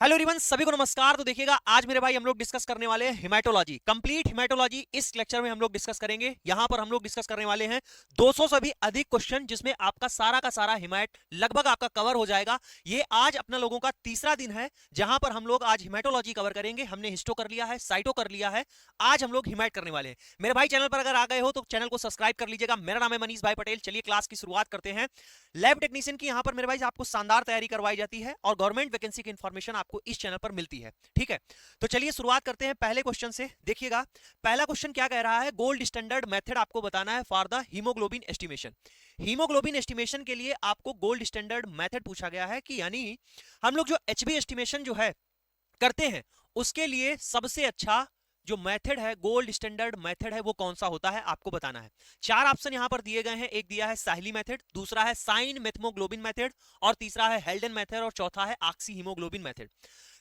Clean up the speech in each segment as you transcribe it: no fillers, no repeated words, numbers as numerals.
Hello everyone, सभी को नमस्कार। तो देखिएगा, आज मेरे भाई हम लोग डिस्कस करने वाले हैं हिमेटोलॉजी, कंप्लीट हिमेटोलॉजी। इस लेक्चर में हम लोग डिस्कस करेंगे। यहां पर हम लोग डिस्कस करने वाले हैं 200 से भी अधिक क्वेश्चन, जिसमें आपका सारा का सारा हिमेट लगभग आपका कवर हो जाएगा। ये आज अपना लोगों का तीसरा दिन है जहां पर हम लोग आज हिमेटोलॉजी कवर करेंगे। हमने हिस्टो कर लिया है, साइटो कर लिया है, आज हम लोग हिमेट करने वाले हैं। मेरे भाई चैनल पर अगर आ गए हो तो चैनल को सब्सक्राइब कर लीजिएगा। मेरा नाम है मनीष भाई पटेल। चलिए क्लास की शुरुआत करते हैं। लैब टेक्नीशियन की यहां पर मेरे भाई आपको शानदार तैयारी करवाई जाती है और गवर्नमेंट वैकेंसी की इंफॉर्मेशन आपको इस चैनल पर मिलती है। ठीक है, तो चलिए शुरुआत करते हैं पहले क्वेश्चन से। देखिएगा, पहला क्वेश्चन क्या कह रहा है। गोल्ड स्टैंडर्ड मेथड आपको बताना है for the haemoglobin estimation. Haemoglobin estimation के लिए आपको गोल्ड स्टैंडर्ड मेथड पूछा गया है कि यानी हम लोग जो एचबी एस्टिमेशन जो है करते हैं, उसके लिए सबसे अच्छा जो मेथड है, गोल्ड स्टैंडर्ड मेथड है, वो कौन सा होता है आपको बताना है। चार ऑप्शन यहां पर दिए गए हैं। एक दिया है साहिली मेथड, दूसरा है साइन मेथमोग्लोबिन मेथड, और तीसरा है हेल्डन मेथड, और चौथा है ऑक्सी हीमोग्लोबिन मेथड।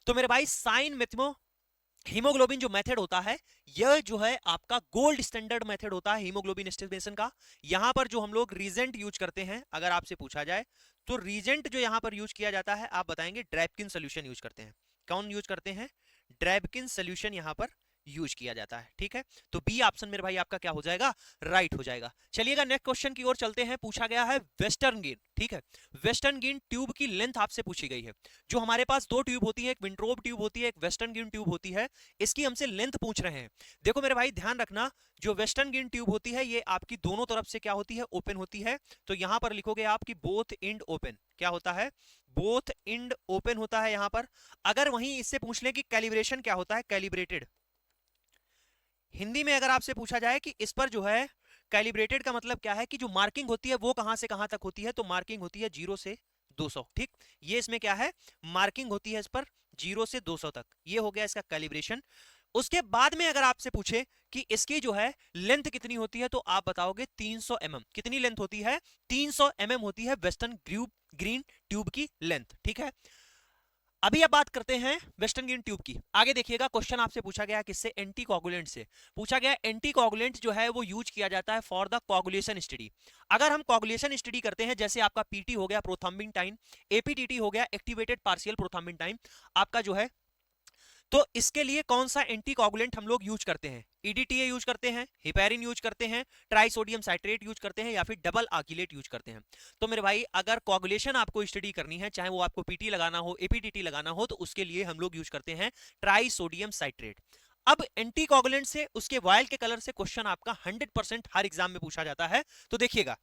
तो मेरे भाई साइन मेथमो हीमोग्लोबिन जो मेथड होता है, यह जो है आपका गोल्ड स्टैंडर्ड मेथड होता है हीमोग्लोबिन एस्टिमेशन का। यहां पर जो हम लोग रीजेंट यूज करते हैं, अगर आपसे पूछा जाए तो रीजेंट जो यहां पर यूज किया जाता है, आप बताएंगे ड्रैपकिन सोल्यूशन यूज करते हैं। कौन यूज करते हैं? ड्रैपकिन सोल्यूशन यहां पर यूज किया जाता है। ठीक है, तो बी ऑप्शन मेरे भाई आपका क्या हो जाएगा? राइट हो जाएगा। चलिएगा नेक्स्ट क्वेश्चन की ओर चलते हैं। पूछा गया है वेस्टर्न गिन। ठीक है, वेस्टर्न गिन ट्यूब की लेंथ आपसे पूछी गई है। जो हमारे पास दो ट्यूब होती है, एक विंट्रोब ट्यूब होती है, एक वेस्टर्न गिन ट्यूब होती है, इसकी हमसे लेंथ पूछ रहे हैं। देखो मेरे भाई ध्यान रखना, जो वेस्टर्न गिन ट्यूब होती है ये आपकी दोनों तरफ से क्या होती है? ओपन होती है। तो यहां पर लिखोगे आप कि बोथ इंड ओपन। क्या होता है? बोथ इंड ओपन होता है यहां पर। अगर वहीं इससे पूछ ले कि कैलिब्रेशन क्या होता है, कैलिब्रेटेड, हिंदी में अगर आपसे पूछा जाए कि इस पर जो है कैलिब्रेटेड का मतलब क्या है, कि जो मार्किंग होती है वो कहां से कहां तक होती है, तो मार्किंग होती है 0 से 200। ठीक, ये इसमें क्या है? मार्किंग होती है इस पर 0 से 200 तक। ये हो गया इसका कैलिब्रेशन। उसके बाद में अगर आपसे पूछे कि इसकी जो है लेंथ कितनी होती है, तो आप बताओगे 300 mm। कितनी लेंथ होती है? 300 mm होती है वेस्टर्न ग्रीन ट्यूब की लेंथ। ठीक है, अभी अब बात करते हैं वेस्टर्न ग्रीन ट्यूब की। आगे देखिएगा, क्वेश्चन आपसे पूछा गया किससे? एंटी कोगुलेंट से पूछा गया। एंटी कोगुलेंट जो है वो यूज किया जाता है फॉर द कोगुलेशन स्टडी। अगर हम कोगुलेशन स्टडी करते हैं, जैसे आपका पीटी हो गया, प्रोथ्रम्बिन टाइम, एपीटीटी हो गया, एक्टिवेटेड पार्शियल प्रोथ्रम्बिन टाइम, आपका जो है, तो इसके लिए कौन सा एंटीकोगुलेंट हम लोग यूज करते हैं? ईडीटीए यूज करते हैं, हिपेरिन यूज करते हैं, ट्राइसोडियम साइट्रेट यूज करते हैं, या फिर डबल आर्किलेट यूज करते हैं। तो मेरे भाई अगर कोगुलेशन आपको स्टडी करनी है, चाहे वो आपको पीटी लगाना हो, एपीटीटी लगाना हो, तो उसके लिए हम लोग यूज करते हैं ट्राइसोडियम साइट्रेट। अब एंटीकोगुलेंट से, उसके वायल के कलर से क्वेश्चन आपका 100% हर एग्जाम में पूछा जाता है। तो देखिएगा,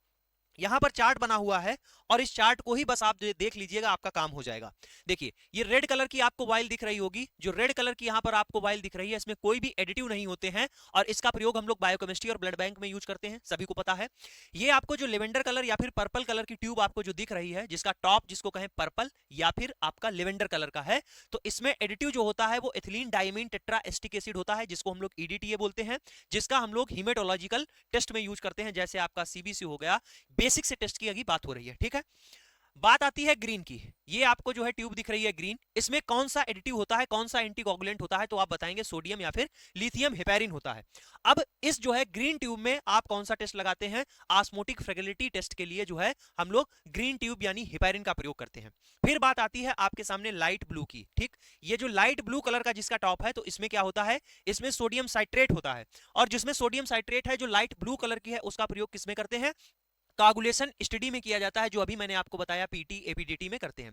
यहां पर चार्ट बना हुआ है और इस चार्ट को ही बस आप देख लीजिएगा, आपका काम हो जाएगा। देखिए, ये रेड कलर की आपको वाइल दिख रही होगी। जो रेड कलर की यहां पर आपको वाइल दिख रही है, इसमें कोई भी एडिटिव नहीं होते हैं, और इसका प्रयोग हम लोग बायोकेमिस्ट्री और ब्लड बैंक में यूज करते हैं, सभी को पता है। ये आपको जो लेवेंडर कलर या फिर पर्पल कलर की ट्यूब आपको जो दिख रही है, जिसका टॉप जिसको कहें पर्पल या फिर आपका लेवेंडर कलर का है, तो इसमें एडिटिव जो होता है वो ethylene diamine tetra acetic acid होता है, जिसको हम लोग ईडीटीए बोलते हैं, जिसका हम लोग हीमेटोलॉजिकल टेस्ट में यूज करते हैं, जैसे आपका सीबीसी हो गया, बेसिक से टेस्ट की बात हो रही है। ठीक है, बात आती है ग्रीन की। ये आपको जो है ट्यूब दिख रही है ग्रीन, इसमें कौन सा एडिटिव होता है, कौन सा एंटीकोगुलेंट होता है, तो आप बताएंगे सोडियम या फिर लिथियम हेपेरिन होता है। अब इस जो है ग्रीन ट्यूब में आप कौन सा टेस्ट लगाते हैं? ऑस्मोटिक फ्रेगलिटी टेस्ट के लिए जो है हम लोग ग्रीन ट्यूब यानी हेपेरिन का प्रयोग करते हैं। फिर बात आती है आपके सामने लाइट ब्लू की। ठीक, ये जो लाइट ब्लू कलर का जिसका टॉप है, तो इसमें क्या होता है? इसमें सोडियम साइट्रेट होता है, और जिसमें सोडियम साइट्रेट है, जो लाइट ब्लू कलर की है, उसका प्रयोग किसमें करते हैं? कागुलेशन स्टडी में किया जाता है, जो अभी मैंने आपको बताया पीटी एपीडीटी में करते हैं।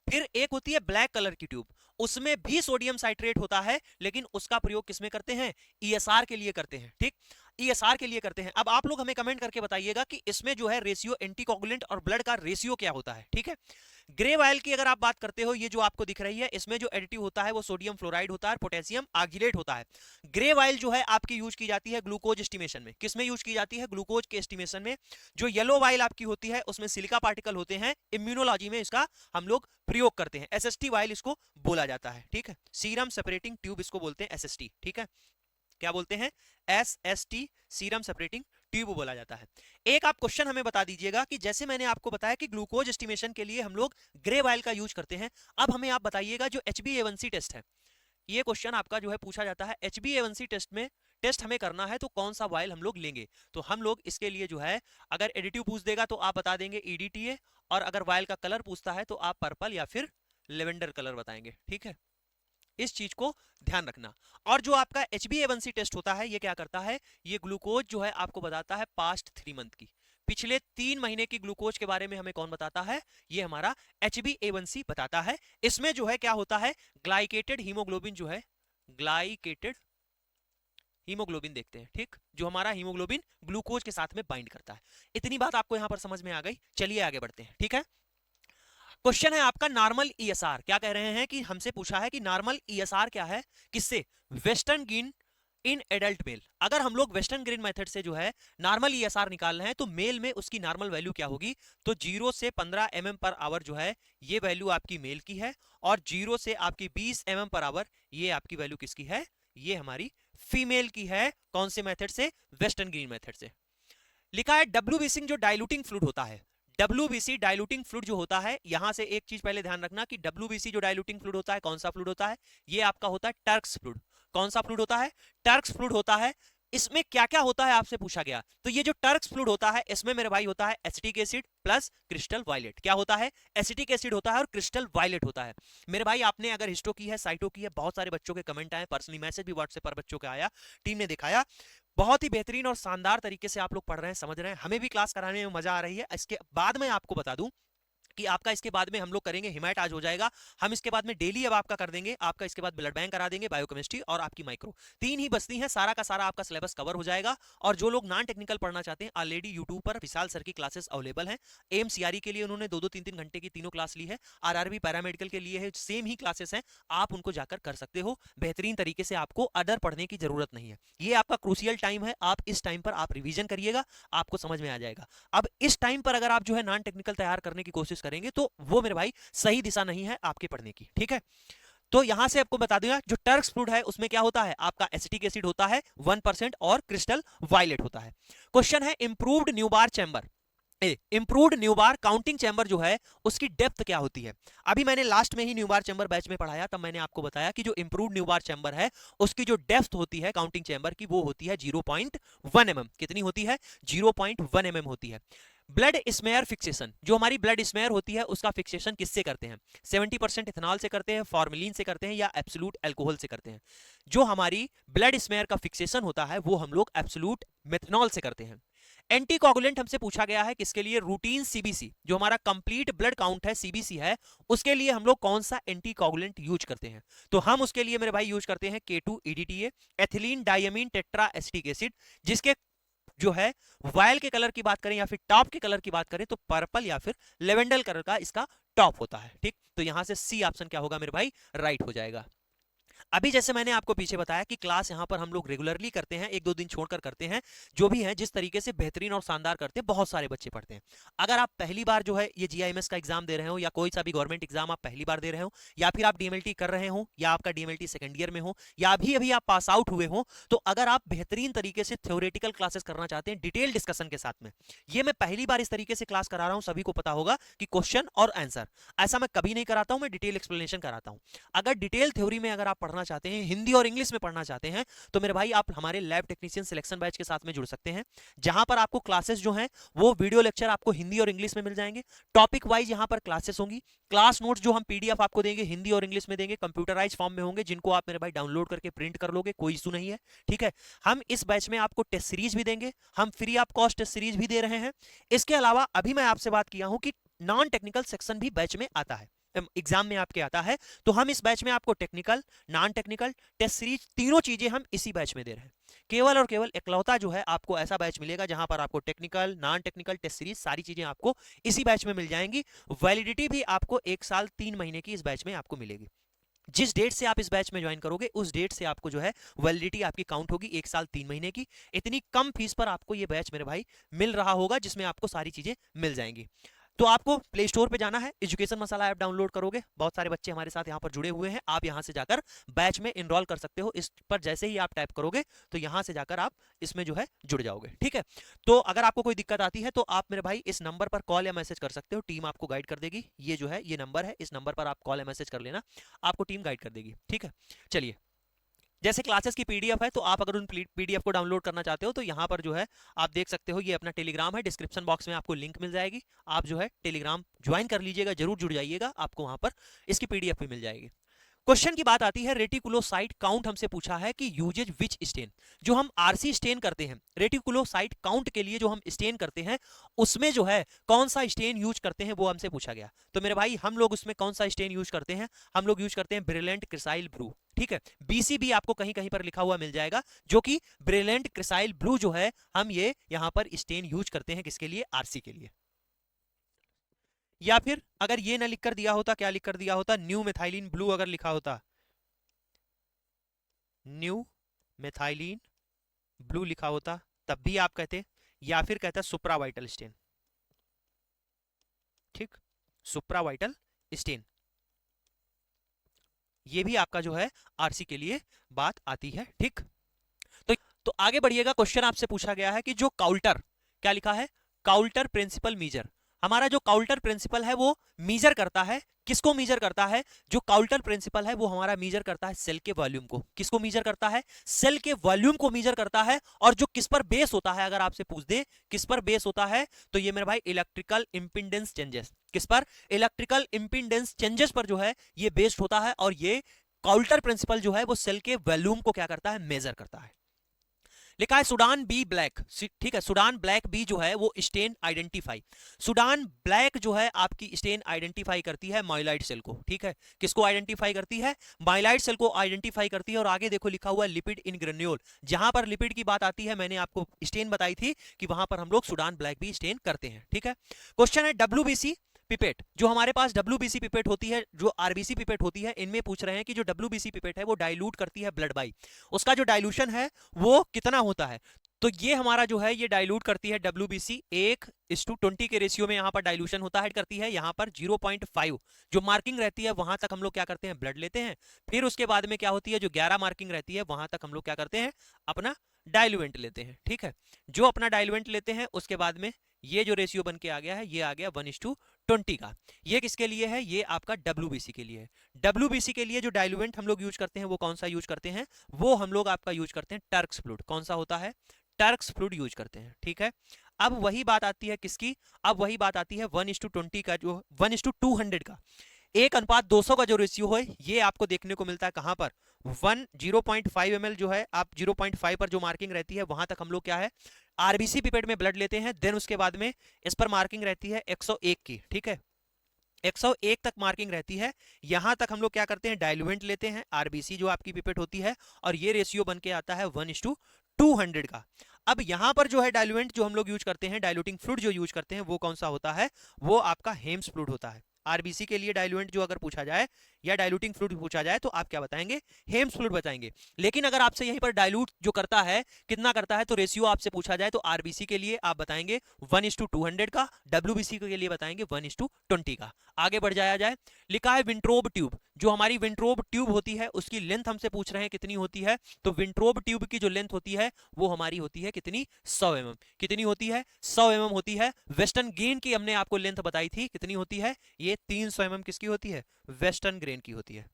फिर एक होती है ब्लैक कलर की ट्यूब, उसमें भी सोडियम साइट्रेट होता है, लेकिन उसका प्रयोग किसमें करते हैं? ईएसआर के लिए करते हैं। ठीक, ईएसआर के लिए करते हैं। अब आप लोग हमें कमेंट करके बताइएगा कि इसमें जो है रेशियो एंटीकोगुलेंट और ब्लड का रेशियो क्या होता है। ठीक है, ग्रे वायल की अगर आप बात करते हो, ये जो आपको दिख रही है, इसमें जो एडिटिव होता है वो सोडियम फ्लोराइड होता है, पोटेशियम आर्जिलेट होता है। ग्रे वायल जो है आपकी यूज की जाती है ग्लूकोज एस्टिमेशन में। किसमें यूज की जाती है? ग्लूकोज के एस्टिमेशन में। जो येलो वाइल आपकी होती है, उसमें सिलिका पार्टिकल होते हैं, इम्यूनोलॉजी में इसका हम लोग प्रयोग करते हैं। एसएसटी वाइल इसको बोला जाता है। ठीक है, सीरम सेपरेटिंग ट्यूब इसको बोलते हैं, एसएसटी। ठीक है, क्या बोलते हैं? एसएसटी, सीरम सेपरेटिंग ट्यूब बोला जाता है। एक आप क्वेश्चन हमें बता दीजिएगा कि जैसे मैंने आपको बताया कि ग्लूकोज एस्टिमेशन के लिए हम लोग ग्रे वाइल का यूज करते हैं, अब हमें आप बताइएगा जो HbA1c टेस्ट है, ये क्वेश्चन आपका जो है पूछा जाता है HbA1c टेस्ट में, टेस्ट हमें करना है तो कौन सा वाइल हम लोग लेंगे? तो हम लोग इसके लिए जो है, अगर एडिटिव पूछ देगा तो आप बता देंगे ईडीटीए, और अगर वाइल का कलर पूछता है तो आप पर्पल या फिर लेवेंडर कलर बताएंगे। ठीक है, इस चीज को ध्यान रखना। और जो आपका HbA1c टेस्ट होता है ये क्या करता है, ये ग्लूकोज जो है आपको बताता है पास्ट 3 मंथ की, पिछले 3 महीने की ग्लूकोज के बारे में हमें कौन बताता है, ये हमारा HbA1c बताता है। इसमें जो है क्या होता है, ग्लाइकेटेड हीमोग्लोबिन जो है, ग्लाइकेटेड हीमोग्लोबिन देखते हैं, ठीक, जो हमारा हीमोग्लोबिन ग्लूकोज के साथ में बाइंड करता है। इतनी बात आपको यहां पर समझ में आ गई। चलिए आगे बढ़ते हैं, ठीक है। क्वेश्चन है आपका नॉर्मल ईएसआर, क्या कह रहे हैं कि हमसे पूछा है कि नॉर्मल ईएसआर क्या है, किससे, वेस्टर्न गिन इन एडल्ट मेल। अगर हम लोग वेस्टर्न ग्रीन मेथड से जो है नॉर्मल ईएसआर निकाल रहे हैं तो मेल में उसकी नॉर्मल वैल्यू क्या होगी, तो 0 से 15 mm पर आवर जो है ये वैल्यू आपकी मेल की है, और 0 से आपकी 20 mm पर आवर ये आपकी वैल्यू किसकी है, ये हमारी फीमेल की है। कौन से मेथड से, वेस्टर्न ग्रीन मेथड से। लिखा है डब्ल्यूबीसी जो डाइल्यूटिंग फ्लूइड होता है, डब्ल्यूबीसी डाइल्यूटिंग फ्लूइड जो होता है, यहां से एक चीज पहले ध्यान रखना कि डब्ल्यूबीसी जो डाइल्यूटिंग फ्लूइड होता है कौन सा फ्लूइड होता है, ये आपका होता है टर्क्स फ्लूइड। कौन सा फ्लूइड होता है, टर्क्स फ्लूइड होता है। इसमें क्या क्या होता है आपसे पूछा गया, तो ये जो टर्क्स फ्लूइड होता है इसमें मेरे भाई होता है acetic acid plus crystal violet. क्या होता है, एसिटिक एसिड होता है और क्रिस्टल वायलेट होता है। मेरे भाई आपने अगर हिस्टो की है, साइटो की है, बहुत सारे बच्चों के कमेंट आए, पर्सनली मैसेज भी व्हाट्सएप पर बच्चों का आया, टीम ने दिखाया, बहुत ही बेहतरीन और शानदार तरीके से आप लोग पढ़ रहे हैं, समझ रहे हैं, हमें भी क्लास कराने में मजा आ रही है। इसके बाद मैं आपको बता दूं कि आपका इसके बाद में हम लोग करेंगे हिमैट, आज हो जाएगा, हम इसके बाद में डेली अब आपका कर देंगे, आपका इसके बाद ब्लड बैंक करा देंगे, बायोकेमिस्ट्री और आपकी माइक्रो, 3 ही बचती हैं, सारा का सारा आपका सिलेबस कवर हो जाएगा। और जो लोग नॉन टेक्निकल पढ़ना चाहते हैं, ऑलरेडी यूट्यूब पर विशाल सर की क्लासेस अवेलेबल हैं। एमसीआरई के लिए उन्होंने 2-2 3-3 घंटे की तीनों क्लास ली है, आरआरबी पैरामेडिकल के लिए है, सेम ही क्लासेस हैं, आप उनको जाकर कर सकते हो बेहतरीन तरीके से, आपको अदर पढ़ने की जरूरत नहीं है। ये आपका क्रूशियल टाइम है, आप इस टाइम पर आप रिवीजन करिएगा, आपको समझ में आ जाएगा। अब इस टाइम पर अगर आप जो है नॉन टेक्निकल तैयार करने की कोशिश करेंगे तो वो मेरे भाई सही दिशा नहीं है आपके पढ़ने की, ठीक है। तो यहां से आपको बता दूंगा जो टर्क्स फ्लूइड है उसमें क्या होता है, आपका एसिटिक एसिड होता है 1% और क्रिस्टल वायलेट होता है। क्वेश्चन है improved Neubauer chamber, improved Neubauer counting chamber जो है उसकी डेप्थ क्या होती है। अभी मैंने लास्ट में ही न्यूबार चैम्बर बैच में पढ़ाया, तब मैंने आपको बताया कि जो इंप्रूव्ड न्यूबार चैम्बर है उसकी जो डेप्थ होती है काउंटिंग चैम्बर की वो होती है 0.1 mm। कितनी होती है, 0.1 mm होती है। ब्लड स्मेयर फिक्सेशन, जो हमारी ब्लड स्मेयर होती है उसका फिक्सेशन किससे करते हैं, 70% इथेनॉल से करते हैं, फॉर्मेलिन से करते हैं, या एब्सोल्यूट अल्कोहल से करते हैं। जो हमारी ब्लड स्मेयर का फिक्सेशन होता है वो हम लोग एब्सोल्यूट मेथनॉल से करते हैं। एंटीकोगुलेंट हमसे पूछा गया है किसके लिए, रूटीन सीबीसी, जो हमारा कंप्लीट ब्लड काउंट है सीबीसी है, उसके लिए हम लोग कौन सा एंटीकोगुलेंट यूज करते हैं, तो हम उसके लिए मेरे भाई यूज करते हैं K2 EDTA, ethylene diamine tetra acetic acid, जिसके जो है वायल के कलर की बात करें या फिर टॉप के कलर की बात करें तो पर्पल या फिर लेवेंडर कलर का इसका टॉप होता है, ठीक। तो यहां से सी ऑप्शन क्या होगा मेरे भाई, राइट हो जाएगा। अभी जैसे मैंने आपको पीछे बताया कि क्लास यहां पर हम लोग रेगुलरली करते हैं, 1-2 दिन छोड़कर करते हैं, जो भी है जिस तरीके से बेहतरीन और शानदार करते हैं, बहुत सारे बच्चे पढ़ते हैं। अगर आप पहली बार जो है ये जीआईएमएस का एग्जाम दे रहे हो या कोई सा भी गवर्नमेंट एग्जाम आप पहली बार दे रहे हो, या फिर आप डीएमएलटी कर रहे हो, या आपका डीएमएलटी सेकंड ईयर में हो, या अभी अभी आप पास आउट हुए हो, तो अगर आप बेहतरीन तरीके से थ्योरेटिकल क्लासेस करना चाहते हैं डिटेल डिस्कशन के साथ में, ये मैं पहली बार इस तरीके से क्लास करा रहा हूं, सभी को पता होगा कि क्वेश्चन और आंसर, ऐसा मैं कभी नहीं कराता हूं, मैं डिटेल एक्सप्लेनेशन कराता हूं। अगर डिटेल थ्योरी में अगर आप पढ़ना चाहते हैं, हिंदी और इंग्लिश में पढ़ना चाहते हैं, तो मेरे भाई आप हमारे लैब टेक्नीशियन सिलेक्शन बैच के साथ में जुड़ सकते हैं, जहां पर आपको क्लासेस जो हैं वो वीडियो लेक्चर आपको हिंदी और इंग्लिश में मिल जाएंगे, टॉपिक वाइज यहां पर क्लासेस होंगी, क्लास नोट्स जो हम पीडीएफ आपको देंगे हिंदी और इंग्लिश में देंगे, कंप्यूटराइज फॉर्म में होंगे, जिनको आप मेरे भाई डाउनलोड करके प्रिंट कर लोगे, कोई इशू नहीं है, ठीक है। हम इस बैच में आपको टेस्ट सीरीज भी देंगे, हम free of cost test series भी दे रहे हैं। इसके अलावा अभी मैं आपसे बात किया हूं कि नॉन टेक्निकल सेक्शन भी बैच में आता है, एग्जाम में आपके आता है, तो हम इस बैच में आपको technical, non technical, test series, तीनों चीजें हम इसी बैच में दे रहे हैं। केवल और केवल इकलौता जो है आपको ऐसा बैच मिलेगा जहां पर आपको technical, non technical, test series सारी चीजें आपको इसी बैच में मिल जाएंगी। वैलिडिटी भी आपको 1 साल 3 महीने की इस बैच में आपको मिलेगी। जिस डेट से आप इस बैच में ज्वाइन करोगे उस डेट से आपको जो है वैलिडिटी आपकी काउंट होगी 1 साल 3 महीने की। इतनी कम फीस पर आपको ये बैच मेरे भाई मिल रहा होगा, जिसमें आपको सारी चीजें मिल जाएंगी। तो आपको प्ले स्टोर पे जाना है, एजुकेशन मसाला ऐप डाउनलोड करोगे, बहुत सारे बच्चे हमारे साथ यहाँ पर जुड़े हुए हैं, आप यहाँ से जाकर बैच में इनरोल कर सकते हो। इस पर जैसे ही आप टाइप करोगे तो यहाँ से जाकर आप इसमें जो है जुड़ जाओगे, ठीक है। तो अगर आपको कोई दिक्कत आती है तो आप मेरे भाई इस नंबर पर कॉल या मैसेज कर सकते हो, टीम आपको गाइड कर देगी। ये जो है ये नंबर है, इस नंबर पर आप कॉल या मैसेज कर लेना, आपको टीम गाइड कर देगी, ठीक है। चलिए, जैसे क्लासेस की पीडीएफ है, तो आप अगर उन पीडीएफ को डाउनलोड करना चाहते हो तो यहाँ पर जो है आप देख सकते हो, ये अपना टेलीग्राम है, डिस्क्रिप्शन बॉक्स में आपको लिंक मिल जाएगी, आप जो है टेलीग्राम ज्वाइन कर लीजिएगा, जरूर जुड़ जाइएगा, आपको वहां पर इसकी पीडीएफ भी मिल जाएगी। क्वेश्चन की बात आती है रेटिकुलोसाइट काउंट हमसे पूछा है कि यूजेज विच स्टेन, जो हम आरसी स्टेन करते हैं रेटिकुलोसाइट काउंट के लिए जो हम स्टेन करते हैं उसमें जो है कौन सा स्टेन यूज करते हैं वो हमसे पूछा गया। तो मेरे भाई हम लोग उसमें कौन सा स्टेन यूज करते हैं, हम लोग यूज करते हैं ब्रिलिएंट क्रिसाइल ब्लू। ठीक है, बीसीबी आपको कहीं कहीं पर लिखा हुआ मिल जाएगा, जो कि ब्रिलिएंट क्रिसाइल ब्लू जो है हम ये यहां पर स्टेन यूज करते हैं किसके लिए, आरसी के लिए। या फिर अगर ये ना लिखकर दिया होता, क्या लिखकर दिया होता, न्यू मेथाइलिन ब्लू अगर लिखा होता, न्यू मेथाइलिन ब्लू लिखा होता तब भी आप कहते, या फिर कहता सुप्रावाइटल स्टेन। ठीक, सुप्रावाइटल स्टेन, ये भी आपका जो है आरसी के लिए बात आती है। ठीक, तो आगे बढ़िएगा। क्वेश्चन आपसे पूछा गया है कि जो काउल्टर, क्या लिखा है, काउल्टर प्रिंसिपल मीजर, हमारा जो काउल्टर प्रिंसिपल है वो मीजर करता है, किसको मीजर करता है, जो काउल्टर प्रिंसिपल है वो हमारा मीजर करता है सेल के वॉल्यूम को। किसको मीजर करता है, सेल के वॉल्यूम को मीजर करता है। और जो किस पर बेस होता है, अगर आपसे पूछ दे किस पर बेस होता है, तो ये मेरे भाई इलेक्ट्रिकल इंपिडेंस चेंजेस, किस पर, इलेक्ट्रिकल इंपिडेंस चेंजेस पर जो है ये बेस्ड होता है। और ये काउल्टर प्रिंसिपल जो है वो सेल के वॉल्यूम को क्या करता है, मेजर करता है। लिखा है सुडान बी ब्लैक, ठीक है, सुडान ब्लैक बी जो है वो स्टेन आइडेंटिफाई, सुडान ब्लैक जो है आपकी स्टेन आइडेंटिफाई करती है माइलाइट सेल को। ठीक है, किसको आइडेंटिफाई करती है, माइलाइट सेल को आइडेंटिफाई करती है। और आगे देखो लिखा हुआ है लिपिड इन ग्रेन्यूल, जहां पर लिपिड की बात आती है मैंने आपको स्टेन बताई थी कि वहां पर हम लोग सुडान ब्लैक बी स्टेन करते हैं। ठीक है, क्वेश्चन है डब्ल्यूबीसी पिपेट, जो हमारे पास डब्ल्यूबीसी पिपेट होती है, जो आरबीसी पिपेट होती है, इनमें पूछ रहे हैं कि जो डब्ल्यूबीसी पिपेट है वो डाइल्यूट करती है ब्लड बाई, उसका जो डाइल्यूशन है वो कितना होता है। तो ये हमारा जो है ये डाइल्यूट करती है डब्ल्यूबीसी 1:20 के रेशियो में यहाँ पर डाइल्यूशन होता है, करती है यहाँ पर 0.5 जो मार्किंग रहती है वहां तक हम लोग क्या करते हैं, ब्लड लेते हैं। फिर उसके बाद में क्या होती है, जो 11 मार्किंग रहती है वहां तक हम लोग क्या करते हैं, अपना डाइल्यूएंट लेते हैं। ठीक है, जो अपना डाइल्यूएंट लेते हैं उसके बाद में ये जो रेशियो बन के आ गया है ये आ गया 1:20 का। ये किसके लिए है, ये आपका डब्ल्यूबीसी के लिए है। डब्ल्यूबीसी के लिए जो डाइल्यूएंट हम लोग यूज करते हैं वो कौन सा यूज करते हैं, वो हम लोग आपका यूज करते हैं टर्क्स फ्लूइड। कौन सा होता है, टर्क्स फ्लूइड यूज करते हैं। ठीक है, अब वही बात आती है किसकी, अब वही बात आती है 1:20 का, जो 1:200 का 1:200 का जो रेशियो है ये आपको देखने को मिलता है कहां पर, 0.5 ml जो है, आप 0.5 पर जो मार्किंग रहती है वहां तक हम लोग क्या है आरबीसी पिपेट में ब्लड लेते हैं। देन उसके बाद में इस पर मार्किंग रहती है 101 की। ठीक है, 101 तक मार्किंग रहती है, यहां तक हम लोग क्या करते हैं, डाइल्यूएंट लेते हैं आरबीसी जो आपकी पिपेट होती है, और ये रेशियो बन के आता है 1:200 का। अब यहां पर जो है डाइल्यूएंट जो हम लोग यूज करते हैं, डाइल्यूटिंग फ्लूइड जो यूज करते हैं वो कौन सा होता है, वो आपका हेम्स फ्लूइड होता है। आरबीसी के लिए डाइल्यूएंट जो अगर पूछा जाए या डाइल्यूटिंग फ्लूइड पूछा जाए तो आप क्या बताएंगे, हेम्स फ्लूइड बताएंगे। लेकिन अगर आपसे यहीं पर डाइल्यूट जो करता है कितना करता है, तो रेशियो आपसे पूछा जाए तो आरबीसी के लिए आप बताएंगे 1:200 का, डब्ल्यूबीसी के लिए बताएंगे 1:20 का। आगे बढ़ जाया जाए, लिखा है विंट्रोब ट्यूब, जो हमारी विंट्रोब ट्यूब होती है उसकी लेंथ हमसे पूछ रहे हैं कितनी होती है, तो विंट्रोब ट्यूब की जो लेंथ होती है वो हमारी होती है कितनी, 100 mm। कितनी होती है, 100 mm होती है। वेस्टर्न ग्रेन की हमने आपको लेंथ बताई थी कितनी होती है, ये 300 mm किसकी होती है, वेस्टर्न ग्रेन की होती है।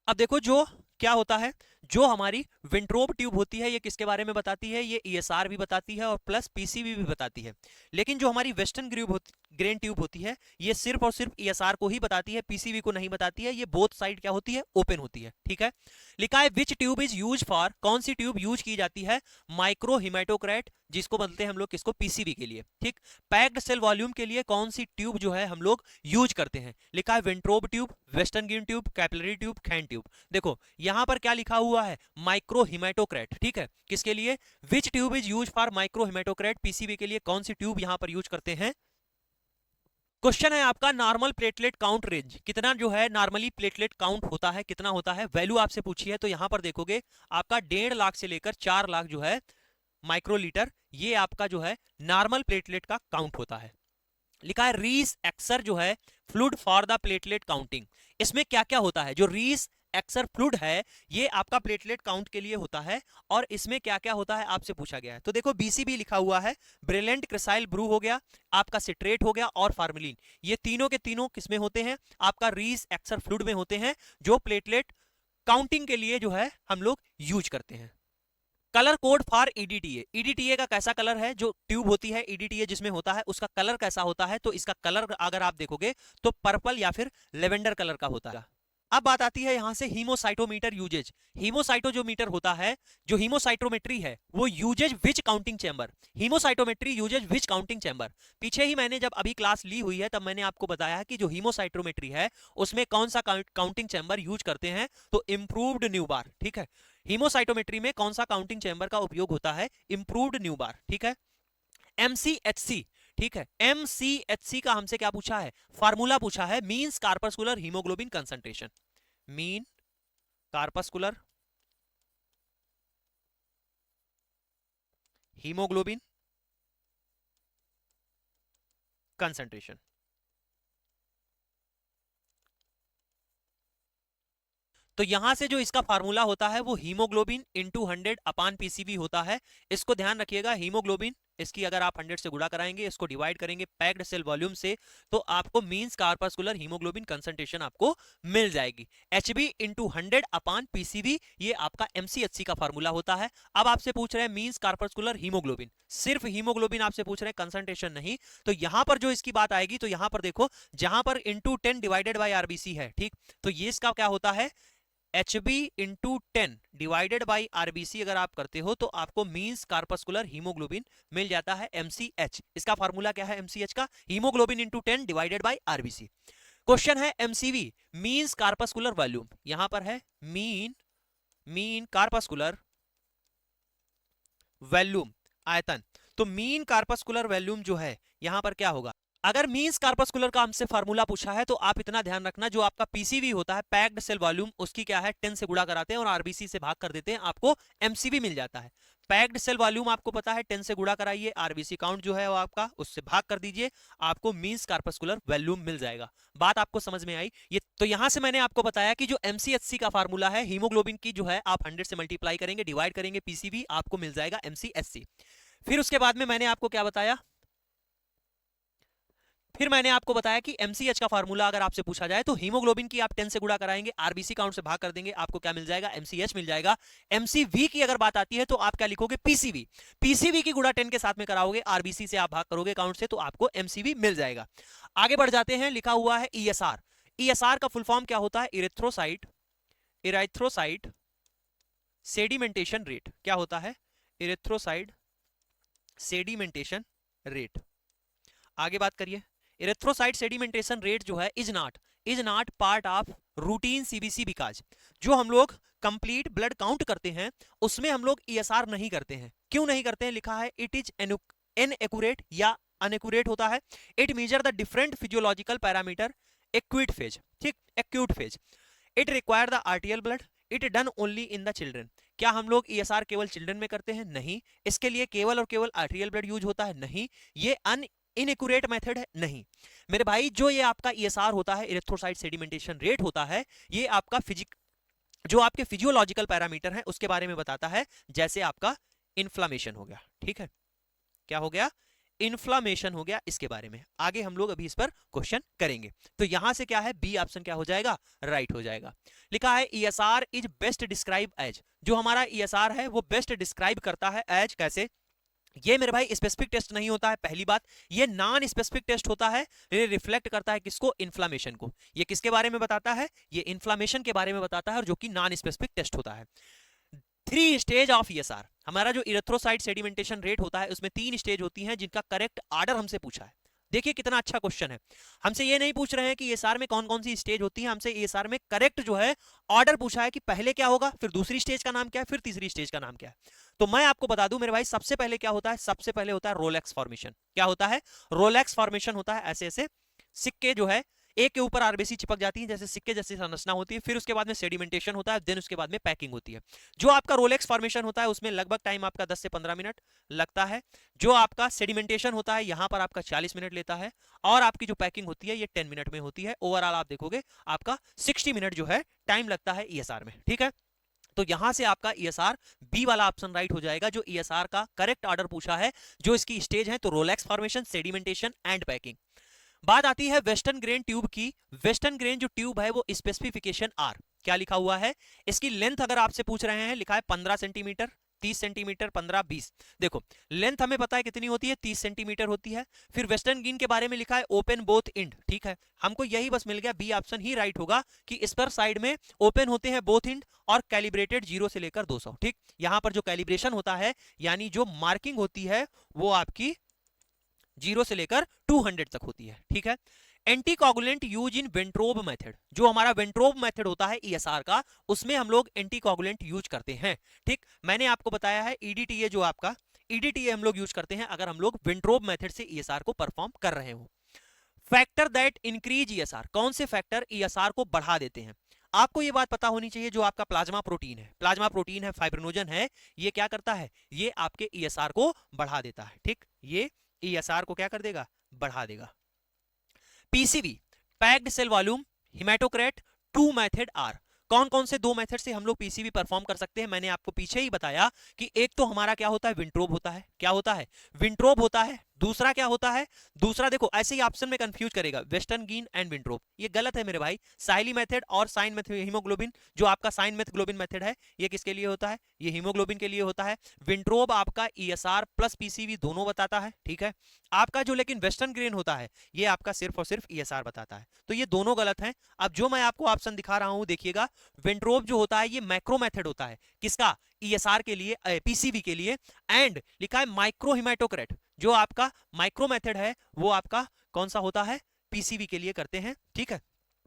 अब देखो जो क्या होता है, जो हमारी विंट्रोब ट्यूब होती है ये किसके बारे में बताती है, ये ईएसआर भी बताती है और प्लस पीसीबी भी बताती है। लेकिन जो हमारी वेस्टर्न ग्रेन ट्यूब होती है ये सिर्फ और सिर्फ ईएसआर को ही बताती है, पीसीबी को नहीं बताती है। ये बोथ साइड क्या होती है, ओपन होती है। ठीक है, लिखा है विच ट्यूब इज यूज फॉर, कौन सी ट्यूब यूज की जाती है, माइक्रो हिमेटोक्रेट, जिसको बोलते हैं हम लोग किसको, पीसीबी के लिए। ठीक, पैक्ड सेल वॉल्यूम के लिए कौन सी ट्यूब जो है हम लोग यूज करते हैं, लिखा है Wintrobe tube, Westergren tube, capillary tube, Khan tube. देखो यहां पर क्या लिखा हुआ है, माइक्रो हिमेटोक्रेट। ठीक है, किसके लिए, which tube is use for micro hematocrit, PCB के लिए कौन सी ट्यूब यहां पर यूज करते हैं। क्वेश्चन है आपका नॉर्मल प्लेटलेट काउंट रेंज, कितना जो है नॉर्मली प्लेटलेट काउंट होता है, कितना होता है, वैल्यू आपसे पूछी है। तो यहां पर देखोगे आपका 1.5 लाख से लेकर 4 लाख जो है माइक्रोलीटर, ये आपका जो है नॉर्मल प्लेटलेट का काउंट होता है। लिखा है रीस एक्सर जो है fluid for the platelet counting, इसमें क्या क्या होता है, जो रीस एक्सर फ्लूइड है ये आपका प्लेटलेट काउंट के लिए होता है, और इसमें क्या क्या होता है आपसे पूछा गया है। तो देखो बीसीबी लिखा हुआ है, ब्रिलिएंट क्रिसाइल ब्रू हो गया, आपका सिट्रेट हो गया, और फार्मलिन, ये तीनों के तीनों किसमें होते हैं, आपका रीस एक्सर फ्लूइड में होते हैं, जो प्लेटलेट काउंटिंग के लिए जो है हम लोग यूज करते हैं। Colour code for EDTA, EDTA का कैसा कलर है, जो ट्यूब होती है ईडीटीए जिसमें होता है उसका कलर कैसा होता है, तो इसका कलर अगर आप देखोगे तो पर्पल या फिर लेवेंडर कलर का होता है। अब बात आती है यहां से हीमोसाइटोमीटर यूजेज। हीमोसाइटो जो मीटर होता है, जो हीमोसाइटोमेट्री है वो यूजेज विच काउंटिंग चैम्बर, हीमोसाइटोमेट्री यूजेज विच काउंटिंग चैम्बर। पीछे ही मैंने जब अभी क्लास ली हुई है तब मैंने आपको बताया है कि जो हीमोसाइटोमेट्री है उसमें कौन सा काउंटिंग चैम्बर यूज करते हैं, तो इंप्रूव्ड न्यूबार। ठीक है, हीमोसाइटोमेट्री में कौन सा काउंटिंग चैम्बर का उपयोग होता है, इंप्रूव्ड न्यूबार। ठीक है, एमसीएचसी। ठीक है, एमसीएचसी का हमसे क्या पूछा है, फार्मूला पूछा है, means corpuscular haemoglobin concentration, mean corpuscular haemoglobin concentration. तो यहां से जो इसका फार्मूला होता है वो हीमोग्लोबिन इंटू 100 अपान पीसीबी होता है। इसको ध्यान रखिएगा, हीमोग्लोबिन इसकी अगर आप 100 से गुणा कराएंगे, इसको डिवाइड करेंगे पैक्ड सेल वॉल्यूम से, तो आपको मींस कार्पस्कुलर हीमोग्लोबिन कंसंट्रेशन आपको मिल जाएगी। एचबी इंटू 100 अपान पीसीबी, ये आपका एमसीएचसी का फार्मूला होता है। अब आपसे पूछ रहे हैं मींस कार्पस्कुलर हीमोग्लोबिन, सिर्फ हीमोग्लोबिन आपसे पूछ रहे हैं, कंसंट्रेशन नहीं। तो यहां पर जो इसकी बात आएगी, तो यहां पर देखो जहां पर इंटू 10 डिवाइडेड बाई आरबीसी है, ठीक, तो ये इसका क्या होता है, HB into 10 divided by RBC अगर आप करते हो तो आपको मींस कार्पस्कुलर हीमोग्लोबिन मिल जाता है, MCH। इसका फार्मूला क्या है MCH का, haemoglobin into 10 divided by RBC. Question है MCV, मींस कार्पस्कुलर वॉल्यूम, यहां पर है मीन कार्पस्कुलर वॉल्यूम, आयतन। तो मीन कार्पस्कुलर वॉल्यूम जो है यहां पर क्या होगा, अगर मींस कार्पस्कुलर का हमसे फार्मूला पूछा है तो आप इतना ध्यान रखना, जो आपका पीसीवी होता है पैक्ड सेल वॉल्यूम, उसकी क्या है 10 से गुणा कराते हैं और आरबीसी से भाग कर देते हैं, आपको एमसीवी मिल जाता है। पैक्ड सेल वॉल्यूम आपको पता है 10 से गुणा कराइए, आरबीसी काउंट जो है वो आपका उससे भाग कर दीजिए, आपको मींस कार्पस्कुलर वॉल्यूम मिल जाएगा। बात आपको समझ में आई ये? तो यहां से मैंने आपको बताया कि जो एमसीएचसी का फार्मूला है, हीमोग्लोबिन की जो है आप 100 से मल्टीप्लाई करेंगे, डिवाइड करेंगे पीसीवी, आपको मिल जाएगा एमसीएचसी। फिर उसके बाद में मैंने आपको क्या बताया, फिर मैंने आपको बताया कि एमसीएच का फार्मूला अगर आपसे पूछा जाए तो हीमोग्लोबिन की आप 10 से गुणा कराएंगे, आरबीसी काउंट से भाग कर देंगे, आपको क्या मिल जाएगा, एमसीएच मिल जाएगा। एमसीवी की अगर बात आती है तो आप क्या लिखोगे, पीसीवी, पीसीवी की गुणा 10 के साथ में कराओगे, आरबीसी से आप भाग करोगे काउंट से, तो आपको एमसीवी मिल जाएगा। आगे बढ़ जाते हैं, लिखा हुआ है ईएसआर। ईएसआर का फुल फॉर्म क्या होता है, इरेथ्रोसाइट सेडिमेंटेशन रेट। क्या होता है, इरेथ्रोसाइट सेडिमेंटेशन रेट। आगे बात करिए, इरेथ्रोसाइट सेडिमेंटेशन रेट जो है is not part of routine CBC, because जो हम लोग कंप्लीट ब्लड काउंट करते हैं उसमें हम लोग ईएसआर नहीं करते हैं। क्यों नहीं करते हैं, लिखा है इट इज इनएक्यूरेट या अनएक्यूरेट होता है। It measure the different physiological parameter acute phase, ठीक, acute phase. It require the arterial blood, it done only in the children. क्या हम लोग ईएसआर केवल चिल्ड्रन में करते हैं, नहीं। इसके लिए केवल और केवल आर्टियल ब्लड यूज होता है, नहीं। ये इनएक्यूरेट मेथड है, नहीं मेरे भाई। जो ये आपका ईएसआर होता है, इरेथ्रोसाइट सेडिमेंटेशन रेट होता है, ये आपका जो आपके फिजियोलॉजिकल पैरामीटर हैं उसके बारे में बताता है, जैसे आपका इन्फ्लामेशन हो गया, ठीक है, क्या हो गया, इन्फ्लामेशन हो गया, इसके बारे में आगे हम लोग अभी इस पर क्वेश्चन करेंगे। तो यहां से क्या है, बी ऑप्शन क्या हो जाएगा, राइट हो जाएगा। लिखा है ESR is best describe as, जो हमारा ईएसआर है वो बेस्ट डिस्क्राइब करता है एज, कैसे, ये मेरे भाई स्पेसिफिक टेस्ट नहीं होता है, पहली बात, ये नॉन स्पेसिफिक टेस्ट होता है, ये रिफ्लेक्ट करता है किसको, इन्फ्लामेशन को। ये किसके बारे में बताता है, ये इन्फ्लामेशन के बारे में बताता है, और जो कि नॉन स्पेसिफिक टेस्ट होता है। 3 स्टेज ऑफ ईएसआर, हमारा जो इरेथ्रोसाइट सेडिमेंटेशन रेट होता है उसमें 3 स्टेज होती हैं, जिनका करेक्ट ऑर्डर हमसे पूछा है। देखिए कितना अच्छा क्वेश्चन है, हमसे ये नहीं पूछ रहे हैं कि ईएसआर में कौन कौन सी स्टेज होती है, हमसे ईएसआर में करेक्ट जो है ऑर्डर पूछा है कि पहले क्या होगा, फिर दूसरी स्टेज का नाम क्या है, फिर तीसरी स्टेज का नाम क्या है। तो मैं आपको बता दूं मेरे भाई, सबसे पहले क्या होता है, सबसे पहले होता है रोलेक्स फॉर्मेशन। क्या होता है, रोलेक्स फॉर्मेशन होता है, ऐसे ऐसे सिक्के जो है एक के ऊपर आरबीसी चिपक जाती है, जैसे सिक्के जैसी संरचना होती है। फिर उसके बाद में सेडिमेंटेशन होता है, देन उसके बाद में पैकिंग होती है। जो आपका रोलेक्स फॉर्मेशन होता है उसमें लगभग टाइम आपका 10 से 15 मिनट लगता है। जो आपका सेडिमेंटेशन होता है यहां पर आपका 40 मिनट लेता है, और आपकी जो पैकिंग होती है ये 10 मिनट में होती है। ओवरऑल आप देखोगे आपका 60 मिनट जो है टाइम लगता है ईएसआर में, ठीक है। तो यहां से आपका ईएसआर बी वाला ऑप्शन राइट हो जाएगा, जो ईएसआर का करेक्ट ऑर्डर पूछा है। जो इसकी स्टेज है तो Rolex formation, sedimentation and packing. बात आती है वेस्टर्न ग्रेन ट्यूब की। वेस्टर्न ग्रेन जो ट्यूब है वो स्पेसिफिकेशन आर, क्या लिखा हुआ है, इसकी लेंथ अगर आपसे पूछ रहे हैं, लिखा है 15 सेंटीमीटर, 30 सेंटीमीटर, 15, 20। देखो लेंथ हमें पता है कितनी होती है, 30 सेंटीमीटर होती है। फिर वेस्टर्न गिन के बारे में लिखा है ओपन बोथ एंड, ठीक है, हमको यही बस मिल गया, बी ऑप्शन ही राइट होगा कि इस पर साइड में ओपन होते हैं बोथ एंड और कैलिब्रेटेड 0 से लेकर 200। ठीक, यहां पर जो कैलिब्रेशन होता है यानी जो मार्किंग होती है वो आपकी 0 से लेकर 200 तक होती है। ठीक है, एंटीकोगुलेंट यूज इन वेंट्रोब मेथड, जो हमारा वेंट्रोब मेथड होता है ईएसआर का, उसमें हम लोग एंटीकोगुलेंट यूज करते हैं। ठीक, मैंने आपको बताया है ईडीटीए, जो आपका ईडीटीए हम लोग यूज करते हैं अगर हम लोग वेंट्रोब मेथड से ईएसआर को परफॉर्म कर रहे हो। फैक्टर दैट इंक्रीज ईएसआर, कौन से फैक्टर ईएसआर को बढ़ा देते हैं? आपको ये बात पता होनी चाहिए, जो आपका प्लाज्मा प्रोटीन है, प्लाज्मा प्रोटीन है, फाइब्रिनोजन है, ये क्या करता है, ये आपके ईएसआर को बढ़ा देता है। ठीक, ये ईएसआर को क्या कर देगा, बढ़ा देगा। PCV, packed cell volume, hematocrit, two method are, कौन कौन से दो मेथड से हम लोग पीसीवी परफॉर्म कर सकते हैं? मैंने आपको पीछे ही बताया कि एक तो हमारा क्या होता है, विंट्रोब होता है। क्या होता है, विंट्रोब होता है। दूसरा क्या होता है, दूसरा देखो ऐसे ही ऑप्शन में कंफ्यूज करेगा, वेस्टर्न गिन एंड विंट्रोब, ये गलत है मेरे भाई। साइली मेथड और साइन मेथड, हीमोग्लोबिन, जो आपका साइन मेथग्लोबिन मेथड है, ये किसके लिए होता है, ये हीमोग्लोबिन के लिए होता है। विंट्रोब आपका ईएसआर प्लस पीसीवी दोनों बताता है। ठीक है, आपका जो लेकिन वेस्टर्न ग्रेन होता है, ये आपका सिर्फ और सिर्फ ईएसआर बताता है, तो ये दोनों गलत हैं। अब जो मैं आपको ऑप्शन दिखा रहा हूं देखिएगा, वेंट्रोब जो होता है ये मैक्रो मेथड होता है, किसका, ईएसआर के लिए, पीसीवी के लिए। एंड लिखा है माइक्रो हिमेटोक्रेट, जो आपका माइक्रो मेथड है वो आपका कौन सा होता है, पीसीवी के लिए करते हैं। ठीक है,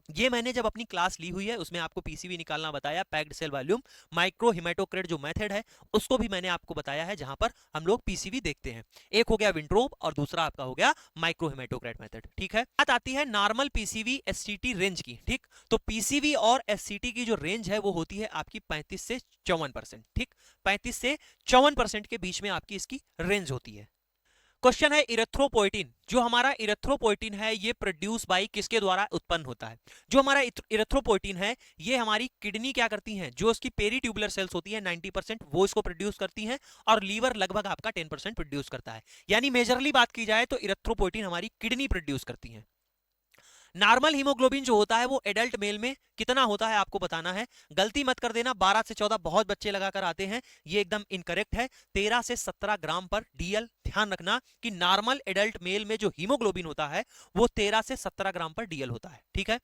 ये मैंने जब अपनी क्लास ली हुई है उसमें आपको पीसीवी निकालना बताया, पैक्ड सेल वॉल्यूम, माइक्रो हिमेटोक्रेट जो मेथड है उसको भी मैंने आपको बताया है, जहां पर हम लोग पीसीवी देखते हैं। एक हो गया विंट्रोब और दूसरा आपका हो गया माइक्रो हिमेटोक्रेट मेथड। ठीक है, बात आती है नॉर्मल पीसीवी एससीटी रेंज की। ठीक, तो पीसीवी और एससीटी की जो रेंज है वो होती है आपकी 35 से 54%। ठीक, 35 से 54% के बीच में आपकी इसकी रेंज होती है। क्वेश्चन है इरेथ्रोपोइटिन, जो हमारा इरेथ्रोपोइटिन है ये प्रोड्यूस बाय किसके द्वारा उत्पन्न होता है? जो हमारा इरेथ्रोपोइटिन है ये हमारी किडनी क्या करती हैं, जो उसकी पेरीट्यूबुलर सेल्स होती है 90% वो इसको प्रोड्यूस करती हैं, और लीवर लगभग आपका 10% प्रोड्यूस करता है। यानी मेजरली बात की जाए तो इरेथ्रोपोइटिन हमारी किडनी प्रोड्यूस करती है। नॉर्मल हीमोग्लोबिन जो होता है वो एडल्ट मेल में कितना होता है आपको बताना है। गलती मत कर देना, 12 से 14 बहुत बच्चे लगाकर आते हैं, ये एकदम इनकरेक्ट है। 13 से 17 ग्राम पर डीएल। ध्यान रखना कि नॉर्मल एडल्ट मेल में जो हीमोग्लोबिन होता है वो 13 से 17 ग्राम पर डीएल होता है। ठीक है,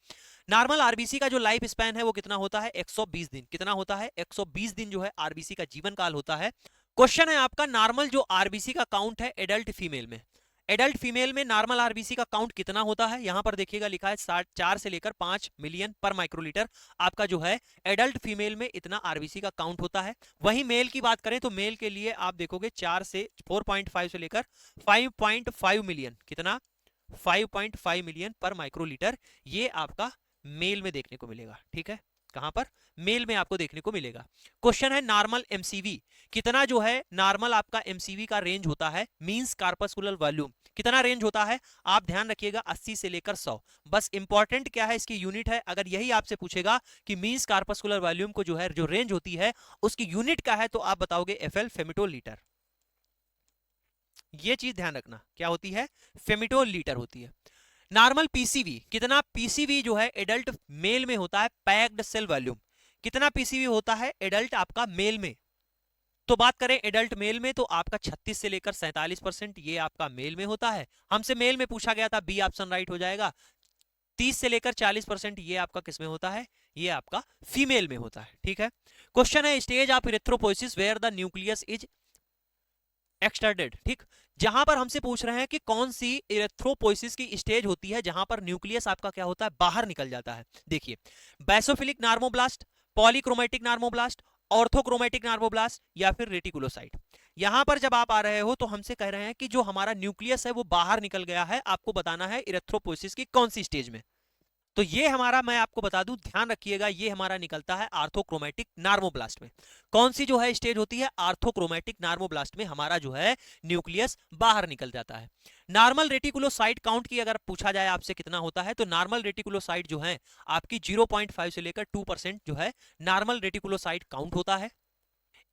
नॉर्मल आरबीसी का जो लाइफ स्पैन है वो कितना होता है, 120 दिन। कितना होता है, 120 दिन जो है आरबीसी का जीवन काल होता है। क्वेश्चन है आपका, नॉर्मल जो आरबीसी का काउंट है एडल्ट फीमेल में, एडल्ट फीमेल में नॉर्मल आरबीसी का काउंट कितना होता है? यहां पर देखिएगा लिखा है 4 से लेकर 5 मिलियन पर माइक्रोलीटर आपका जो है एडल्ट फीमेल में इतना आरबीसी का काउंट होता है। वहीं मेल की बात करें तो मेल के लिए आप देखोगे 4.5 से लेकर 5.5 मिलियन, कितना, 5.5 मिलियन पर माइक्रोलीटर, ये आपका मेल में देखने को मिलेगा। ठीक है, कहां पर, मेल में आपको देखने को मिलेगा। क्वेश्चन है नॉर्मल एमसीवी, कितना जो है नॉर्मल आपका एमसीवी का रेंज होता है, मींस कार्पस्कुलर वॉल्यूम, कितना रेंज होता है? आप ध्यान रखिएगा 80 से लेकर 100। बस इंपॉर्टेंट क्या है, इसकी यूनिट है। अगर यही आपसे पूछेगा कि मींस कार्पस्कुलर वॉल्यूम को जो है जो रेंज होती है उसकी यूनिट क्या है, तो आप बताओगे एफएल, फेमिटोलीटर। ये चीज ध्यान रखना, क्या होती है, फेमिटोलीटर होती है। नॉर्मल पीसीवी, कितना पीसीवी जो है एडल्ट मेल में होता है, पैक्ड सेल वॉल्यूम, कितना पीसीवी होता है एडल्ट आपका मेल में? तो बात करें एडल्ट मेल में तो आपका 36 से लेकर 47% ये आपका मेल में होता है। हमसे मेल में पूछा गया था, बी ऑप्शन राइट हो जाएगा। 30 से लेकर 40% ये आपका किस में होता है, ये आपका फीमेल में होता है। ठीक है, क्वेश्चन है stage of erythropoiesis where the nucleus is extruded. ठीक, जहां पर हमसे पूछ रहे हैं कि कौन सी इरेथ्रोपोइसिस की स्टेज होती है जहां पर न्यूक्लियस आपका क्या होता है, बाहर निकल जाता है। देखिए, बैसोफिलिक नार्मोब्लास्ट, पॉलीक्रोमेटिक नार्मोब्लास्ट, ऑर्थोक्रोमेटिक नार्मोब्लास्ट, या फिर रेटिकुलोसाइट। यहां पर जब आप आ रहे हो तो हमसे कह रहे हैं कि जो हमारा न्यूक्लियस है वो बाहर निकल गया है, आपको बताना है इरेथ्रोपोइसिस की कौन सी स्टेज में। तो ये हमारा, मैं आपको बता दूं, ध्यान रखिएगा, ये हमारा निकलता है आर्थोक्रोमेटिक नार्मोब्लास्ट में। कौन सी जो है स्टेज होती है, आर्थोक्रोमेटिक नार्मोब्लास्ट में हमारा जो है न्यूक्लियस बाहर निकल जाता है। नॉर्मल रेटिकुलोसाइट काउंट की अगर पूछा जाए आपसे कितना होता है, तो नॉर्मल रेटिकुलोसाइट जो है आपकी 0.5 से लेकर 2% जो है नॉर्मल रेटिकुलोसाइट काउंट होता है।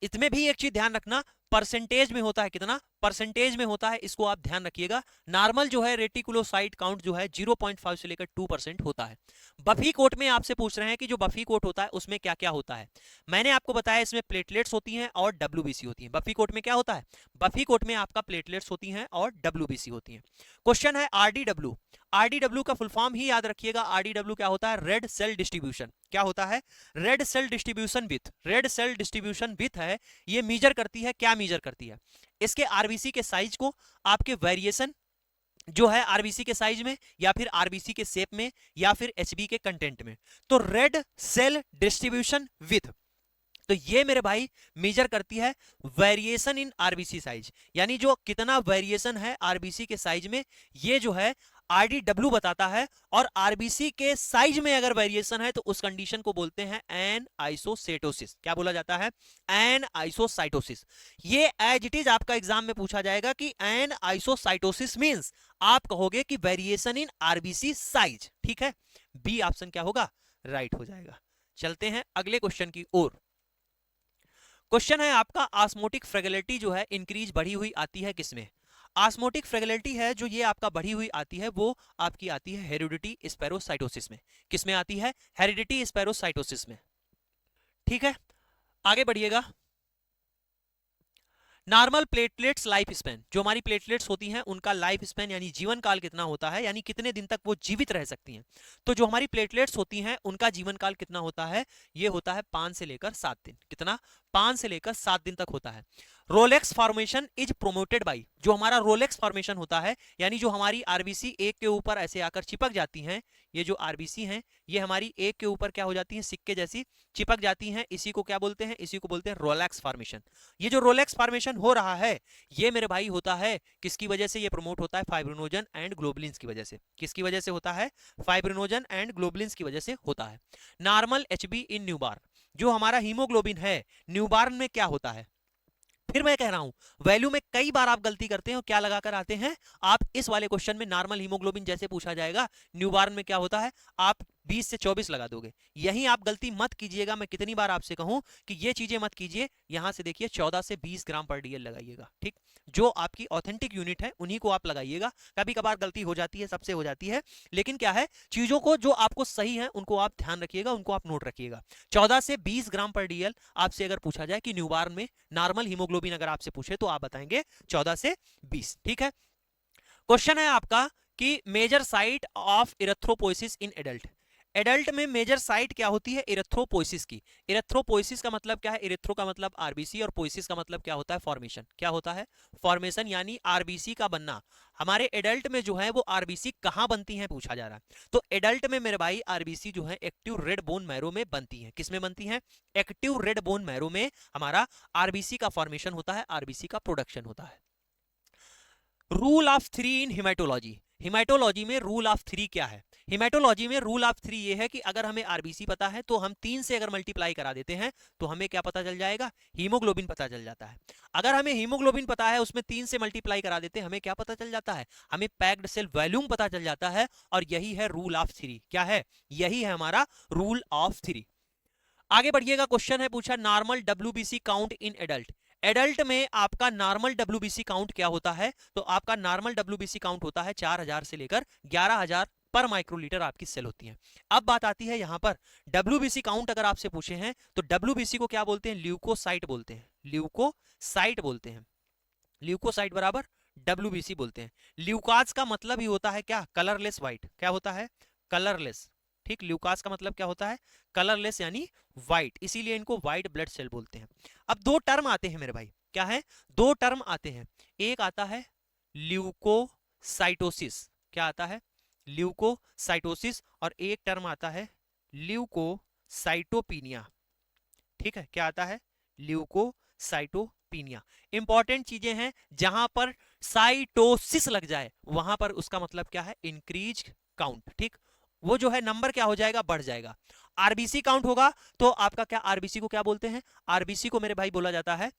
इसमें भी एक चीज ध्यान रखना, परसेंटेज में होता है, कितना परसेंटेज में होता है, इसको आप ध्यान रखिएगा। नॉर्मल जो है रेटिकुलोसाइट काउंट जो है 0.5 से लेकर 2% होता है। बफी कोट में आपसे पूछ रहे हैं कि जो बफी कोट होता है उसमें क्या क्या होता है। मैंने आपको बताया इसमें प्लेटलेट्स होती हैं और डब्ल्यूबीसी होती है। बफी कोट में क्या होता है, बफी कोट में आपका प्लेटलेट्स होती हैं और डब्ल्यूबीसी होती हैं। क्वेश्चन है आरडीडब्ल्यू। आरडीडब्ल्यू का फुल फॉर्म ही याद रखिएगा। आरडीडब्ल्यू क्या होता है, रेड सेल डिस्ट्रीब्यूशन। क्या होता है, red cell distribution with, red cell distribution with है, ये मीजर करती है, क्या मीजर करती है, इसके आरबीसी के साइज को, आपके वेरिएशन जो है आरबीसी के साइज में या फिर आरबीसी के शेप में या फिर एचबी के कंटेंट में। तो रेड सेल डिस्ट्रीब्यूशन विथ, तो ये मेरे भाई मेजर करती है वेरिएशन इन आरबीसी साइज, यानी जो कितना वेरिएशन है आरबीसी के साइज में, ये जो है आरडीडब्ल्यू बताता है। और आरबीसी के साइज में अगर वेरिएशन है तो उस कंडीशन को बोलते हैं एन आइसोसेटोसिस। क्या बोला जाता है, एन आइसोसाइटोसिस। ये एज इट इज आपका एग्जाम में पूछा जाएगा कि एन आइसोसाइटोसिस मींस आप कहोगे कि वेरिएशन इन आरबीसी साइज। ठीक है, बी ऑप्शन क्या होगा, राइट हो जाएगा। चलते हैं अगले क्वेश्चन की ओर। क्वेश्चन है आपका ऑस्मोटिक फ्रेगलिटी जो है इंक्रीज बढ़ी हुई आती है किसमें। ऑस्मोटिक फ्रेगलिटी है जो ये आपका बढ़ी हुई आती है वो आपकी आती है हेरिडिटी स्पेरोसाइटोसिस में। किसमें आती है, हेरिडिटी स्पेरोसाइटोसिस में। ठीक है, आगे बढ़िएगा। नॉर्मल प्लेटलेट्स लाइफ स्पैन, जो हमारी प्लेटलेट्स होती हैं उनका लाइफ स्पैन यानी जीवन काल कितना होता है, यानी कितने दिन तक वो जीवित रह सकती हैं। तो जो हमारी प्लेटलेट्स होती हैं उनका जीवन काल कितना होता है, ये होता है 5 से लेकर 7 दिन। कितना, 5 से लेकर 7 दिन तक होता है। Rolex formation is promoted by, जो हमारा रोलेक्स फॉर्मेशन होता है यानी जो हमारी आरबीसी एक के ऊपर ऐसे आकर चिपक जाती हैं, ये जो आरबीसी हैं ये हमारी एक के ऊपर क्या हो जाती हैं, सिक्के जैसी चिपक जाती हैं, इसी को क्या बोलते हैं, इसी को बोलते हैं रोलेक्स फॉर्मेशन। ये जो रोलेक्स फॉर्मेशन हो रहा है ये मेरे भाई होता है किसकी वजह से, ये प्रमोट होता है फाइब्रिनोजन एंड ग्लोबुलिन्स की वजह से। किसकी वजह से होता है, फाइब्रिनोजन एंड ग्लोबुलिन्स की वजह से होता है। नॉर्मल एचबी इन न्यूबार्न, जो हमारा हीमोग्लोबिन है न्यूबार्न में क्या होता है। फिर मैं कह रहा हूं वैल्यू में कई बार आप गलती करते हैं और क्या लगाकर आते हैं आप, इस वाले क्वेश्चन में नॉर्मल हीमोग्लोबिन जैसे पूछा जाएगा न्यूबार्न में क्या होता है, आप 20 से 24 लगा दोगे। यही आप गलती मत कीजिएगा। मैं कितनी बार आपसे कहूं कि ये चीजें मत कीजिए। यहां से देखिए 14 से 20 ग्राम पर डीएल लगाइएगा। ठीक, जो आपकी ऑथेंटिक यूनिट है उन्हीं को आप लगाइएगा। कभी कभार गलती हो जाती है, सबसे हो जाती है, लेकिन क्या है चीजों को जो आपको सही है उनको आप ध्यान रखिएगा, उनको आप नोट रखिएगा। 14 से 20 ग्राम पर डीएल आपसे अगर पूछा जाए कि न्यूबार्न में नॉर्मल हीमोग्लोबिन अगर आपसे पूछे तो आप बताएंगे 14 से 20। ठीक है, क्वेश्चन है आपका कि major site of erythropoiesis in adult. Adult में मेजर साइट क्या होती है, इरेथ्रोपोइसिस की। इरेथ्रोपोइसिस का मतलब क्या है, इरेथ्रो का मतलब आरबीसी और पोइसिस का मतलब क्या होता है, फॉर्मेशन। क्या होता है, फॉर्मेशन यानी आरबीसी का बनना। हमारे एडल्ट में जो है वो आरबीसी कहां बनती हैं पूछा जा रहा है। तो एडल्ट में मेरे भाई आरबीसी जो है एक्टिव रेड बोन मैरो में बनती है। किसमें बनती है, एक्टिव रेड बोन मैरो में हमारा आरबीसी का फॉर्मेशन होता है, आरबीसी का प्रोडक्शन होता है। Rule of 3 in haematology. Haematology में रूल ऑफ 3 क्या है, हिमेटोलॉजी में रूल ऑफ 3 ये है कि अगर हमें आरबीसी पता है तो हम 3 से अगर मल्टीप्लाई करा देते हैं तो हमें क्या पता चल जाएगा, हीमोग्लोबिन पता चल जाता है। अगर हमें हीमोग्लोबिन पता है उसमें 3 से मल्टीप्लाई करा देते हैं हमें क्या पता चल जाता है, हमें पैक्ड सेल वॉल्यूम पता चल जाता है। और यही है रूल ऑफ 3। क्या है, यही है हमारा रूल ऑफ 3। आगे बढ़िएगा, क्वेश्चन है पूछा normal WBC count in adult. Adult में आपका नॉर्मल डब्ल्यूबीसी काउंट क्या होता है, तो आपका नॉर्मल डब्ल्यूबीसी काउंट होता है 4000 से लेकर 11000 पर माइक्रोलीटर आपकी सेल होती है। अब बात आती है यहां पर डब्ल्यूबीसी काउंट अगर आपसे पूछे हैं तो डब्ल्यूबीसी को क्या बोलते हैं, ल्यूकोसाइट बोलते हैं, ल्यूकोसाइट बोलते हैं। ल्यूकोसाइट बराबर डब्ल्यूबीसी बोलते हैं। ल्यूकास का मतलब ही होता है क्या, कलरलेस व्हाइट। क्या होता है, कलरलेस। ठीक, ल्यूकास का मतलब क्या होता है, कलरलेस यानी व्हाइट, इसीलिए इनको व्हाइट ब्लड सेल बोलते हैं। अब दो टर्म आते हैं मेरे भाई, क्या है, दो टर्म आते हैं। एक आता है ल्यूकोसाइटोसिस, क्या आता है, ल्यूकोसाइटोसिस, और एक टर्म आता है ल्यूकोसाइटोपिनिया। ठीक है, क्या आता है, ल्यूकोसाइटोपिनिया। इंपॉर्टेंट चीजें हैं, जहां पर साइटोसिस लग जाए वहां पर उसका मतलब क्या है, इंक्रीज काउंट। ठीक, वो जो है नंबर क्या हो जाएगा, बढ़ जाएगा। आरबीसी काउंट होगा तो आपका क्या, आरबीसी को क्या बोलते हैं, आरबीसी को मेरे भाई बोला जाता है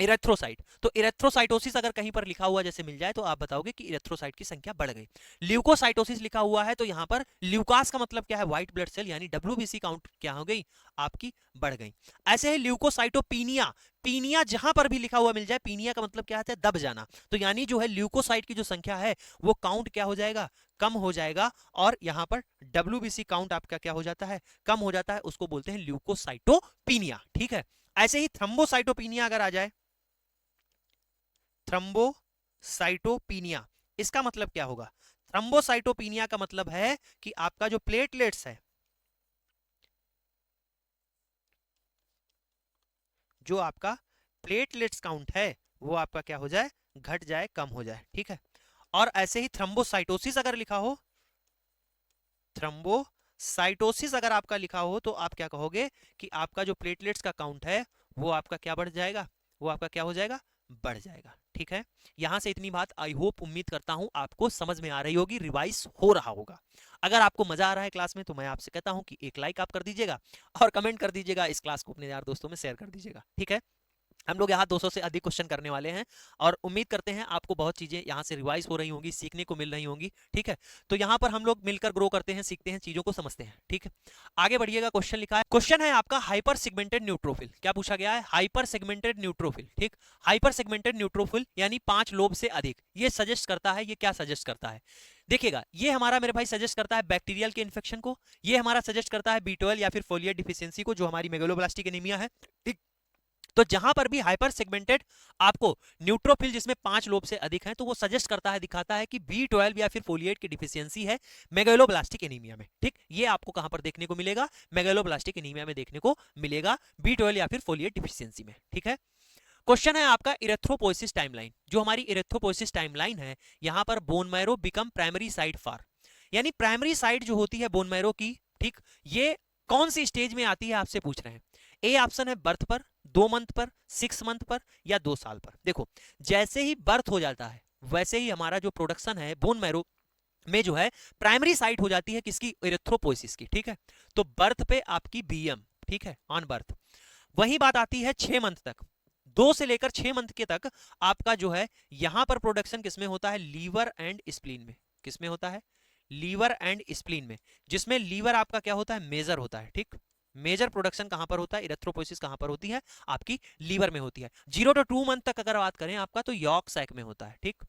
इरेथ्रोसाइट, तो इरेथ्रोसाइटोसिस अगर कहीं पर लिखा हुआ जैसे मिल जाए तो आप बताओगे कि इरेथ्रोसाइट की संख्या बढ़ गई। ल्यूकोसाइटोसिस लिखा हुआ है तो यहां पर ल्यूकास का मतलब क्या है, व्हाइट ब्लड सेल, यानी डब्ल्यूबीसी काउंट क्या हो गई, आपकी बढ़ गई। ऐसे ही ल्यूकोसाइटोपीनिया, पीनिया जहां पर भी लिखा हुआ मिल जाए, पीनिया का मतलब क्या होता है, दब जाना, तो यानी जो है ल्यूकोसाइट की जो संख्या है वो काउंट क्या हो जाएगा, कम हो जाएगा, और यहां पर डब्ल्यूबीसी काउंट आपका क्या हो जाता है, कम हो जाता है, उसको बोलते हैं ल्यूकोसाइटोपीनिया। ठीक है। ऐसे ही थ्रम्बोसाइटोपीनिया अगर आ जाए, थ्रम्बोसाइटोपीनिया, इसका मतलब क्या होगा, थ्रम्बोसाइटोपीनिया का मतलब है कि आपका जो प्लेटलेट्स है, जो आपका प्लेटलेट्स काउंट है वो आपका क्या हो जाए, घट जाए, कम हो जाए। ठीक है। और ऐसे ही थ्रम्बोसाइटोसिस अगर लिखा हो, थ्रम्बोसाइटोसिस अगर आपका लिखा हो तो आप क्या कहोगे कि आपका जो प्लेटलेट्स का काउंट है वो आपका क्या बढ़ जाएगा, वो आपका क्या हो जाएगा, बढ़ जाएगा। ठीक है। यहां से इतनी बात आई होप, उम्मीद करता हूं आपको समझ में आ रही होगी, रिवाइज हो रहा होगा। अगर आपको मजा आ रहा है क्लास में तो मैं आपसे कहता हूं कि एक लाइक आप कर दीजिएगा और कमेंट कर दीजिएगा, इस क्लास को अपने यार दोस्तों में शेयर कर दीजिएगा। ठीक है। हम लोग यहाँ 200 से अधिक क्वेश्चन करने वाले हैं और उम्मीद करते हैं आपको बहुत चीजें यहाँ से रिवाइज हो रही होंगी, सीखने को मिल रही होंगी। ठीक है। तो यहाँ पर हम लोग मिलकर ग्रो करते हैं, सीखते हैं, चीजों को समझते हैं। ठीक है। आगे बढ़िएगा। क्वेश्चन लिखा है, क्वेश्चन है आपका हाइपर सेगमेंटेड न्यूट्रोफिल। क्या पूछा गया है, हाइपर सेगमेंटेड न्यूट्रोफिल। ठीक। हाइपर सेगमेंटेड न्यूट्रोफिल यानी 5 लोब से अधिक, ये सजेस्ट करता है, ये क्या सजेस्ट करता है, देखिएगा, ये हमारा मेरे भाई सजेस्ट करता है बैक्टीरियल के इन्फेक्शन को, ये हमारा सजेस्ट करता है B12 या फिर फोलिएट डिफिशियंसी को, जो हमारी मेगालोब्लास्टिक एनीमिया है। ठीक। तो जहां पर भी हाइपर सेगमेंटेड आपको न्यूट्रोफिल जिसमें 5 लोब से अधिक हैं, तो वो सजेस्ट करता है, दिखाता है कि B12 या फिर फोलिएट की डिफिशियंसी है मेगालोब्लास्टिक एनीमिया में। ठीक। ये आपको कहां पर देखने को मिलेगा, मेगालोब्लास्टिक एनीमिया में देखने को मिलेगा, B12 या फिर फोलिएट डिफिशियंसी में। ठीक है। क्वेश्चन है आपका इरेथ्रोपोइसिस टाइमलाइन। जो हमारी इरेथ्रोपोइसिस टाइमलाइन है, यहां पर bone marrow become primary site for, यानी प्राइमरी साइट जो होती है बोन मैरो की, ठीक, ये कौन सी स्टेज में आती है आपसे पूछ रहे हैं। ए ऑप्शन है बर्थ पर, 2 मंथ पर, 6 मंथ पर, या 2 साल पर। देखो, जैसे ही बर्थ हो जाता है वैसे ही हमारा जो प्रोडक्शन है बोन मैरो में जो है प्राइमरी साइट हो जाती है किसकी, इरेथ्रोपोइसिस की। ठीक है। तो बर्थ पे आपकी बीएम, ठीक है, ऑन बर्थ। वही बात आती है 6 मंथ तक, 2 से लेकर 6 मंथ के तक आपका जो है यहां पर प्रोडक्शन किसमें होता है, लीवर एंड स्प्लीन में। किसमें होता है, लीवर एंड स्प्लीन में, जिसमें लीवर आपका क्या होता है, मेजर होता है। ठीक। मेजर प्रोडक्शन कहां पर होता है, इरेथ्रोपोइसिस कहां पर होती है, आपकी लीवर में होती है। 0 to 2 मंथ तक अगर बात करें आपका, तो यॉर्क सैक में होता है। ठीक।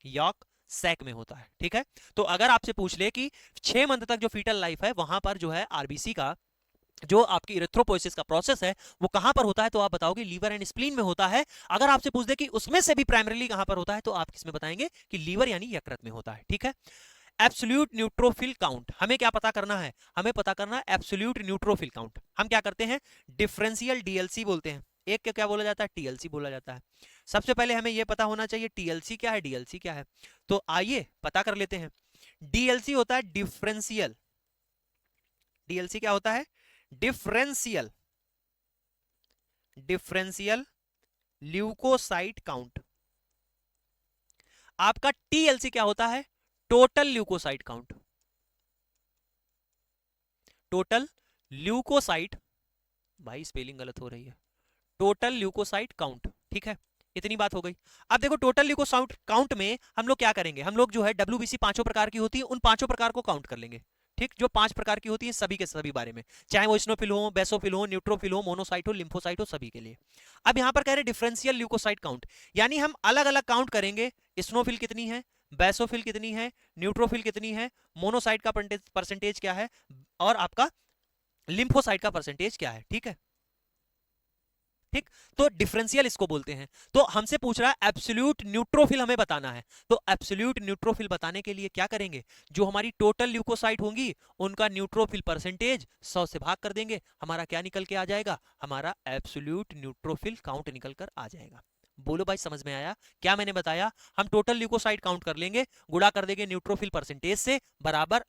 यॉर्क सैक में होता है। ठीक है। तो अगर आपसे पूछ ले कि 6 मंथ तक जो फीटल लाइफ है वहां पर जो है आरबीसी का जो आपकी इरेथ्रोपोइसिस का प्रोसेस है वो कहां पर होता है, तो आप बताओगे लीवर एंड स्प्लीन में होता है। अगर आपसे पूछ दे कि उसमें से भी प्राइमरीली कहां पर होता है, तो आप किसमें बताएंगे कि लीवर यानी यकृत में होता है। ठीक है। एब्सोल्यूट न्यूट्रोफिल काउंट, हमें क्या पता करना है, हमें पता करना है एब्सोल्यूट न्यूट्रोफिल काउंट। हम क्या करते हैं, डिफरेंशियल डीएलसी बोलते हैं, एक क्या क्या बोला जाता है, टीएलसी बोला जाता है। सबसे पहले हमें यह पता होना चाहिए टीएलसी क्या है, डीएलसी क्या है। तो आइए पता कर लेते हैं। डीएलसी होता है डिफरेंशियल, डीएलसी क्या होता है, डिफरेंशियल, डिफरेंशियल ल्यूकोसाइट काउंट। आपका टीएलसी क्या होता है, total leukocyte count, total leucocyte, भाई स्पेलिंग गलत हो रही है, टोटल ल्यूकोसाइट काउंट। ठीक है। इतनी बात हो गई। अब देखो टोटल ल्यूकोसाइट काउंट में हम लोग क्या करेंगे, हम लोग जो है डब्ल्यूबीसी 5 प्रकार की होती है, उन 5 प्रकार को काउंट कर लेंगे। ठीक। जो 5 प्रकार की होती है सभी के सभी बारे में, चाहे वो स्नोफिल हो, बेसोफिल हो, न्यूट्रोफिल हो, मोनोसाइट हो, लिम्फोसाइट हो, सभी के लिए। अब यहां पर कह रहे डिफरेंशियल ल्यूकोसाइट काउंट, यानी हम अलग अलग काउंट करेंगे, स्नोफिल कितनी है, बेसोफिल कितनी है, न्यूट्रोफिल कितनी है, मोनोसाइट का परसेंटेज क्या है, और आपका लिम्फोसाइट का परसेंटेज क्या है। ठीक है। ठीक। तो डिफरेंशियल इसको बोलते हैं। तो हमसे पूछ रहा है एब्सोल्यूट न्यूट्रोफिल हमें बताना है, तो एब्सोल्यूट न्यूट्रोफिल बताने के लिए क्या करेंगे, जो हमारी टोटल ल्यूकोसाइट होंगी उनका न्यूट्रोफिल परसेंटेज 100 से भाग कर देंगे, हमारा क्या निकल के आ जाएगा, हमारा एब्सोल्यूट न्यूट्रोफिल काउंट निकल कर आ जाएगा। बोलो भाई समझ में आया क्या मैंने बताया, हम टोटल ल्यूकोसाइट काउंट कर लेंगे, गुणा कर देंगे न्यूट्रोफिल परसेंटेज से, बराबर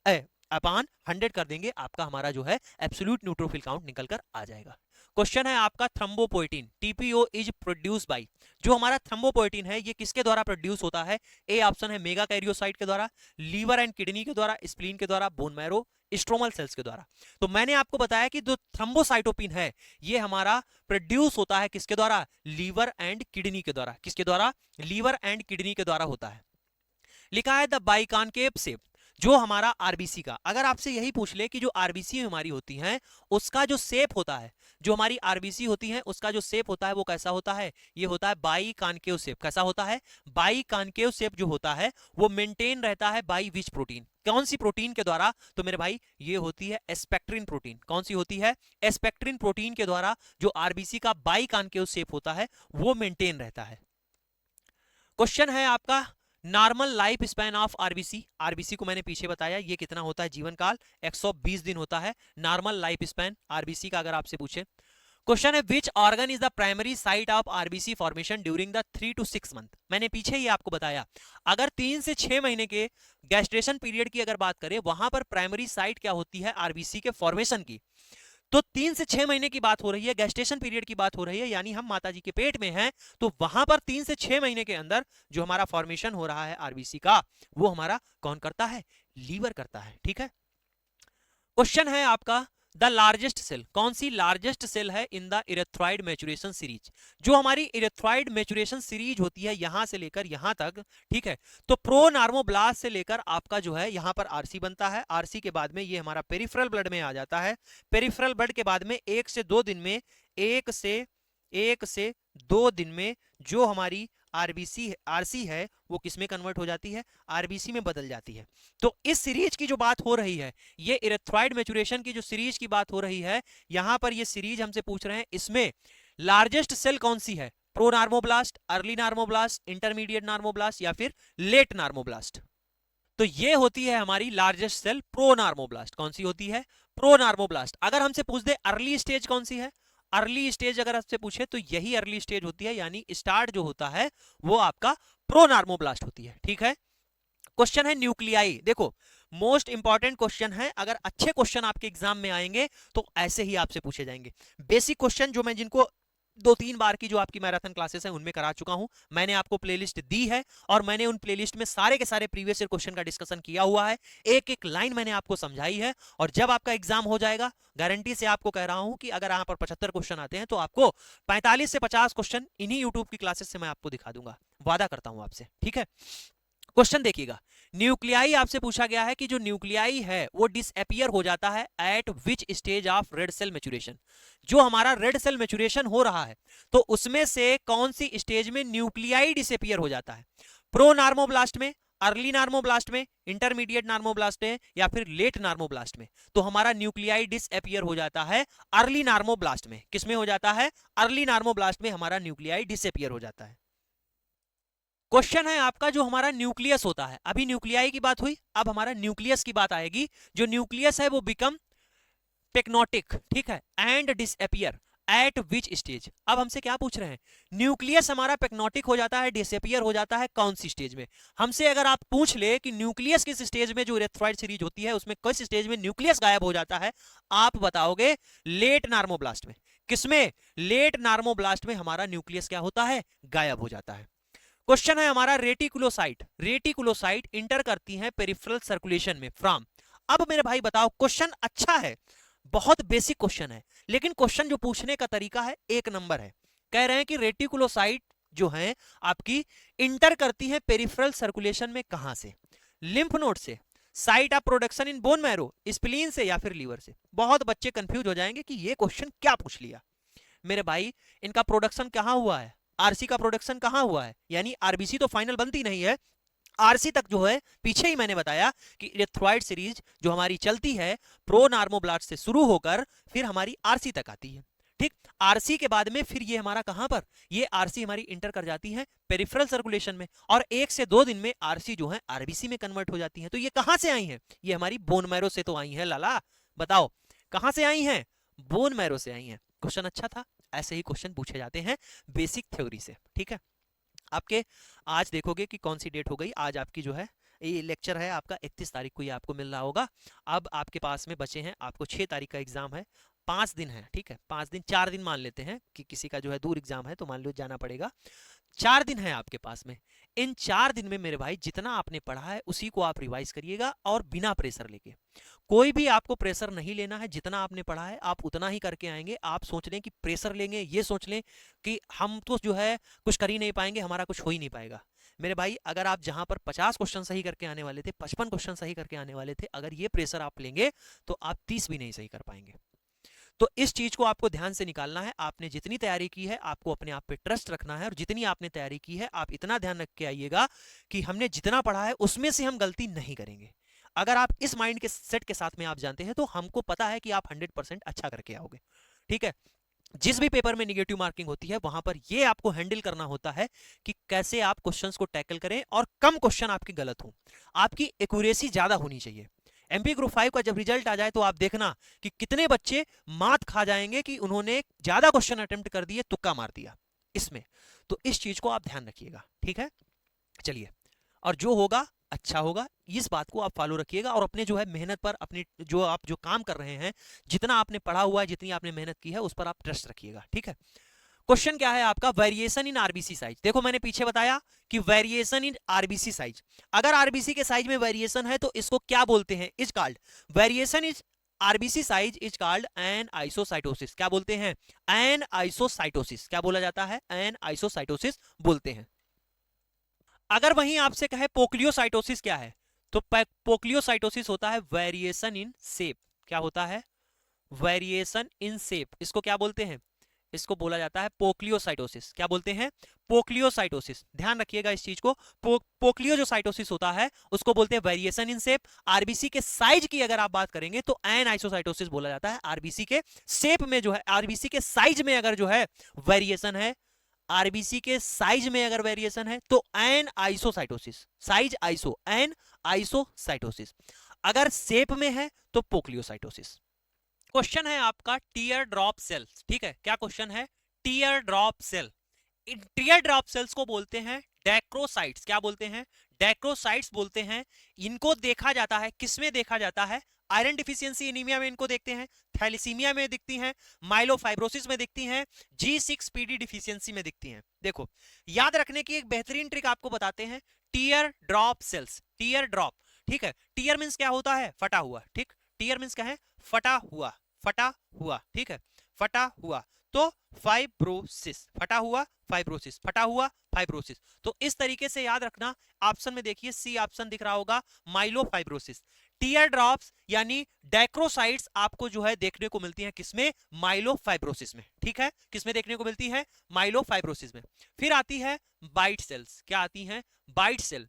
अपान 100 कर देंगे, आपका हमारा जो है एब्सोल्यूट न्यूट्रोफिल काउंट निकल कर आ जाएगा। क्वेश्चन है आपका thrombopoietin TPO is produce by, जो हमारा थ्रोम्बोपोएटिन है ये किसके द्वारा प्रोड्यूस होता है? ए ऑप्शन है मेगा कैरियोसाइट के द्वारा, लीवर एंड किडनी के द्वारा, स्प्लीन के द्वारा, बोन मैरो, स्ट्रोमल सेल्स के द्वारा। तो मैंने आपको बताया कि जो थ्रोम्बोसाइटोपिन है ये हमारा प्रोड्यूस होता है किसके द्वारा? लीवर एंड किडनी के द्वारा। किसके द्वारा? लीवर एंड किडनी के द्वारा होता है। लिखा है द बाइकॉन्केव शेप, जो हमारा आरबीसी का, अगर आपसे यही पूछ ले कि जो आरबीसी हमारी होती हैं उसका जो शेप होता है, जो हमारी आरबीसी होती है उसका जो शेप होता है वो कैसा होता है? ये होता है बाइकॉन्केव शेप। कैसा होता है? बाइकॉन्केव शेप जो होता है वो मेंटेन रहता है बाई विच प्रोटीन? कौन सी प्रोटीन के द्वारा? तो मेरे भाई ये होती है एस्पेक्ट्रिन प्रोटीन। कौन सी होती है? एस्पेक्ट्रिन प्रोटीन के द्वारा जो आरबीसी का बाइकॉन्केव शेप होता है वो मेंटेन रहता है। क्वेश्चन है आपका normal life span of RBC. RBC को मैंने पीछे बताया ये कितना होता है जीवन काल? 120 दिन होता है नॉर्मल लाइफ स्पैन आरबीसी का, अगर आपसे पूछे। क्वेश्चन है which organ is the primary site of RBC formation during the 3 to 6 month. मैंने पीछे ही आपको बताया अगर 3 से 6 महीने के गैस्ट्रेशन पीरियड की अगर बात करें वहां पर प्राइमरी साइट क्या होती है आरबीसी के फॉर्मेशन की, तो 3 से 6 महीने की बात हो रही है, गैस्टेशन पीरियड की बात हो रही है, यानी हम माताजी के पेट में हैं, तो वहां पर 3 से 6 महीने के अंदर जो हमारा फॉर्मेशन हो रहा है आरबीसी का वो हमारा कौन करता है? लीवर करता है। ठीक है। क्वेश्चन है आपका द लार्जेस्ट सेल, कौन सी लार्जेस्ट सेल है इन द इरेथ्रॉइड मैचुरेशन सीरीज? जो हमारी इरेथ्रॉइड मैचुरेशन सीरीज होती है यहां से लेकर यहां तक, ठीक है, तो प्रोनार्मोब्लास्ट से लेकर आपका जो है यहां पर आरसी बनता है, आरसी के बाद में ये हमारा पेरिफेरल ब्लड में आ जाता है, पेरिफेरल ब्लड के बाद में 1 से 2 दिन में, 1 से 2 दिन में जो हमारी आरबीसी आरसी है वो किसमें कन्वर्ट हो जाती है? आरबीसी में बदल जाती है। तो इस सीरीज की जो बात हो रही है, ये इरेथ्रॉइड मैचुरेशन की जो सीरीज की बात हो रही है, यहां पर ये सीरीज हमसे पूछ रहे हैं इसमें लार्जेस्ट सेल कौन सी है? प्रोनार्मोब्लास्ट, अर्ली नार्मोब्लास्ट, इंटरमीडिएट नार्मोब्लास्ट या फिर लेट नार्मोब्लास्ट? तो ये होती है हमारी लार्जेस्ट सेल प्रोनार्मोब्लास्ट। कौन सी होती है? प्रोनार्मोब्लास्ट। अगर हमसे पूछ दे अर्ली स्टेज कौन सी है, अर्ली स्टेज अगर आपसे पूछे तो यही अर्ली स्टेज होती है, यानी स्टार्ट जो होता है वो आपका प्रोनार्मोब्लास्ट होती है। ठीक है। क्वेश्चन है न्यूक्लियाई। देखो मोस्ट इंपॉर्टेंट क्वेश्चन है, अगर अच्छे क्वेश्चन आपके एग्जाम में आएंगे तो ऐसे ही आपसे पूछे जाएंगे। बेसिक क्वेश्चन जो मैं जिनको 2-3 बार की जो आपकी मैराथन क्लासेस है उनमें करा चुका हूं, मैंने आपको प्लेलिस्ट दी है और मैंने उन प्लेलिस्ट में सारे के सारे प्रीवियस ईयर क्वेश्चन का डिस्कशन किया हुआ है, एक एक लाइन मैंने आपको समझाई है। और जब आपका एग्जाम हो जाएगा गारंटी से आपको कह रहा हूं कि अगर यहां पर 75 क्वेश्चन आते हैं तो आपको 45 से 50 क्वेश्चन इन्हीं यूट्यूब की क्लासेस से मैं आपको दिखा दूंगा, वादा करता हूं आपसे। ठीक है। क्वेश्चन देखिएगा, न्यूक्लियाई आपसे पूछा गया है कि जो न्यूक्लियाई है वो डिसअपियर हो जाता है at which stage of red cell maturation? जो हमारा रेड सेल मैचुरेशन हो रहा है तो उसमें से कौन सी स्टेज में न्यूक्लियाई डिसअपियर हो जाता है? प्रो नार्मोब्लास्ट में, अर्ली नार्मोब्लास्ट में, इंटरमीडिएट नार्मोब्लास्ट में या फिर लेट नार्मोब्लास्ट में? तो हमारा न्यूक्लियाई डिसअपियर हो जाता है अर्ली नार्मोब्लास्ट में। किसमें हो जाता है? अर्ली नार्मोब्लास्ट में हमारा न्यूक्लियाई डिसअपियर हो जाता है। क्वेश्चन है आपका जो हमारा न्यूक्लियस होता है, अभी न्यूक्लियाई की बात हुई, अब हमारा न्यूक्लियस की बात आएगी। जो न्यूक्लियस है वो बिकम पेक्नोटिक, ठीक है, and disappear eight which stage? अब हमसे क्या पूछ रहे हैं? न्यूक्लियस हमारा पेक्नोटिक हो जाता है, डिसअपियर हो जाता है कौन सी स्टेज में? हमसे अगर आप पूछ ले कि न्यूक्लियस किस स्टेज में जो इरेथ्रॉइड सीरीज होती है उसमें किस स्टेज में न्यूक्लियस गायब हो जाता है, आप बताओगे लेट नार्मोब्लास्ट में। किसमें? लेट नार्मोब्लास्ट में हमारा न्यूक्लियस क्या होता है? गायब हो जाता है। क्वेश्चन है हमारा रेटिकुलोसाइट, रेटिकुलोसाइट इंटर करती हैं पेरिफेरल सर्कुलेशन में फ्रॉम। अब मेरे भाई बताओ, क्वेश्चन अच्छा है, बहुत बेसिक क्वेश्चन है, लेकिन क्वेश्चन जो पूछने का तरीका है एक नंबर है। कह रहे हैं कि रेटिकुलोसाइट जो है आपकी इंटर करती है पेरिफेरल सर्कुलेशन में कहां से? लिम्फ नोड से, site of production in bone marrow, spleen से या फिर लीवर से? बहुत बच्चे कंफ्यूज हो जाएंगे कि ये क्वेश्चन क्या पूछ लिया। मेरे भाई इनका प्रोडक्शन कहां हुआ है? आरसी का प्रोडक्शन कहां हुआ है? यानी आरबीसी तो फाइनल बनती नहीं है, आरसी तक जो है पीछे ही मैंने बताया कि इरेथ्रॉइड सीरीज जो हमारी चलती है प्रो नार्मोब्लास्ट से शुरू होकर फिर हमारी आरसी तक आती है। ठीक, आरसी के बाद में फिर ये हमारा कहां पर, ये आरसी हमारी इंटर कर जाती है पेरिफेरल सर्कुलेशन में और 1 से 2 दिन में आरसी जो है आरबीसी में कन्वर्ट हो जाती है। तो ये कहां से आई है? ये हमारी बोन मैरो से तो आई है लाला, बताओ कहां से आई है? बोन मैरो से आई है। क्वेश्चन अच्छा था, ऐसे ही क्वेश्चन पूछे जाते हैं बेसिक थ्योरी से। ठीक है, आपके आज देखोगे कि कौन सी डेट हो गई, आज आपकी जो है ये लेक्चर है आपका 31 तारीख को ये आपको मिल रहा होगा। अब आपके पास में बचे हैं, आपको 6 तारीख का एग्जाम है, 5 दिन है, ठीक है, 5 दिन, 4 दिन मान लेते हैं कि किसी का जो है दूर एग्जाम है तो मान लो जाना पड़ेगा। 4 दिन है आपके पास में। इन 4 दिन में मेरे भाई जितना आपने पढ़ा है उसी को आप रिवाइज करिएगा, और बिना प्रेशर लेके। कोई भी आपको प्रेशर नहीं लेना है, जितना आपने पढ़ा है आप उतना ही करके आएंगे। आप सोच लें कि प्रेशर लेंगे, ये सोच लें कि हम तो जो है कुछ कर ही नहीं पाएंगे, हमारा कुछ हो ही नहीं पाएगा। मेरे भाई अगर आप जहां पर 50 क्वेश्चन सही करके आने वाले थे, 55 क्वेश्चन सही करके आने वाले थे, अगर ये प्रेशर आप लेंगे तो आप 30 भी नहीं सही कर पाएंगे। तो इस चीज को आपको ध्यान से निकालना है। आपने जितनी तैयारी की है आपको अपने आप पे ट्रस्ट रखना है, और जितनी आपने तैयारी की है आप इतना ध्यान रख के आइएगा कि हमने जितना पढ़ा है उसमें से हम गलती नहीं करेंगे। अगर आप इस माइंड के सेट के साथ में आप जानते हैं तो हमको पता है कि आप 100% अच्छा करके आओगे, ठीक है। जिस भी पेपर में नेगेटिव मार्किंग होती है वहां पर ये आपको हैंडल करना होता है कि कैसे आप क्वेश्चंस को टैकल करें और कम क्वेश्चन आपके गलत हों, आपकी एक्यूरेसी ज्यादा होनी चाहिए। एमपी ग्रुप 5 का जब रिजल्ट आ जाए तो आप देखना कि कितने बच्चे मात खा जाएंगे कि उन्होंने ज्यादा क्वेश्चन अटेम्प्ट कर दिए, तुक्का मार दिया इसमें। तो इस चीज को आप ध्यान रखिएगा, ठीक है। चलिए, और जो होगा अच्छा होगा, इस बात को आप फॉलो रखिएगा, और अपने जो है मेहनत पर, अपनी जो आप जो काम कर रहे हैं, जितना आपने पढ़ा हुआ है, जितनी आपने मेहनत की है, उस पर आप ट्रस्ट रखिएगा, ठीक है। क्वेश्चन क्या है आपका, वेरिएशन इन आरबीसी साइज। देखो मैंने पीछे बताया कि वेरिएशन इन आरबीसी साइज, अगर आरबीसी के साइज में वेरिएशन है तो इसको क्या बोलते हैं, is called variation is RBC size is called anisocytosis. क्या बोलते हैं, एन आइसोसाइटोसिस। क्या बोला जाता है, एन आइसोसाइटोसिस बोलते हैं। अगर वहीं आपसे कहे पोक्लियोसाइटोसिस क्या है, तो पोक्लियोसाइटोसिस होता है वेरिएशन इन शेप। क्या होता है, वेरिएशन इन शेप। इसको क्या बोलते हैं, इसको बोला जाता है पोक्लियोसाइटोसिस। क्या बोलते हैं, पोक्लियोसाइटोसिस। ध्यान रखिएगा इस चीज को। पोक्लियो जो साइटोसिस होता है उसको बोलते हैं वेरिएशन इन शेप। आरबीसी के साइज की अगर आप बात करेंगे तो एन आइसोसाइटोसिस बोला जाता है। आरबीसी के शेप में जो है, आरबीसी के साइज में अगर जो है वेरिएशन है, आरबीसी के साइज में अगर वेरिएशन है तो anisocytosis. Size iso, anisocytosis. अगर शेप में है तो पोक्लियोसाइटोसिस। क्वेश्चन है आपका टीयर ड्रॉप सेल्स, ठीक है। क्या क्वेश्चन है, tear drop cell. Tear drop cells को बोलते हैं डैक्रोसाइट्स। क्या बोलते हैं, डैक्रोसाइट्स बोलते हैं। इनको देखा जाता है, किसमें देखा जाता है, आयरन डिफिशियंसी एनीमिया में इनको देखते हैं, थैलेसीमिया में दिखती हैं, माइलोफाइब्रोसिस में दिखती हैं, G6PD डिफिशियंसी में दिखती हैं। देखो याद रखने की एक बेहतरीन ट्रिक आपको बताते हैं, tear drop cells, tear drop, ठीक है। टीयर मींस क्या होता है, फटा हुआ, ठीक। टीयर मींस क्या है, फटा हुआ, फटा हुआ, ठीक है, फटा हुआ। तो फाइब्रोसिस, फटा हुआ फाइब्रोसिस, फटा हुआ फाइब्रोसिस। तो इस तरीके से याद रखना। ऑप्शन में देखिए सी ऑप्शन दिख रहा होगा, माइलोफाइब्रोसिस। टीयर ड्रॉप्स यानी डैक्रोसाइट्स आपको जो है देखने को मिलती हैं किसमें, माइलोफाइब्रोसिस में, ठीक है। किसमें देखने को मिलती है, माइलोफाइब्रोसिस में। फिर आती है बाइट सेल्स। क्या आती हैं, बाइट सेल,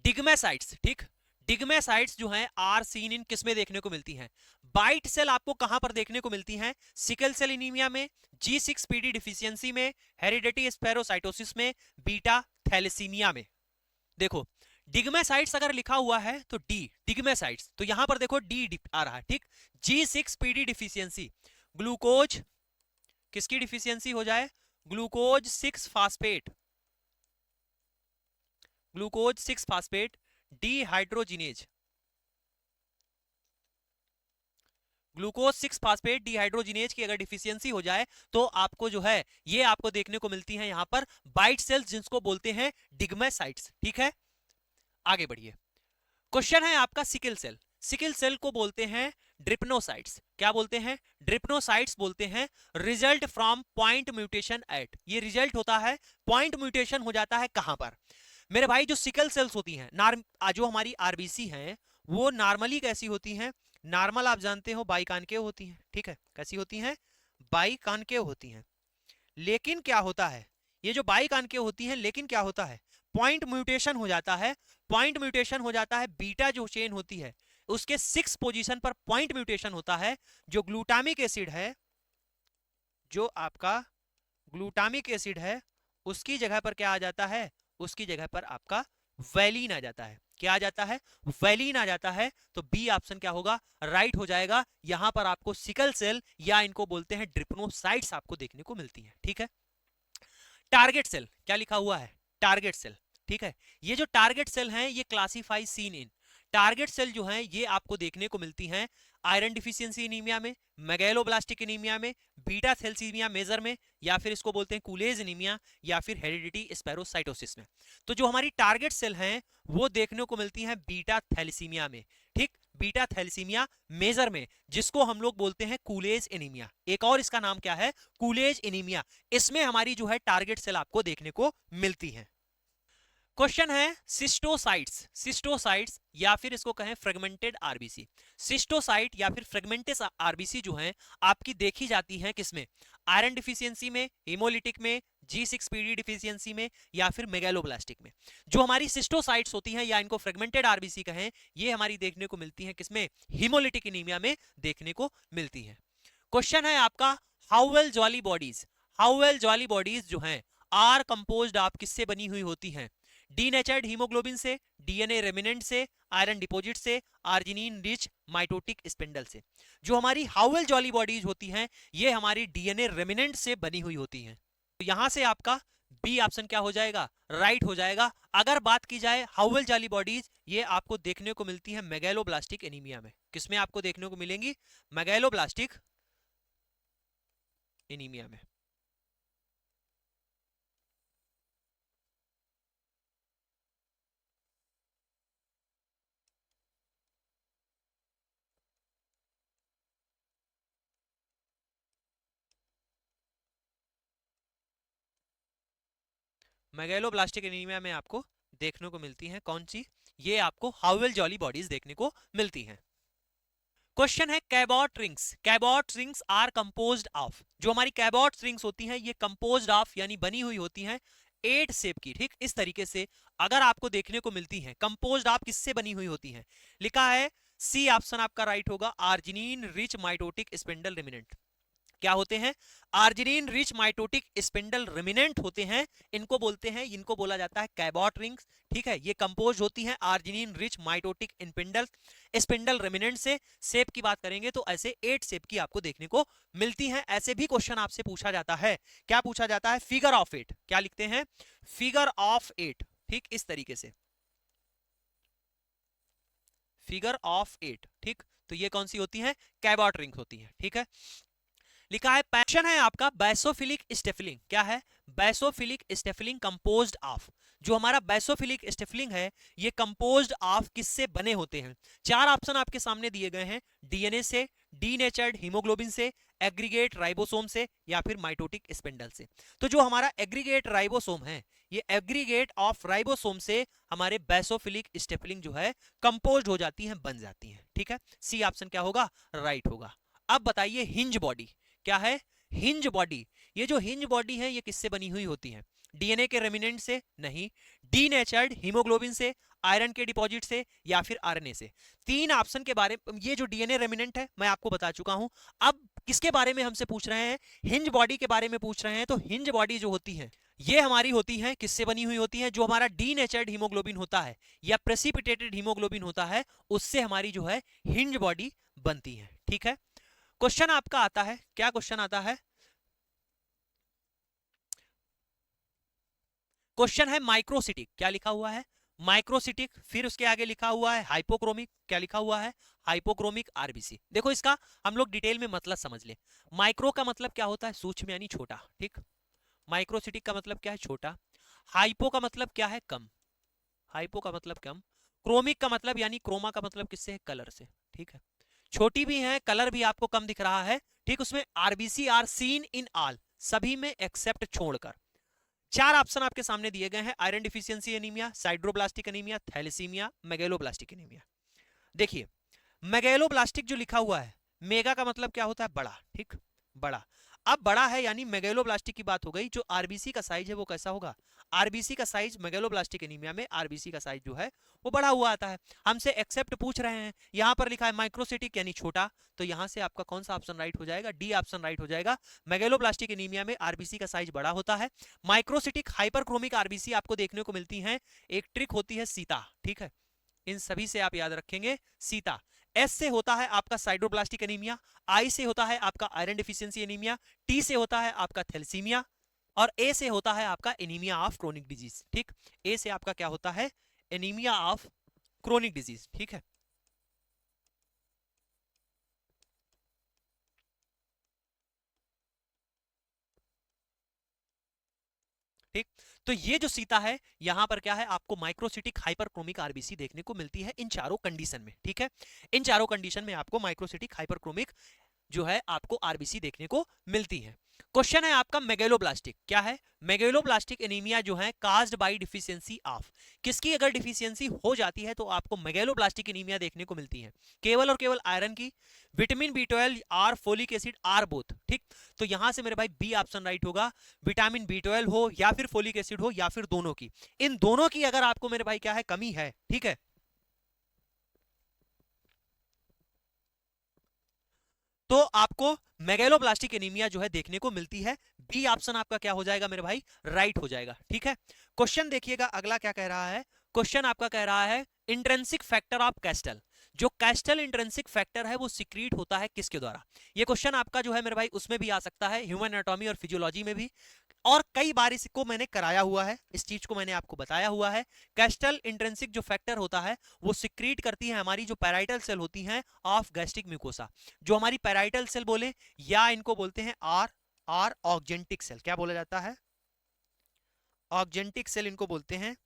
डिग्मेसाइट्स, ठीक। डिग्मेसाइट्स जो हैं आर सीन इन किसमें देखने को मिलती हैं, बाइट सेल आपको कहां पर देखने को मिलती हैं, सिकल सेल एनीमिया में, G6PD डिफिशियंसी में, हेरिडिटी स्पेरोसाइटोसिस में, बीटा थैलेसीमिया में। देखो डिग्मेसाइट्स अगर लिखा हुआ है तो डी, डिग्मेसाइट्स, तो यहां पर देखो डी आ रहा है, ठीक। G6PD डिफिशियंसी, ग्लूकोज किसकी डिफिशियंसी हो जाए, glucose 6 phosphate, glucose 6 phosphate dehydrogenase, glucose 6 phosphate dehydrogenase की अगर डिफिशियंसी हो जाए तो आपको जो है ये आपको देखने को मिलती है यहां पर बाइट सेल्स, जिसको बोलते हैं डिग्मेसाइट्स, ठीक है। आगे बढ़िए, क्वेश्चन है आपका सिकल सेल। सिकल सेल को बोलते हैं ड्रिप्नोसाइट्स। क्या बोलते हैं, ड्रिप्नोसाइट्स बोलते हैं। Result from point mutation at, ये रिजल्ट होता है पॉइंट म्यूटेशन हो जाता है कहां पर, मेरे भाई जो सिकल सेल्स होती हैं, जो हमारी आरबीसी हैं वो नॉर्मली कैसी होती हैं, नॉर्मल आप जानते हो बाइकानकेव होती हैं, ठीक है। कैसी होती हैं, बाइकानकेव होती हैं। लेकिन क्या होता है, ये जो बाइकानकेव होती हैं, लेकिन क्या होता है, पॉइंट म्यूटेशन हो जाता है। पॉइंट म्यूटेशन हो जाता है, बीटा जो चेन होती है उसके 6 पोजीशन पर पॉइंट म्यूटेशन होता है। जो ग्लूटामिक एसिड है, जो आपका ग्लूटामिक एसिड है उसकी जगह पर क्या आ जाता है, उसकी जगह पर आपका वैलीन आ जाता है। क्या आ जाता है, वैलीन आ जाता है। तो बी ऑप्शन क्या होगा, राइट हो जाएगा। यहां पर आपको सिकल सेल या इनको बोलते हैं ड्रिप्नोसाइट्स आपको देखने को मिलती है, ठीक है। टारगेट सेल, क्या लिखा हुआ है, टारगेट सेल, ठीक है। ये जो टारगेट सेल हैं ये classify seen in, target cell जो हैं ये आपको देखने को मिलती हैं आयरन डिफिशियंसी एनीमिया में, मेगैलोब्लास्टिक एनीमिया में, बीटा थैलेसीमिया मेजर में, या फिर इसको बोलते हैं कूलेज एनीमिया, या फिर हेरिडिटी स्पेरोसाइटोसिस में। तो जो हमारी टारगेट सेल हैं वो देखने को मिलती हैं बीटा थैलेसीमिया में, ठीक, बीटा थैलेसीमिया मेजर में, जिसको हम लोग बोलते हैं कूलेज एनीमिया। एक और इसका नाम क्या है, कूलेज एनीमिया। इसमें हमारी जो है टारगेट सेल आपको देखने को मिलती है। क्वेश्चन है सिस्टोसाइट्स, सिस्टोसाइट्स या फिर इसको कहें फ्रेगमेंटेड आरबीसी। सिस्टोसाइट या फिर फ्रेगमेंटेड आरबीसी जो है आपकी देखी जाती है किसमें, आयरन डिफिशियंसी में, हीमोलिटिक में, G6PD डिफिशियंसी में, या फिर मेगैलोब्लास्टिक में। जो हमारी सिस्टोसाइट्स होती हैं या इनको फ्रेगमेंटेड आरबीसी कहें, ये हमारी देखने को मिलती हैं किसमें, हीमोलिटिक एनीमिया में देखने को मिलती है। क्वेश्चन है आपका how jolly bodies, how jolly bodies जो हैं आर कंपोज्ड ऑफ किससे बनी हुई होती हैं, डीनेचर्ड हीमोग्लोबिन से, डीएनए रेमिनेंट से, आयरन डिपॉजिट से, आर्जिनिन रिच माइटोटिक स्पिंडल से। जो हमारी हाउएल जॉली बॉडीज होती हैं ये हमारी डीएनए रेमिनेंट से बनी हुई होती हैं। तो यहां से आपका बी ऑप्शन क्या हो जाएगा, राइट हो जाएगा। अगर बात की जाए हाउएल जॉली बॉडीज, ये आपको देखने को मिलती है मेगैलोब्लास्टिक एनीमिया में। किसमें आपको देखने को मिलेंगी, मेगैलोब्लास्टिक एनीमिया में। मेगैलोब्लास्टिक एनीमिया में आपको देखने को मिलती हैं कौन सी, ये आपको हाउएल जॉली बॉडीज देखने को मिलती हैं। क्वेश्चन है Cabot rings, Cabot rings are composed of, जो हमारी कैबॉट रिंग्स होती हैं ये कंपोज्ड ऑफ यानी बनी हुई होती हैं 8 शेप की, ठीक, इस तरीके से अगर आपको देखने को मिलती हैं कंपोज्ड ऑफ किससे बनी हुई होती हैं, लिखा है सी ऑप्शन आपका राइट होगा, आर्जिनिन रिच माइटोटिक स्पिंडल रिमिनेंट। क्या होते हैं, आर्जिनिन रिच माइटोटिक स्पिंडल रिमिनेंट होते हैं, इनको बोलते हैं, इनको बोला जाता है कैबॉट रिंग्स। ठीक है, ये कंपोज होती हैं arginine rich mitotic spindle spindle remnant से। शेप की बात करेंगे तो ऐसे 8 शेप की आपको देखने को मिलती हैं। ऐसे भी क्वेश्चन आपसे पूछा जाता है, क्या पूछा जाता है, फिगर ऑफ 8, क्या लिखते हैं, फिगर ऑफ 8, ठीक, इस तरीके से फिगर ऑफ 8, ठीक। तो ये कौन सी होती है, कैबॉट रिंग होती है, ठीक है। लिखा है पैशन है आपका बैसोफिलिक स्टेफलिंग, क्या है, बैसोफिलिक स्टेफलिंग कंपोज्ड ऑफ, जो हमारा बैसोफिलिक स्टेफलिंग है ये कंपोज्ड ऑफ किससे बने होते हैं। 4 ऑप्शन आपके सामने दिए गए हैं, डीएनए से, डीनेचर्ड हीमोग्लोबिन से, एग्रीगेट राइबोसोम से, या फिर माइटोटिक स्पिंडल से। तो जो हमारा एग्रीगेट राइबोसोम है, ये एग्रीगेट ऑफ राइबोसोम से हमारे बैसोफिलिक स्टेफलिंग जो है कंपोज्ड हो जाती है, बन जाती है, ठीक है। सी ऑप्शन क्या होगा, राइट होगा। अब बताइए हिंज बॉडी, क्या है, हिंज बॉडी। ये जो हिंज बॉडी है ये किससे बनी हुई होती है, डीएनए के रेमिनेंट से, नहीं, डीनेचर्ड हीमोग्लोबिन से, आयरन के डिपॉजिट से, या फिर आरएनए से। 3 ऑप्शन के बारे में, ये जो डीएनए रेमिनेंट है मैं आपको बता चुका हूं। अब किसके बारे में हमसे पूछ रहे हैं, हिंज बॉडी के बारे में पूछ रहे हैं। तो हिंज बॉडी जो होती है ये हमारी होती है किससे बनी हुई होती है, जो हमारा डीनेचर्ड हीमोग्लोबिन होता है या प्रेसिपिटेटेड हीमोग्लोबिन होता है उससे हमारी जो है हिंज बॉडी बनती है, ठीक है। क्वेश्चन आपका आता है, क्या क्वेश्चन आता है, क्वेश्चन है माइक्रोसिटिक, क्या लिखा हुआ है, माइक्रोसिटिक, फिर उसके आगे लिखा हुआ है हाइपोक्रोमिक, क्या लिखा हुआ है, हाइपोक्रोमिक आरबीसी। देखो इसका हम लोग डिटेल में मतलब समझ ले। माइक्रो का मतलब क्या होता है, सूक्ष्म यानी छोटा, ठीक, माइक्रोसिटिक का मतलब क्या है, छोटा। हाइपो का मतलब क्या है, कम, हाइपो का मतलब कम। क्रोमिक का मतलब यानी क्रोमा का मतलब किससे है, कलर से, ठीक है। छोटी भी है, कलर भी आपको कम दिख रहा है, ठीक। उसमें RBC are seen in all, सभी में एक्सेप्ट छोड़कर। 4 ऑप्शन आपके सामने दिए गए हैं, iron deficiency anaemia, sideroblastic anaemia, thalassaemia, megaloblastic anaemia. देखिए मेगैलोब्लास्टिक जो लिखा हुआ है, मेगा का मतलब क्या होता है, बड़ा, ठीक, बड़ा। अब बड़ा है यानी मेगैलोब्लास्टिक की बात हो गई। जो आरबीसी का साइज है वो कैसा होगा, आरबीसी का साइज मेगैलोब्लास्टिक एनीमिया में आरबीसी का साइज जो है वो बड़ा हुआ आता है। हमसे एक्सेप्ट पूछ रहे हैं, यहां पर लिखा है माइक्रोसिटिक यानी छोटा, तो यहां से आपका कौन सा ऑप्शन राइट हो जाएगा, डी ऑप्शन राइट हो जाएगा। मेगैलोब्लास्टिक एनीमिया में आरबीसी का साइज बड़ा होता है। माइक्रोसिटिक हाइपरक्रोमिक आरबीसी आपको देखने को मिलती है। एक ट्रिक होती है सीता, ठीक है, इन सभी से आप याद रखेंगे सीता। एस से होता है आपका साइड्रोब्लास्टिक एनीमिया, आई से होता है आपका आयरन डिफिशियंसी एनीमिया, टी से होता है आपका थैलेसीमिया, और ए से होता है आपका एनीमिया ऑफ क्रोनिक डिजीज। ठीक, ए से आपका क्या होता है, एनीमिया ऑफ क्रोनिक डिजीज। ठीक है, ठीक। तो ये जो सीता है यहां पर क्या है, आपको माइक्रोसिटिक हाइपरक्रोमिक आरबीसी देखने को मिलती है इन चारों कंडीशन में। ठीक है, इन चारों कंडीशन में आपको माइक्रोसिटिक हाइपरक्रोमिक जो है आपको आरबीसी देखने को मिलती है। क्वेश्चन है आपका मेगेलोब्लास्टिक, क्या है, मेगेलोब्लास्टिक एनीमिया जो है काज्ड बाय डिफिशियंसी ऑफ, किसकी अगर डिफिशियंसी हो जाती है तो आपको मेगेलोब्लास्टिक एनीमिया देखने को मिलती है, केवल और केवल आयरन की, vitamin B 12 or folic acid or both. ठीक, तो यहां से मेरे भाई बी ऑप्शन राइट होगा, विटामिन बी 12 हो या फिर फोलिक एसिड हो या फिर दोनों की, इन दोनों की अगर आपको मेरे भाई क्या है, कमी है, ठीक है, तो आपको मेगेलोब्लास्टिक एनीमिया जो है देखने को मिलती है। बी ऑप्शन आपका क्या हो जाएगा मेरे भाई, राइट हो जाएगा। ठीक है, क्वेश्चन देखिएगा अगला क्या कह रहा है, क्वेश्चन आपका कह रहा है इंट्रिंसिक फैक्टर ऑफ कैस्टल, जो कैस्टल इंट्रिंसिक फैक्टर है वो सिक्रीट होता है किसके द्वारा। ये क्वेश्चन आपका जो है मेरे भाई उसमें भी आ सकता है, ह्यूमन एनाटॉमी और फिजियोलॉजी में भी, और कई बार इसको मैंने कराया हुआ है, इस चीज को मैंने आपको बताया हुआ है। कैस्टल इंट्रिंसिक जो फैक्टर होता है वो सिक्रीट करती है हमारी जो पैराइटल सेल होती हैं ऑफ गैस्ट्रिक म्यूकोसा, जो हमारी पैराइटल सेल बोले या इनको बोलते हैं आर आर ऑक्जेंटिक सेल, क्या बोला जाता है, ऑक्जेंटिक सेल इनको बोलते हैं।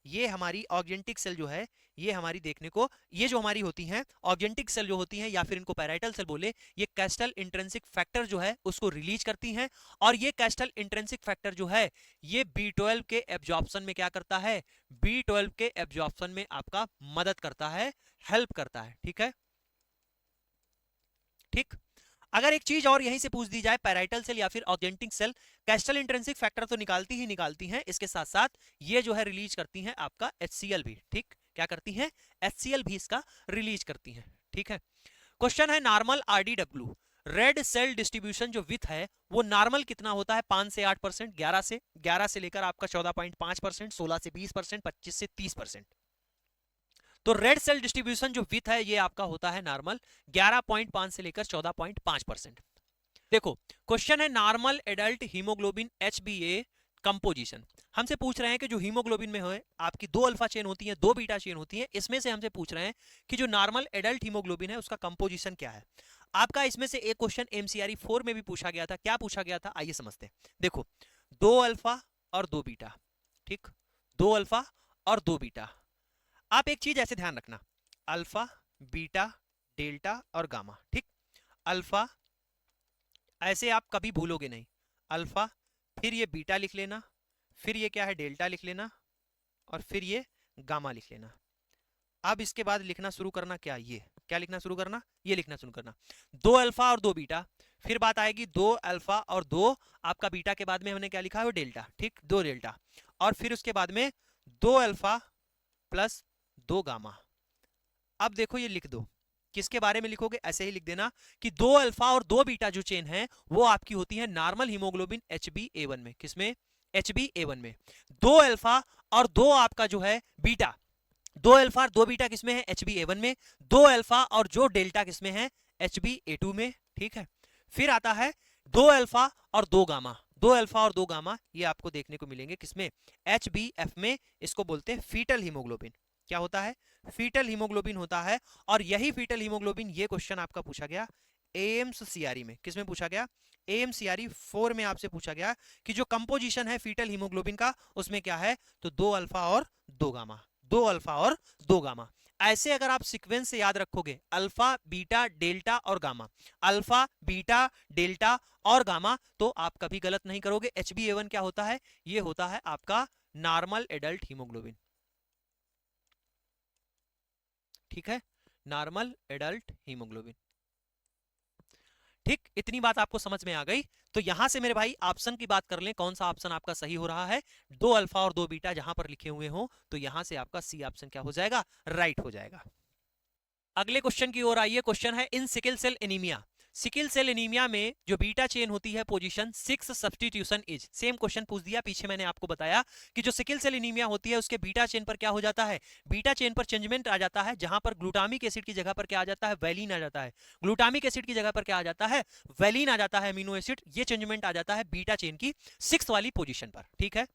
ये हमारी ऑक्जेंटिक सेल जो है ये हमारी देखने को, ये जो हमारी होती हैं ऑक्जेंटिक सेल जो होती हैं या फिर इनको पैराइटल सेल बोले, ये कैस्टल इंट्रिंसिक फैक्टर जो है उसको रिलीज करती हैं, और ये कैस्टल इंट्रिंसिक फैक्टर जो है ये B12 के एब्जॉर्प्शन में क्या करता है, B12 के एब्जॉर्प्शन में आपका मदद करता है, हेल्प करता है। ठीक है, ठीक। अगर एक चीज और यहीं से पूछ दी जाए, पैराइटल सेल या फिर oxyntic cell Castle intrinsic factor तो निकालती ही निकालती हैं, इसके साथ साथ ये जो है रिलीज करती हैं आपका HCl भी। ठीक, क्या करती हैं, HCl भी इसका रिलीज करती हैं। ठीक है, क्वेश्चन है normal RDW red cell distribution जो विथ है वो नॉर्मल कितना होता है, 5 से 8%, 11 से लेकर आपका 14.5%, 16 से 20%, 25 से 30%। तो रेड सेल डिस्ट्रीब्यूशन जो विथ है ये आपका होता है नॉर्मल 11.5 से लेकर 14.5%। देखो क्वेश्चन है normal adult haemoglobin HbA composition, हमसे पूछ रहे हैं कि जो हीमोग्लोबिन में है आपकी 2 अल्फा चेन होती है, 2 बीटा चेन होती है, इसमें से हमसे पूछ रहे हैं कि जो नॉर्मल एडल्ट हीमोग्लोबिन है उसका कंपोजिशन क्या है। आपका इसमें से एक क्वेश्चन MCRE 4 में भी पूछा गया था, क्या पूछा गया था, आइए समझते हैं। देखो 2 अल्फा और 2 बीटा, ठीक, 2 अल्फा और 2 बीटा, आप एक चीज ऐसे ध्यान रखना, अल्फा बीटा डेल्टा और गामा। ठीक, अल्फा ऐसे आप कभी भूलोगे नहीं, अल्फा फिर ये बीटा लिख लेना, फिर ये क्या है डेल्टा लिख लेना, और फिर ये गामा लिख लेना। अब इसके बाद लिखना शुरू करना, क्या ये क्या लिखना शुरू करना, ये लिखना शुरू करना, 2 अल्फा और 2 बीटा, फिर बात आएगी 2 अल्फा और 2 आपका बीटा के बाद में हमने क्या लिखा है, डेल्टा। ठीक, 2 डेल्टा, और फिर उसके बाद में 2 अल्फा प्लस 2 गामा। अब देखो ये लिख दो, किसके बारे में लिखोगे, ऐसे ही लिख देना कि 2 अल्फा और 2 बीटा जो चेन है वो आपकी होती है नॉर्मल हीमोग्लोबिन HbA1 में, किसमें, HbA1 में। 2 अल्फा और 2 आपका जो है बीटा, 2 अल्फा और 2 बीटा किसमें है, HbA1 में, 2 अल्फा और जो डेल्टा किसमें है, HbA2 में। ठीक है, फिर आता है 2 अल्फा और 2 गामा, 2 अल्फा और 2 गामा ये आपको देखने को मिलेंगे किसमें, HbF में, इसको बोलते हैं फीटल हीमोग्लोबिन। क्या होता है, फीटल हीमोग्लोबिन होता है, और यही फीटल हीमोग्लोबिन, ये क्वेश्चन आपका पूछा गया AMCRE में, किसमें पूछा गया, AMCRE 4 में आपसे पूछा गया कि जो कंपोजिशन है फीटल हीमोग्लोबिन का उसमें क्या है, तो 2 अल्फा और 2 गामा, 2 अल्फा और 2 गामा। ऐसे अगर आप सीक्वेंस से याद रखोगे, अल्फा बीटा डेल्टा और गामा, अल्फा बीटा डेल्टा और गामा, तो आप कभी गलत नहीं करोगे। HbA1 क्या होता है, ये होता है आपका नॉर्मल एडल्ट हीमोग्लोबिन। ठीक है, नॉर्मल एडल्ट हीमोग्लोबिन। ठीक, इतनी बात आपको समझ में आ गई। तो यहां से मेरे भाई ऑप्शन की बात कर लें, कौन सा ऑप्शन आपका सही हो रहा है, 2 अल्फा और 2 बीटा जहां पर लिखे हुए हो, तो यहां से आपका सी ऑप्शन क्या हो जाएगा, राइट हो जाएगा। अगले क्वेश्चन की ओर आइए, क्वेश्चन है in sickle cell anaemia sickle cell anaemia में जो बीटा चेन होती है position 6 substitution is, same question पूछ दिया पीछे मैंने आपको बताया कि जो सिकिल सेल एनीमिया होती है उसके बीटा चेन पर क्या हो जाता है, बीटा चेन पर चेंजमेंट आ जाता है, जहां पर ग्लूटामिक एसिड की जगह पर क्या आ जाता है, वैलिन आ जाता है, ग्लूटामिक एसिड की जगह पर क्या आ जाता है, वैलिन आ जाता है, अमीनो एसिड, ये चेंजमेंट आ जाता है बीटा चेन की 6 वाली पोजीशन पर, ठीक है।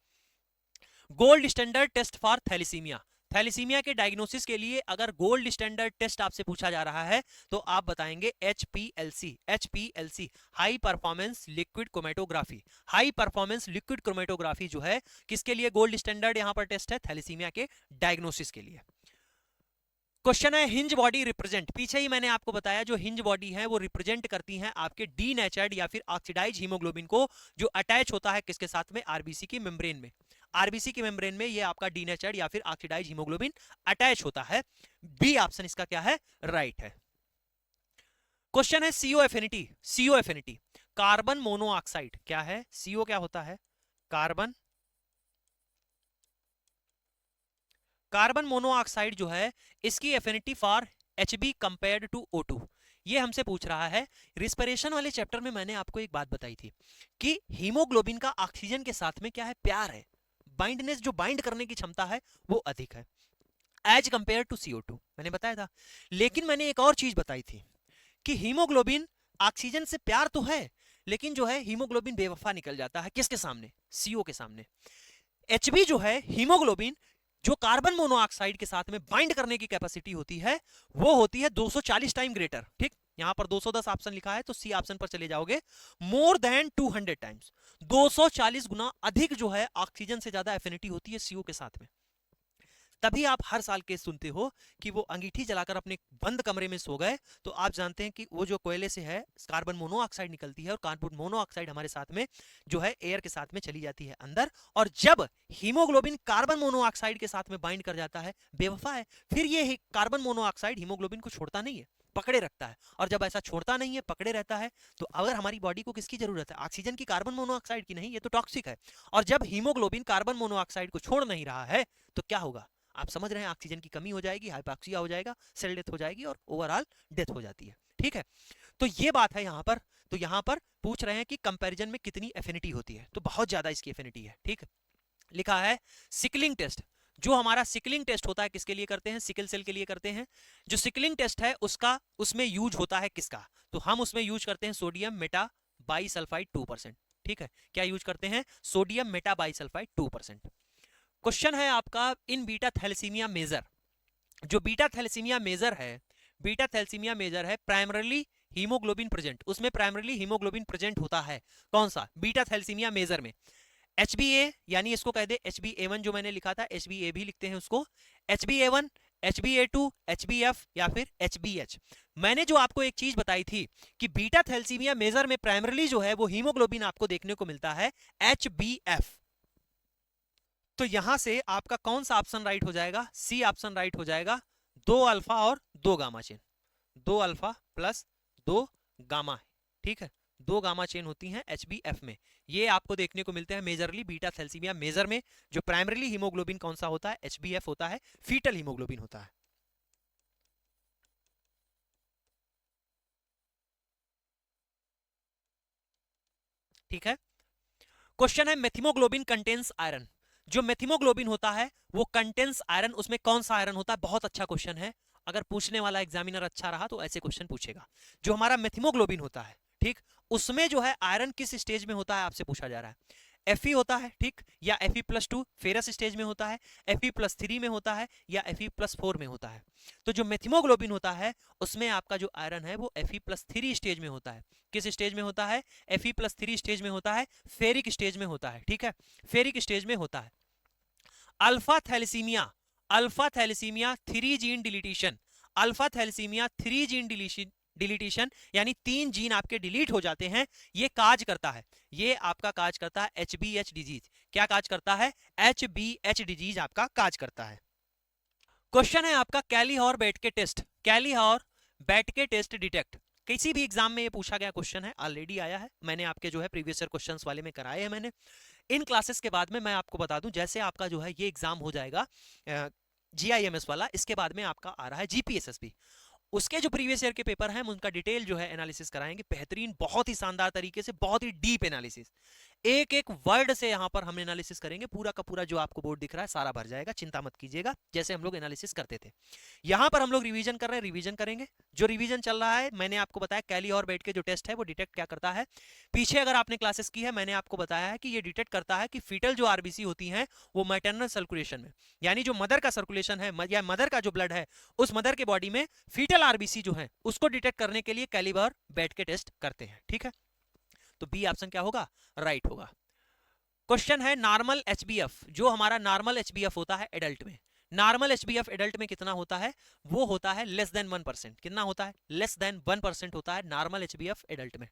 Gold standard test for thalassaemia, thalassaemia के डायग्नोसिस के लिए अगर गोल्ड स्टैंडर्ड टेस्ट आपसे पूछा जा रहा है तो आप बताएंगे HPLC, HPLC high performance liquid chromatography, high performance liquid chromatography जो है किसके लिए गोल्ड स्टैंडर्ड यहां पर टेस्ट है, थैलेसीमिया के डायग्नोसिस के लिए। क्वेश्चन है हिंज बॉडी रिप्रेजेंट, पीछे ही मैंने आपको बताया जो हिंज बॉडी है वो रिप्रेजेंट करती हैं आपके डीनेचर्ड या फिर ऑक्सीडाइज हीमोग्लोबिन को, जो अटैच होता है किसके साथ में, आरबीसी की मेम्ब्रेन में, आरबीसी की मेम्ब्रेन में ये आपका डीनेचर्ड या फिर ऑक्सीडाइज हीमोग्लोबिन अटैच होता है। बी ऑप्शन इसका क्या है, राइट है। क्वेश्चन है CO affinity, CO affinity carbon monoxide क्या है, सीओ क्या होता है, कार्बन, कार्बन मोनोऑक्साइड जो है इसकी affinity for Hb compared to O2, ये हमसे पूछ रहा है। रिस्पिरेशन वाले चैप्टर में मैंने आपको एक बात बताई थी कि हीमोग्लोबिन का ऑक्सीजन के साथ में क्या है, प्यार है, बाइंडनेस, जो बाइंड करने की क्षमता है वो अधिक है एज कंपेयर टू CO2, मैंने बताया था। लेकिन मैंने एक और चीज बताई थी कि हीमोग्लोबिन ऑक्सीजन से प्यार तो है लेकिन जो है हीमोग्लोबिन बेवफा निकल जाता है किसके सामने, CO के सामने। Hb जो है हीमोग्लोबिन जो कार्बन मोनोऑक्साइड के साथ में बाइंड करने की कैपेसिटी होती है वो होती है 240 टाइम ग्रेटर, ठीक, यहां पर 210 ऑप्शन लिखा है तो सी ऑप्शन पर चले जाओगे, मोर देन 200 टाइम्स, 240 गुना अधिक जो है ऑक्सीजन से ज्यादा एफिनिटी होती है सीओ के साथ में। तभी आप हर साल के सुनते हो कि वो अंगीठी जलाकर अपने बंद कमरे में सो गए तो आप जानते हैं कि वो जो कोयले से है कार्बन मोनोऑक्साइड निकलती है और कार्बन मोनोऑक्साइड हमारे साथ में जो है एयर के साथ में चली जाती है अंदर, और जब हीमोग्लोबिन कार्बन मोनोऑक्साइड के साथ में बाइंड कर जाता है, बेवफा है, फिर ये कार्बन मोनोऑक्साइड हीमोग्लोबिन को छोड़ता नहीं है, पकड़े रखता है, और जब ऐसा छोड़ता नहीं है, पकड़े रहता है, तो अगर हमारी बॉडी को किसकी जरूरत है, ऑक्सीजन की, कार्बन मोनोऑक्साइड की नहीं, ये तो टॉक्सिक है। और जब हीमोग्लोबिन कार्बन मोनोऑक्साइड को छोड़ नहीं रहा है तो क्या होगा, आप समझ रहे हैं, ऑक्सीजन की कमी हो जाएगी, हाइपोक्सिया हो जाएगा, सेल डेथ हो जाएगी और ओवरऑल डेथ हो जाती है, ठीक है। तो ये बात है यहां पर, तो यहां पर पूछ रहे हैं कि कंपैरिजन में कितनी एफिनिटी होती है, तो बहुत ज्यादा इसकी एफिनिटी है, ठीक है। लिखा है सिकलिंग टेस्ट, जो हमारा सिकलिंग टेस्ट होता है किसके लिए करते हैं, सिकल सेल के लिए करते हैं। जो सिकलिंग टेस्ट है उसका उसमें यूज होता है किसका, तो हम उसमें यूज करते हैं सोडियम मेटा बाइसल्फाइड 2%, ठीक है, क्या यूज करते हैं, सोडियम मेटा बाइसल्फाइड 2%। क्वेश्चन है आपका इन बीटा थैलेसीमिया मेजर, जो बीटा थैलेसीमिया मेजर है, बीटा थैलेसीमिया मेजर है प्राइमरीली हीमोग्लोबिन प्रेजेंट, उसमें प्राइमरीली हीमोग्लोबिन प्रेजेंट होता है, कौन सा, बीटा थैलेसीमिया मेजर में HbA, यानी इसको कह दे HbA1 जो मैंने लिखा था, HbA भी लिखते हैं उसको, HbA1, HbA2, HbF या फिर HbH। मैंने जो आपको एक चीज बताई थी कि बीटा थैलेसीमिया मेजर में प्राइमरीली जो है वो हीमोग्लोबिन आपको देखने को मिलता है HbF, तो यहां से आपका कौन सा ऑप्शन राइट हो जाएगा, सी ऑप्शन राइट हो जाएगा, 2 अल्फा और 2 gamma chain, 2 alpha plus 2 gamma, ठीक है, 2 गामा चेन होती हैं HbF में, ये आपको देखने को मिलते हैं मेजरली बीटा थैलेसीमिया मेजर में। जो प्राइमरीली हीमोग्लोबिन कौन सा होता है, HbF होता है, फीटल हीमोग्लोबिन होता है, ठीक है। क्वेश्चन है मेथिमोग्लोबिन कंटेन्स आयरन, जो मेथिमोग्लोबिन होता है वो कंटेन्स आयरन, उसमें कौन सा आयरन होता है, बहुत अच्छा क्वेश्चन है, अगर पूछने वाला एग्जामिनर अच्छा रहा तो ऐसे क्वेश्चन पूछेगा। जो हमारा मेथिमोग्लोबिन होता है, ठीक, उसमें जो है आयरन किस स्टेज में होता है आपसे पूछा जा रहा है, Fe होता है, ठीक, या Fe+2 फेरस स्टेज में होता है, Fe+3 में होता है या Fe+4 में होता है। तो जो मेथिमोग्लोबिन होता है उसमें आपका जो आयरन है वो Fe+3 स्टेज में होता है, किस स्टेज में होता है, Fe+3 स्टेज में होता है, फेरिक स्टेज में होता है, ठीक है, फेरिक स्टेज में होता है। Alpha thalassaemia, alpha thalassaemia 3 gene deletion, alpha thalassaemia 3 gene deletion यानी 3 जीन आपके डिलीट हो जाते हैं, ये काज करता है, ये आपका काज करता है HbH डिजीज, क्या काज करता है, HbH डिजीज आपका काज करता है। क्वेश्चन है आपका कैली हॉर बेटके टेस्ट, कैली हॉर बेटके टेस्ट डिटेक्ट, किसी भी एग्जाम में ये पूछा गया क्वेश्चन है, ऑलरेडी आया है, मैंने आपके जो है प्रीवियस ईयर क्वेश्चंस वाले में कराए हैं मैंने। इन क्लासेस के बाद में मैं आपको बता दूं, जैसे आपका जो है ये एग्जाम हो जाएगा GIMS वाला, इसके बाद में आपका आ रहा है GPSSB, उसके जो प्रीवियस ईयर के पेपर हैं उनका डिटेल जो है एनालिसिस कराएंगे, बेहतरीन, बहुत ही शानदार तरीके से, बहुत ही डीप एनालिसिस, एक एक वर्ड से यहां पर हम एनालिसिस करेंगे। पूरा का पूरा जो आपको बोर्ड दिख रहा है सारा भर जाएगा, चिंता मत कीजिएगा, जैसे हम लोग एनालिसिस करते थे। यहां पर हम लोग रिवीजन कर रहे हैं, रिवीजन करेंगे। जो रिवीजन चल रहा है, मैंने आपको बताया कैली और बेट के जो टेस्ट है वो डिटेक्ट क्या करता है। पीछे अगर आपने क्लासेस की है, मैंने आपको बताया है कि ये डिटेक्ट करता है कि फीटल जो आरबीसी होती है वो मैटरनल सर्कुलेशन में, यानी जो मदर का सर्कुलेशन है या मदर का जो ब्लड है, उस मदर के बॉडी में फीटल आरबीसी जो है उसको डिटेक्ट करने के लिए कैली और बेट के टेस्ट करते हैं। ठीक है, तो बी ऑप्शन क्या होगा, राइट होगा। क्वेश्चन है नॉर्मल एचबीएफ, जो हमारा नॉर्मल एचबीएफ होता है एडल्ट में, नॉर्मल एचबीएफ एडल्ट में कितना होता है, वो होता है लेस देन 1%। कितना होता है, लेस देन 1% होता है नॉर्मल एचबीएफ एडल्ट में।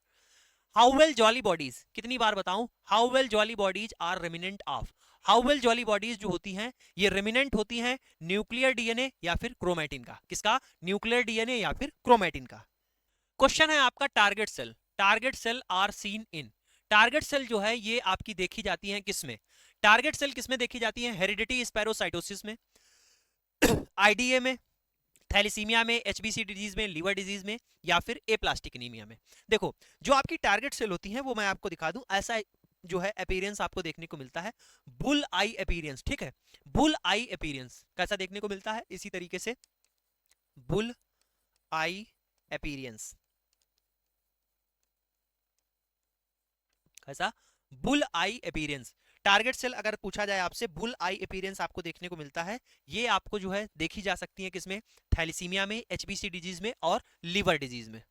हाउ वेल जॉली बॉडीज, कितनी बार बताऊं, Howell Jolly bodies are remnant of, Howell Jolly bodies जो होती हैं ये रेमिनेंट होती हैं न्यूक्लियर डीएनए या फिर क्रोमैटिन का, किसका, न्यूक्लियर डीएनए या फिर क्रोमैटिन का। क्वेश्चन है आपका target cell, target cell are seen in, target cell जो है ये आपकी देखी जाती है किसमें, टारगेट सेल किसमें देखी जाती है, हेरिडिटी स्पैरोसाइटोसिस में, आईडीए में, थैलेसीमिया में, एचबीसी डिजीज में, लीवर डिजीज में, या फिर एप्लास्टिक एनीमिया में। देखो जो आपकी टारगेट सेल होती हैं वो मैं आपको दिखा दूं, ऐसा जो है अपीयरेंस आपको देखने को मिलता है, बुल आई अपीयरेंस। ठीक है, बुल आई अपीयरेंस कैसा देखने को मिलता है, इसी तरीके से बुल आई अपीयरेंस, कैसा, बुल आई अपीयरेंस। टारगेट सेल अगर पूछा जाए आपसे, बुल आई अपीयरेंस आपको देखने को मिलता है, ये आपको जो है देखी जा सकती है किसमें, थैलेसीमिया में, एचबीसी डिजीज में और लीवर डिजीज में।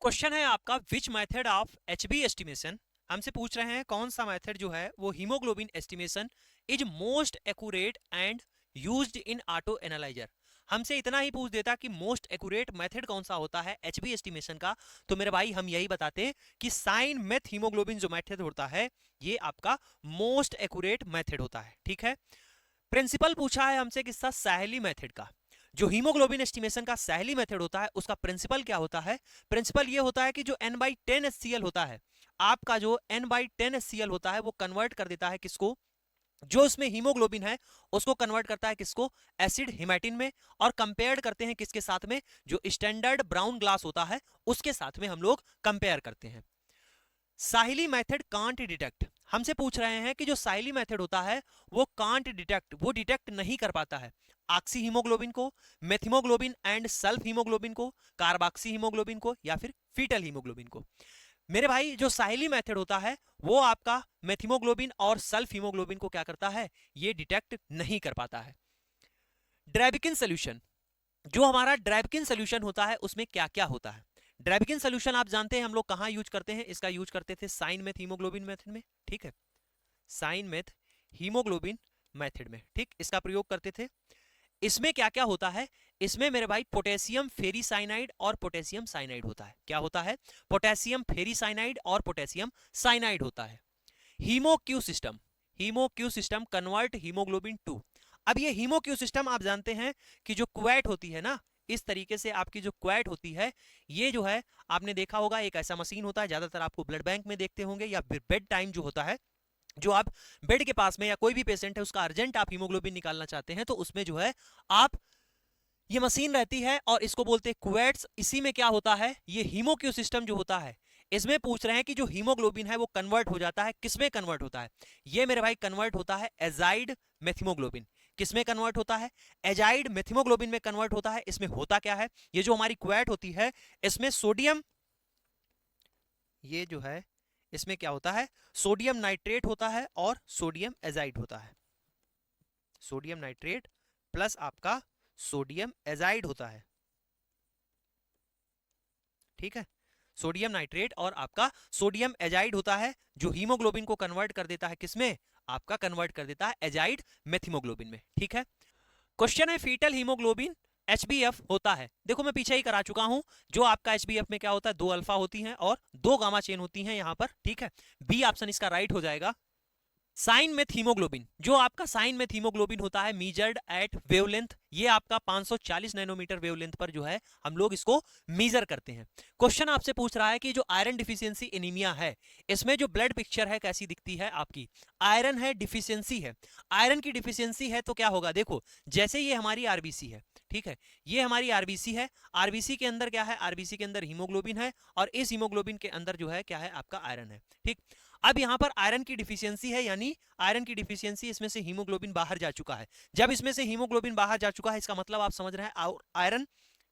क्वेश्चन है आपका which method of HB estimation, हमसे पूछ रहे हैं कौन सा मेथड जो है वो haemoglobin estimation is most accurate and used in auto analyser. हमसे इतना ही पूछ देता कि मोस्ट एक्यूरेट मेथड कौन सा होता है एचबी एस्टिमेशन का, तो मेरे भाई हम यही बताते कि साइन मेथ हीमोग्लोबिन जो मेथड होता है ये आपका मोस्ट एक्यूरेट मेथड होता है। ठीक है, प्रिंसिपल पूछा है हमसे किसका, साहेली मेथड का। जो हीमोग्लोबिन एस्टिमेशन का साहेली मेथड होता है उसका प्रिंसिपल क्या होता है, प्रिंसिपल ये होता है कि जो n/10 HCl होता है, आपका जो n/10 HCl होता है वो कन्वर्ट कर देता है किसको, जो इसमें हीमोग्लोबिन है उसको कन्वर्ट करता है किसको, एसिड हिमैटिन में, और कंपेयर करते हैं किसके साथ में, जो स्टैंडर्ड ब्राउन ग्लास होता है उसके साथ में हम लोग कंपेयर करते हैं। साहिली मेथड कांट डिटेक्ट, हमसे पूछ रहे हैं कि जो साहिली मेथड होता है वो कांट डिटेक्ट, वो डिटेक्ट नहीं कर पाता है ऑक्सी हीमोग्लोबिन को, मेथिमोग्लोबिन एंड सल्फ हीमोग्लोबिन को, कार्बोक्सी हीमोग्लोबिन को, या फिर फीटल हीमोग्लोबिन को। मेरे भाई जो साहिली मेथड होता है वो आपका मेथिमोग्लोबिन और सल्फ हीमोग्लोबिन को क्या करता है, ये डिटेक्ट नहीं कर पाता है। ड्रैबिकिन सोल्यूशन, जो हमारा ड्रैबिकिन सोल्यूशन होता है उसमें क्या क्या होता है, ड्रैबिकिन सोल्यूशन आप जानते हैं हम लोग कहां यूज करते हैं, इसका यूज करते थे साइन मेथ हीमोग्लोबिन मेथड में। ठीक है, साइन मेथ हीमोग्लोबिन मेथड में, ठीक, इसका प्रयोग करते थे। इसमें क्या क्या होता है, इसमें मेरे भाई पोटेशियम फेरीसाइनाइड और पोटेशियम साइनाइड होता है। क्या होता है, पोटेशियम फेरीसाइनाइड और पोटेशियम साइनाइड होता है। HemoCue system, HemoCue system convert haemoglobin to, अब ये हीमोक्यू सिस्टम आप जानते हैं कि जो क्वैट होती है ना, इस तरीके से आपकी जो क्वैट होती है ये जो है आपने देखा होगा एक ऐसा मशीन होता है, ज्यादातर आपको ब्लड बैंक में देखते होंगे, या फिर बेड टाइम जो होता है, जो आप बेड के पास में या कोई भी पेशेंट है उसका अर्जेंट आप हीमोग्लोबिन निकालना चाहते हैं तो उसमें जो है आप ये मशीन रहती है और इसको बोलते हैं क्वेट्स। इसी में क्या होता है, ये हीमोक्यू सिस्टम जो होता है इसमें पूछ रहे हैं कि जो हीमोग्लोबिन है वो कन्वर्ट हो जाता है, किसमें कन्वर्ट होता है, ये मेरे भाई कन्वर्ट होता है एजाइड मेथिमोग्लोबिन। किसमें कन्वर्ट होता है, एजाइड मेथिमोग्लोबिन में कन्वर्ट होता है। इसमें होता क्या है, ये जो हमारी क्वेट होती है इसमें सोडियम, ये जो है इसमें क्या होता है, सोडियम नाइट्रेट होता है और सोडियम एजाइड होता है, सोडियम नाइट्रेट प्लस आपका सोडियम एजाइड होता है। ठीक है, सोडियम नाइट्रेट और आपका सोडियम एजाइड होता है जो हीमोग्लोबिन को कन्वर्ट कर देता है किसमें, आपका कन्वर्ट कर देता है एजाइड मेथिमोग्लोबिन में। ठीक है, क्वेश्चन है फीटल हीमोग्लोबिन एचबीएफ होता है, देखो मैं पीछे ही करा चुका हूं, जो आपका एचबीएफ में क्या होता है, 2 अल्फा होती हैं और 2 गामा चेन होती हैं यहां पर। ठीक है, बी ऑप्शन इसका राइट हो जाएगा। साइन में हीमोग्लोबिन, जो आपका साइन में हीमोग्लोबिन होता है मीजर्ड एट वेवलेंथ, ये आपका 540 नैनोमीटर वेवलेंथ पर जो है हम लोग इसको मीजर करते हैं। क्वेश्चन आपसे पूछ रहा है कि जो आयरन डिफिशियंसी एनीमिया है, इसमें जो ब्लड पिक्चर है कैसी दिखती है आपकी। आयरन है, डिफिशियंसी है, आयरन की डिफिशियंसी है तो क्या होगा, देखो जैसे ये हमारी आरबीसी है, ठीक है, ये हमारी आरबीसी है, आरबीसी के अंदर क्या है, आरबीसी के अंदर हीमोग्लोबिन है और इस हीमोग्लोबिन के अंदर जो है क्या है आपका आयरन है, ठीक। अब यहां पर आयरन की डिफिशियंसी है, यानी आयरन की डिफिशियंसी, इसमें से हीमोग्लोबिन बाहर जा चुका है। जब इसमें से हीमोग्लोबिन बाहर जा चुका है, इसका मतलब आप समझ रहे हैं आयरन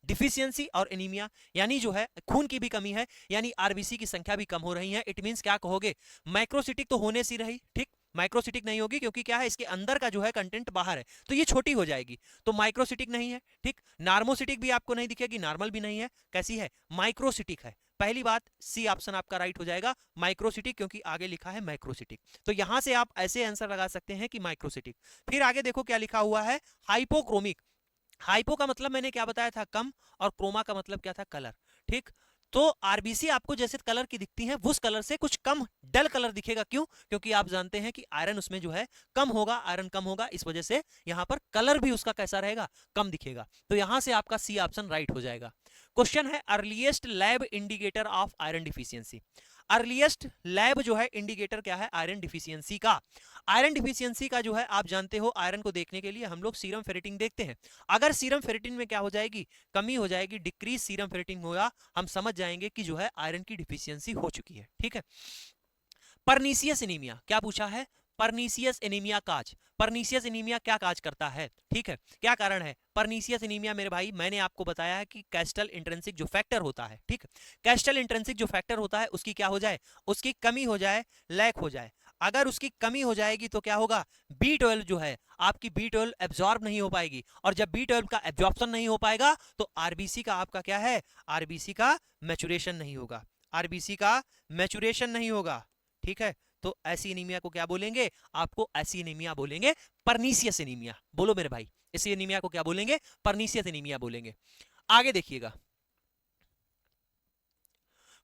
डिफिशियंसी और एनीमिया, यानी जो है खून की भी कमी है, यानी आरबीसी की संख्या भी कम हो रही है। इट मींस क्या कहोगे, माइक्रोसिटिक तो होने सी रही, ठीक, माइक्रोसिटिक नहीं होगी क्योंकि क्या है इसके अंदर का जो है कंटेंट बाहर है, तो ये छोटी हो जाएगी, तो माइक्रोसिटिक नहीं है, ठीक। नार्मोसिटिक भी आपको नहीं दिखेगी, नॉर्मल भी नहीं है, कैसी है, माइक्रोसिटिक है। पहली बात सी ऑप्शन आपका राइट हो जाएगा, माइक्रोसिटिक, क्योंकि आगे लिखा है माइक्रोसिटिक, तो यहां से आप ऐसे आंसर लगा सकते हैं कि माइक्रोसिटिक। फिर आगे देखो क्या लिखा हुआ है, हाइपोक्रोमिक। हाइपो का मतलब मैंने क्या बताया था, कम, और क्रोमा का मतलब क्या था, कलर, ठीक। तो आरबीसी आपको जैसे कलर की दिखती है, उस कलर से कुछ कम डल कलर दिखेगा, क्यों, क्योंकि आप जानते हैं कि आयरन उसमें जो है कम होगा, आयरन कम होगा, इस वजह से यहां पर कलर भी उसका कैसा रहेगा, कम दिखेगा, तो यहां से आपका सी ऑप्शन राइट हो जाएगा। क्वेश्चन है earliest lab indicator of iron deficiency. Earliest lab जो है इंडिकेटर क्या है आयरन डिफिशियंसी का। आयरन डिफिशियंसी का जो है आप जानते हो, आयरन को देखने के लिए हम लोग सीरम फेरेटिन देखते हैं। अगर सीरम फेरेटिन में क्या हो जाएगी, कमी हो जाएगी, डिक्रीज सीरम फेरेटिन होगा, हम समझ जाएंगे कि जो है आयरन की डिफिशियंसी हो चुकी है, ठीक है। परनीसियस एनीमिया, क्या पूछा है, परनीसियस एनीमिया काज, परनीसियस एनीमिया क्या काज करता है, ठीक है, क्या कारण है परनीसियस एनीमिया मेरे भाई, मैंने आपको बताया है कि कैस्टल इंट्रिंसिक जो फैक्टर होता है, ठीक, कैस्टल इंट्रिंसिक जो फैक्टर होता है उसकी क्या हो जाए, उसकी कमी हो जाए, लैक हो जाए। अगर उसकी कमी हो जाएगी तो क्या होगा, B12 जो है आपकी B12 एब्जॉर्ब नहीं हो पाएगी, और जब B12 का एब्जॉर्प्शन नहीं हो पाएगा तो आरबीसी का आपका क्या है, आरबीसी का मैचुरेशन नहीं होगा, आरबीसी का मैचुरेशन नहीं होगा, ठीक है। तो ऐसी एनीमिया को क्या बोलेंगे, आपको ऐसी एनीमिया बोलेंगे परनीसियस एनीमिया। बोलो मेरे भाई, इसी एनीमिया को क्या बोलेंगे, परनीसियस एनीमिया बोलेंगे। आगे देखिएगा,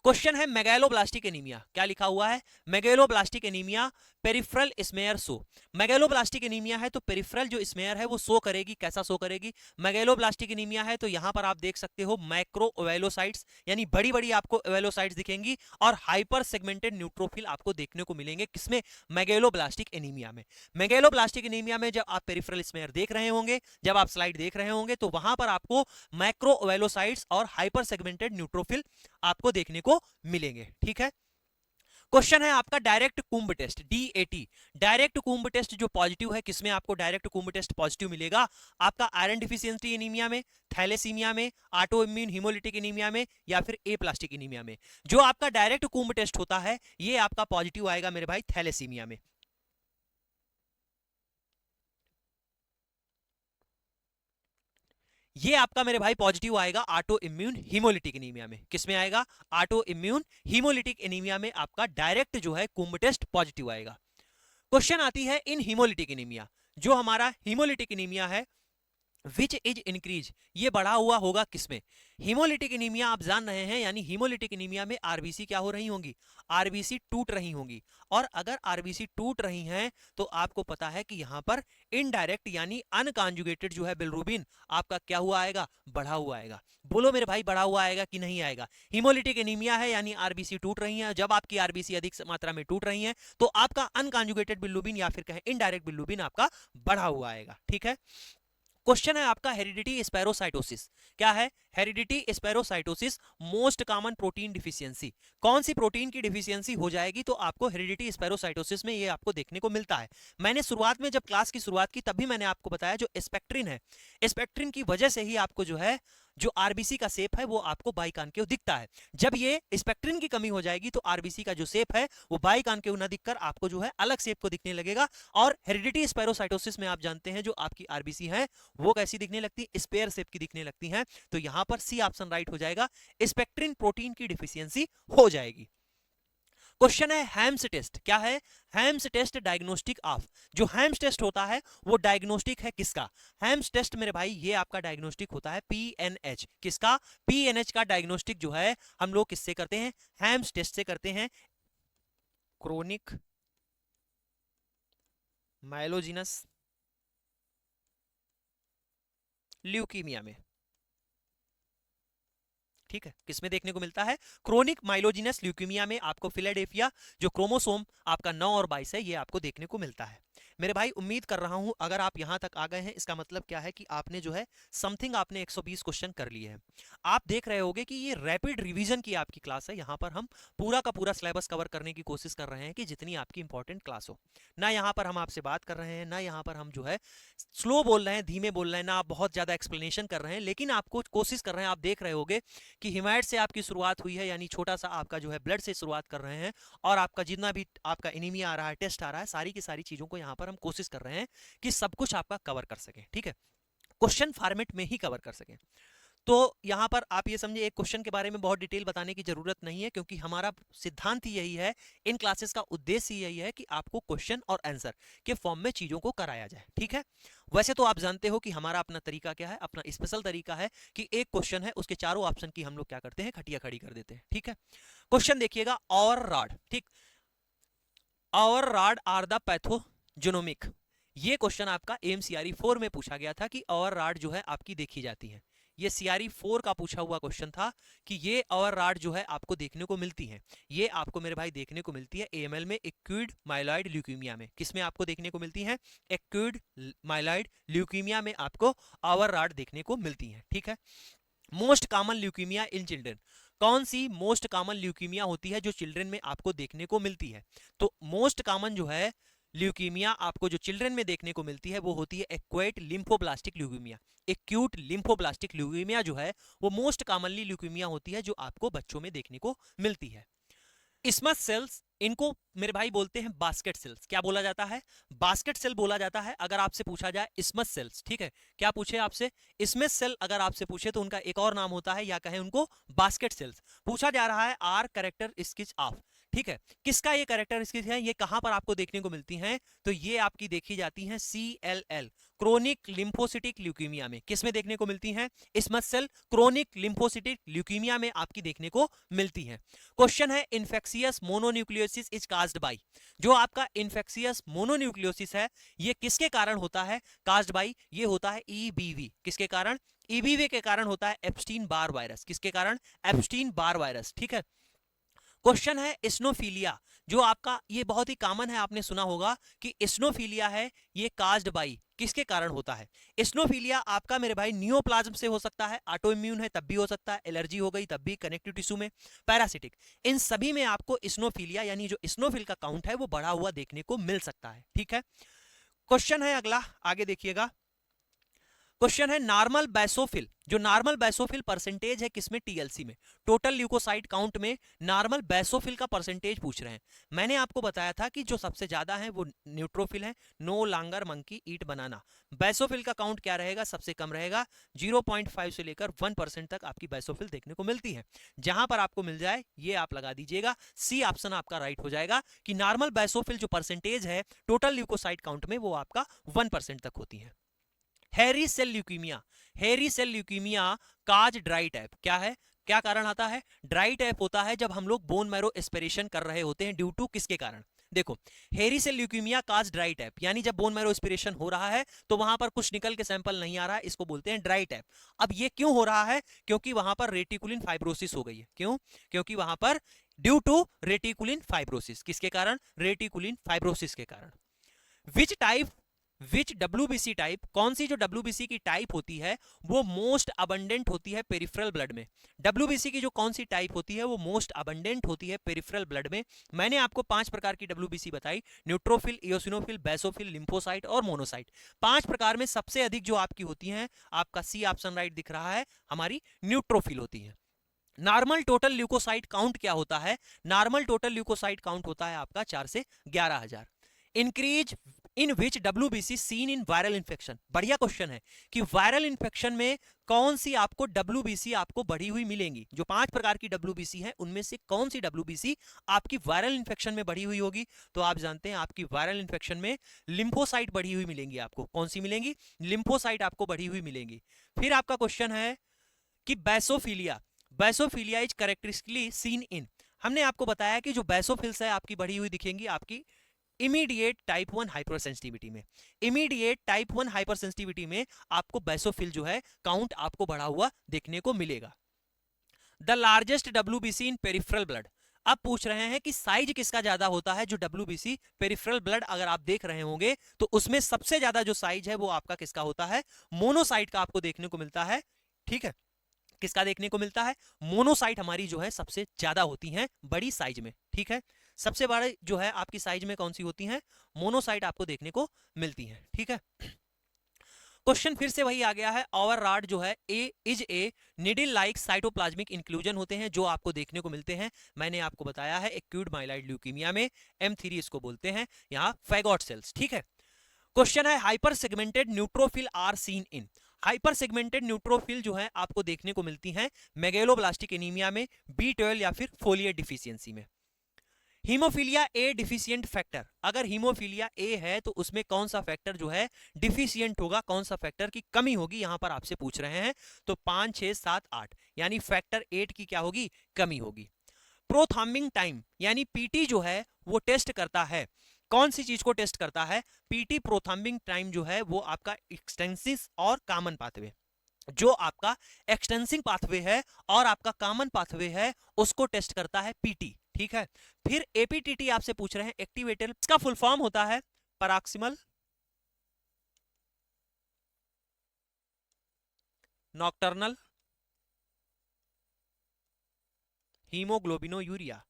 क्वेश्चन है मेगालोब्लास्टिक एनीमिया, क्या लिखा हुआ है, megaloblastic anaemia peripheral smear show. Megaloblastic anaemia है तो पेरिफेरल जो स्मेयर है वो शो करेगी, कैसा शो करेगी, मेगालोब्लास्टिक एनीमिया है तो यहां पर आप देख सकते हो मैक्रो ओवेलोसाइट्स, यानी बड़ी बड़ी आपको ओवेलोसाइट्स दिखेंगी, और हाइपर सेगमेंटेड न्यूट्रोफिल आपको देखने को मिलेंगे, किसमें, मेगालोब्लास्टिक एनीमिया में। मेगालोब्लास्टिक एनीमिया में जब आप पेरिफेरल स्मेयर देख रहे होंगे, जब आप स्लाइड देख रहे होंगे, तो वहां पर आपको मैक्रो ओवेलोसाइट्स और हाइपर सेगमेंटेड न्यूट्रोफिल आपको देखने को मिलेंगे, ठीक है। क्वेश्चन है आपका डायरेक्ट कुंभ टेस्ट, डीएटी, डायरेक्ट कुंभ टेस्ट जो पॉजिटिव है, किसमें आपको डायरेक्ट कुंभ टेस्ट पॉजिटिव मिलेगा, आपका आयरन डिफिशियंसी एनीमिया में, थैलेसीमिया में, ऑटो इम्यून हीमोलिटिक एनीमिया में, या फिर ए प्लास्टिक एनीमिया में। जो आपका डायरेक्ट कुंभ टेस्ट होता है ये आपका पॉजिटिव आएगा मेरे भाई थैलेसीमिया में। ये आपका मेरे भाई पॉजिटिव आएगा ऑटो इम्यून हीमोलिटिक एनीमिया में, किसमें आएगा, ऑटो इम्यून हीमोलिटिक एनीमिया में आपका डायरेक्ट जो है कुंभ टेस्ट पॉजिटिव आएगा। क्वेश्चन आती है इन हीमोलिटिक एनीमिया, जो हमारा हीमोलिटिक एनीमिया है विच इज इंक्रीज, ये बढ़ा हुआ होगा किसमें, हीमोलिटिक एनीमिया आप जान रहे हैं, यानी हीमोलिटिक एनीमिया में आरबीसी क्या हो रही होंगी, आरबीसी टूट रही होंगी, और अगर आरबीसी टूट रही हैं तो आपको पता है कि यहां पर इनडायरेक्ट यानी अनकॉन्जुगेटेड जो है बिलरूबिन आपका क्या हुआ आएगा, बढ़ा हुआ आएगा। बोलो मेरे भाई, बढ़ा हुआ आएगा कि नहीं आएगा, हीमोलिटिक एनीमिया है यानी आरबीसी टूट रही है, जब आपकी आरबीसी अधिक मात्रा में टूट रही है तो आपका अनकॉन्जुगेटेड बिलरूबिन या फिर कहें इनडायरेक्ट बिलरूबिन आपका बढ़ा हुआ आएगा, ठीक है। क्वेश्चन है आपका हेरिडिटी स्पेरोसाइटोसिस, क्या है, hereditary spherocytosis most common protein deficiency, कौन सी प्रोटीन की डिफिशियंसी हो जाएगी तो आपको हेरिडिटी स्पेरोसाइटोसिस में ये आपको देखने को मिलता है। मैंने शुरुआत में जब क्लास की शुरुआत की तभी मैंने आपको बताया जो स्पेक्ट्रिन है, स्पेक्ट्रिन की वजह से ही आपको जो है जो आरबीसी का शेप है वो आपको बाइकॉन्केव दिखता है। जब ये स्पेक्ट्रिन की कमी हो जाएगी तो आरबीसी का जो शेप है वो बाइकॉन्केव ना दिखकर आपको जो है अलग शेप को दिखने लगेगा, और हेरिडिटी स्पेरोसाइटोसिस में आप जानते हैं जो आपकी आरबीसी है वो कैसी दिखने लगती है, स्पेयर शेप की दिखने लगती है, तो यहां पर सी ऑप्शन राइट हो जाएगा, स्पेक्ट्रिन प्रोटीन की डिफिशियंसी हो जाएगी। क्वेश्चन है हैम्स टेस्ट, क्या है, हैम्स टेस्ट डायग्नोस्टिक ऑफ, जो हैम्स टेस्ट होता है वो डायग्नोस्टिक है किसका, हैम्स टेस्ट मेरे भाई ये आपका डायग्नोस्टिक होता है पीएनएच, किसका, पीएनएच का डायग्नोस्टिक जो है हम लोग किससे करते हैं, हैम्स टेस्ट से करते हैं, क्रोनिक माइलोजिनस ल्यूकीमिया में, ठीक है, किसमें देखने को मिलता है? क्रोनिक माइलोजिनस ल्यूकीमिया में आपको फिलाडेल्फिया जो क्रोमोसोम आपका 9 और 22 है ये आपको देखने को मिलता है। मेरे भाई उम्मीद कर रहा हूं अगर आप यहां तक आ गए हैं इसका मतलब क्या है कि आपने जो है समथिंग आपने 120 क्वेश्चन कर लिए हैं। आप देख रहे होगे कि ये रैपिड रिवीजन की आपकी क्लास है, यहां पर हम पूरा का पूरा सिलेबस कवर करने की कोशिश कर रहे हैं कि जितनी आपकी इंपॉर्टेंट क्लास हो। ना यहां पर हम आपसे बात कर रहे हैं, ना यहां पर हम जो है स्लो बोल रहे हैं, धीमे बोल रहे हैं, ना आप बहुत ज्यादा एक्सप्लेनेशन कर रहे हैं, लेकिन आपको कोशिश कर रहे हैं। आप देख रहे होगे कि हिमायत से आपकी शुरुआत हुई है, यानी छोटा सा आपका जो है ब्लड से शुरुआत कर रहे हैं, और आपका जितना भी आपका एनीमिया आ रहा है, टेस्ट आ रहा है, सारी की सारी चीजों को यहां पर हम कोशिश कर रहे हैं कि सब कुछ आपका कवर कर सके, ठीक है, क्वेश्चन फॉर्मेट में ही कवर कर सके। तो यहां पर आप ये समझे एक क्वेश्चन के बारे में बहुत डिटेल बताने की जरूरत नहीं है, क्योंकि हमारा सिद्धांत ही यही है, इन क्लासेस का उद्देश्य यही है कि आपको क्वेश्चन और आंसर के फॉर्म में चीजों को कराया जाए, ठीक है। वैसे तो आप जानते हो कि हमारा अपना तरीका क्या है, अपना स्पेशल तरीका है कि एक क्वेश्चन है उसके चारों ऑप्शन की हम लोग क्या करते हैं, खटिया खड़ी कर देते हैं, ठीक है। क्वेश्चन देखिएगा, और रॉड, ठीक, और रॉड आर द पैथोजेनोमिक, ये क्वेश्चन आपका एमसीआरई 4 में पूछा गया था कि और रॉड जो है आपकी देखी जाती है। ये सीआरई 4 का पूछा हुआ क्वेश्चन था कि ये और रॉड जो है आपको देखने को मिलती है, ये आपको मेरे भाई देखने को मिलती है एएमएल में, एक्यूट माइलॉइड ल्यूकीमिया में। किसमें आपको देखने को मिलती है? एक्यूट माइलॉइड ल्यूकीमिया में आपको और रॉड देखने को मिलती है, ठीक है। Most common leukaemia in children, कौन सी मोस्ट कॉमन ल्यूकीमिया होती है जो चिल्ड्रन में आपको देखने को मिलती है? तो मोस्ट कॉमन जो है ल्यूकीमिया आपको जो चिल्ड्रन में देखने को मिलती है वो होती है acute lymphoblastic leukaemia. Acute lymphoblastic leukaemia जो है वो मोस्ट कॉमनली ल्यूकीमिया होती है जो आपको बच्चों में देखने को मिलती है। स्मथ सेल्स, इनको मेरे भाई बोलते हैं बास्केट सेल्स। क्या बोला जाता है? बास्केट सेल बोला जाता है अगर आपसे पूछा जाए स्मथ सेल्स, ठीक है। क्या पूछे आपसे? स्मथ सेल अगर आपसे पूछे तो उनका एक और नाम होता है, या कहें उनको बास्केट सेल्स। पूछा जा रहा है आर कैरेक्टर स्किच ऑफ, ठीक है, किसका ये कैरेक्टर स्किच है, ये कहां पर आपको देखने को मिलती हैं? तो ये आपकी देखी जाती हैं CLL, क्रोनिक लिम्फोसिटिक ल्यूकीमिया में। किस में देखने को मिलती हैं? Smudge cell chronic lymphocytic leukaemia में आपकी देखने को मिलती हैं। क्वेश्चन है, infectious mononucleosis is caused by, जो आपका इन्फेक्शियस मोनोन्यूक्लियोसिस है ये किसके कारण होता है? काज्ड बाय, ये होता है EBV। किसके कारण? EBV के कारण होता है, एप्स्टीन बार वायरस। किसके कारण? एप्स्टीन बार वायरस, ठीक है। क्वेश्चन है, स्नोफीलिया, जो आपका ये बहुत ही कॉमन है, आपने सुना होगा कि स्नोफीलिया है ये काज्ड बाई, किसके कारण होता है? स्नोफीलिया आपका मेरे भाई नियोप्लाज्म से हो सकता है, ऑटो इम्यून है तब भी हो सकता है, एलर्जी हो गई तब भी, कनेक्टिव टिश्यू में, पैरासिटिक, इन सभी में आपको स्नोफीलिया यानी जो स्नोफिल का काउंट है वो बढ़ा हुआ देखने को मिल सकता है, ठीक है। क्वेश्चन है अगला, आगे देखिएगा। क्वेश्चन है, नॉर्मल बैसोफिल, जो नॉर्मल बैसोफिल परसेंटेज है किसमें? TLC में, टोटल ल्यूकोसाइट काउंट में नॉर्मल बैसोफिल का परसेंटेज पूछ रहे हैं। मैंने आपको बताया था कि जो सबसे ज्यादा है वो न्यूट्रोफिल है, नो लॉन्गर मंकी ईट बनाना। बैसोफिल का काउंट क्या रहेगा? सबसे कम रहेगा, 0.5 से लेकर 1% तक आपकी बैसोफिल देखने को मिलती है। जहां पर आपको मिल जाए ये आप लगा दीजिएगा, सी ऑप्शन आपका राइट हो जाएगा कि नॉर्मल बैसोफिल जो परसेंटेज है टोटल ल्यूकोसाइट काउंट में वो आपका 1% तक होती है। Hairy cell leukaemia, hairy cell leukaemia cause dry tap, क्या है, क्या कारण आता है? ड्राई टैप होता है जब हम लोग बोन मैरो एस्पिरेशन कर रहे होते हैं, ड्यू टू किसके कारण? देखो, हेरी cell leukaemia cause dry tap, यानी जब बोन मैरो एस्पिरेशन हो रहा है तो वहां पर कुछ निकल के सैंपल नहीं आ रहा है, इसको बोलते हैं ड्राई टैप। अब ये क्यों हो रहा है? क्योंकि वहां पर रेटिकुलिन फाइब्रोसिस हो गई है। क्यों? क्योंकि वहां पर ड्यू टू रेटिकुलिन फाइब्रोसिस, किसके कारण? रेटिकुलिन फाइब्रोसिस के कारण। Which type, which WBC type, कौन सी जो WBC की टाइप होती है वो मोस्ट अबंडेंट होती है पेरिफेरल ब्लड में? WBC की जो कौन सी टाइप होती है वो मोस्ट अबंडेंट होती है पेरिफेरल ब्लड में? मैंने आपको 5 प्रकार की WBC बताई, न्यूट्रोफिल, इयोसिनोफिल, बेसोफिल, लिम्फोसाइट और मोनोसाइट। 5 प्रकार में सबसे अधिक जो आपकी होती है, आपका सी ऑप्शन राइट दिख रहा है, हमारी न्यूट्रोफिल होती है। नॉर्मल टोटल ल्यूकोसाइट काउंट क्या होता है? नॉर्मल टोटल ल्यूकोसाइट काउंट होता है आपका 4 से 11,000। Increase in which WBC seen in viral infection, बढ़िया क्वेश्चन है कि वायरल इंफेक्शन में कौन सी आपको WBC आपको बढ़ी हुई मिलेंगी? जो 5 प्रकार की WBC है उनमें से कौन सी WBC आपकी वायरल इंफेक्शन में बढ़ी हुई होगी? तो आप जानते हैं आपकी वायरल इंफेक्शन में लिम्फोसाइट बढ़ी हुई मिलेंगी आपको। कौन सी मिलेंगी? लिम्फोसाइट आपको बढ़ी हुई मिलेंगी। फिर आपका क्वेश्चन है कि बैसोफिलिया, बैसोफिलिया इज कैरेक्टरिस्टिकली सीन इन, हमने आपको बताया कि जो बैसोफिल्स है आपकी बढ़ी हुई दिखेंगी आपकी इमीडिएट टाइप 1 हाइपर सेंसिटिविटी में, इमीडिएट टाइप 1 हाइपर सेंसिटिविटी में आपको बेसोफिल जो है काउंट आपको बढ़ा हुआ देखने को मिलेगा। The largest WBC in peripheral blood, अब पूछ रहे हैं कि साइज किसका ज्यादा होता है, जो डब्ल्यूबीसी पेरिफेरल ब्लड अगर आप देख रहे होंगे तो उसमें सबसे ज्यादा जो साइज है वो आपका किसका होता है, मोनोसाइट का आपको देखने को मिलता है। ठीक है, किसका देखने को मिलता है, मोनोसाइट हमारी जो है सबसे ज्यादा होती हैं बड़ी साइज में। ठीक है, सबसे बड़ी जो है आपकी साइज में कौन सी होती है, मोनोसाइट आपको देखने को मिलती है। ठीक है, क्वेश्चन फिर से वही आ गया है, ओवर रॉड जो है ए निडिल लाइक साइटोप्लाज्मिक इंक्लूजन होते हैं जो आपको देखने को मिलते हैं। मैंने आपको बताया है एक्यूट माइलॉइड ल्यूकीमिया में M3 इसको बोलते हैं, यहाँ फैगॉट सेल्स। ठीक है, क्वेश्चन है hyper segmented neutrophil are seen in, hyper segmented neutrophil जो है आपको देखने को मिलती हैं मेगेलोब्लास्टिक एनीमिया में, B12 या फिर फोलिएट डिफिशियंसी में। हीमोफीलिया ए डिफिशिएंट फैक्टर, अगर हीमोफीलिया ए है तो उसमें कौन सा फैक्टर जो है डिफिशिएंट होगा, कौन सा फैक्टर की कमी होगी, यहां पर आपसे पूछ रहे हैं। तो 5 6 7 8 यानी फैक्टर 8 की क्या होगी, कमी होगी। प्रोथर्मिंग टाइम यानी पीटी जो है वो टेस्ट करता है, कौन सी चीज को टेस्ट करता है, पीटी प्रोथर्मिंग टाइम जो है वो आपका एक्सटेंसिव और कॉमन पाथवे, जो आपका एक्सटेंसिंग पाथवे है और आपका कॉमन पाथवे है उसको टेस्ट करता है पीटी। ठीक है, फिर एपीटीटी आपसे पूछ रहे हैं एक्टिवेटर, इसका फुल फॉर्म होता है पैराक्सिमल नॉक्टर्नल हीमोग्लोबिनोयूरिया।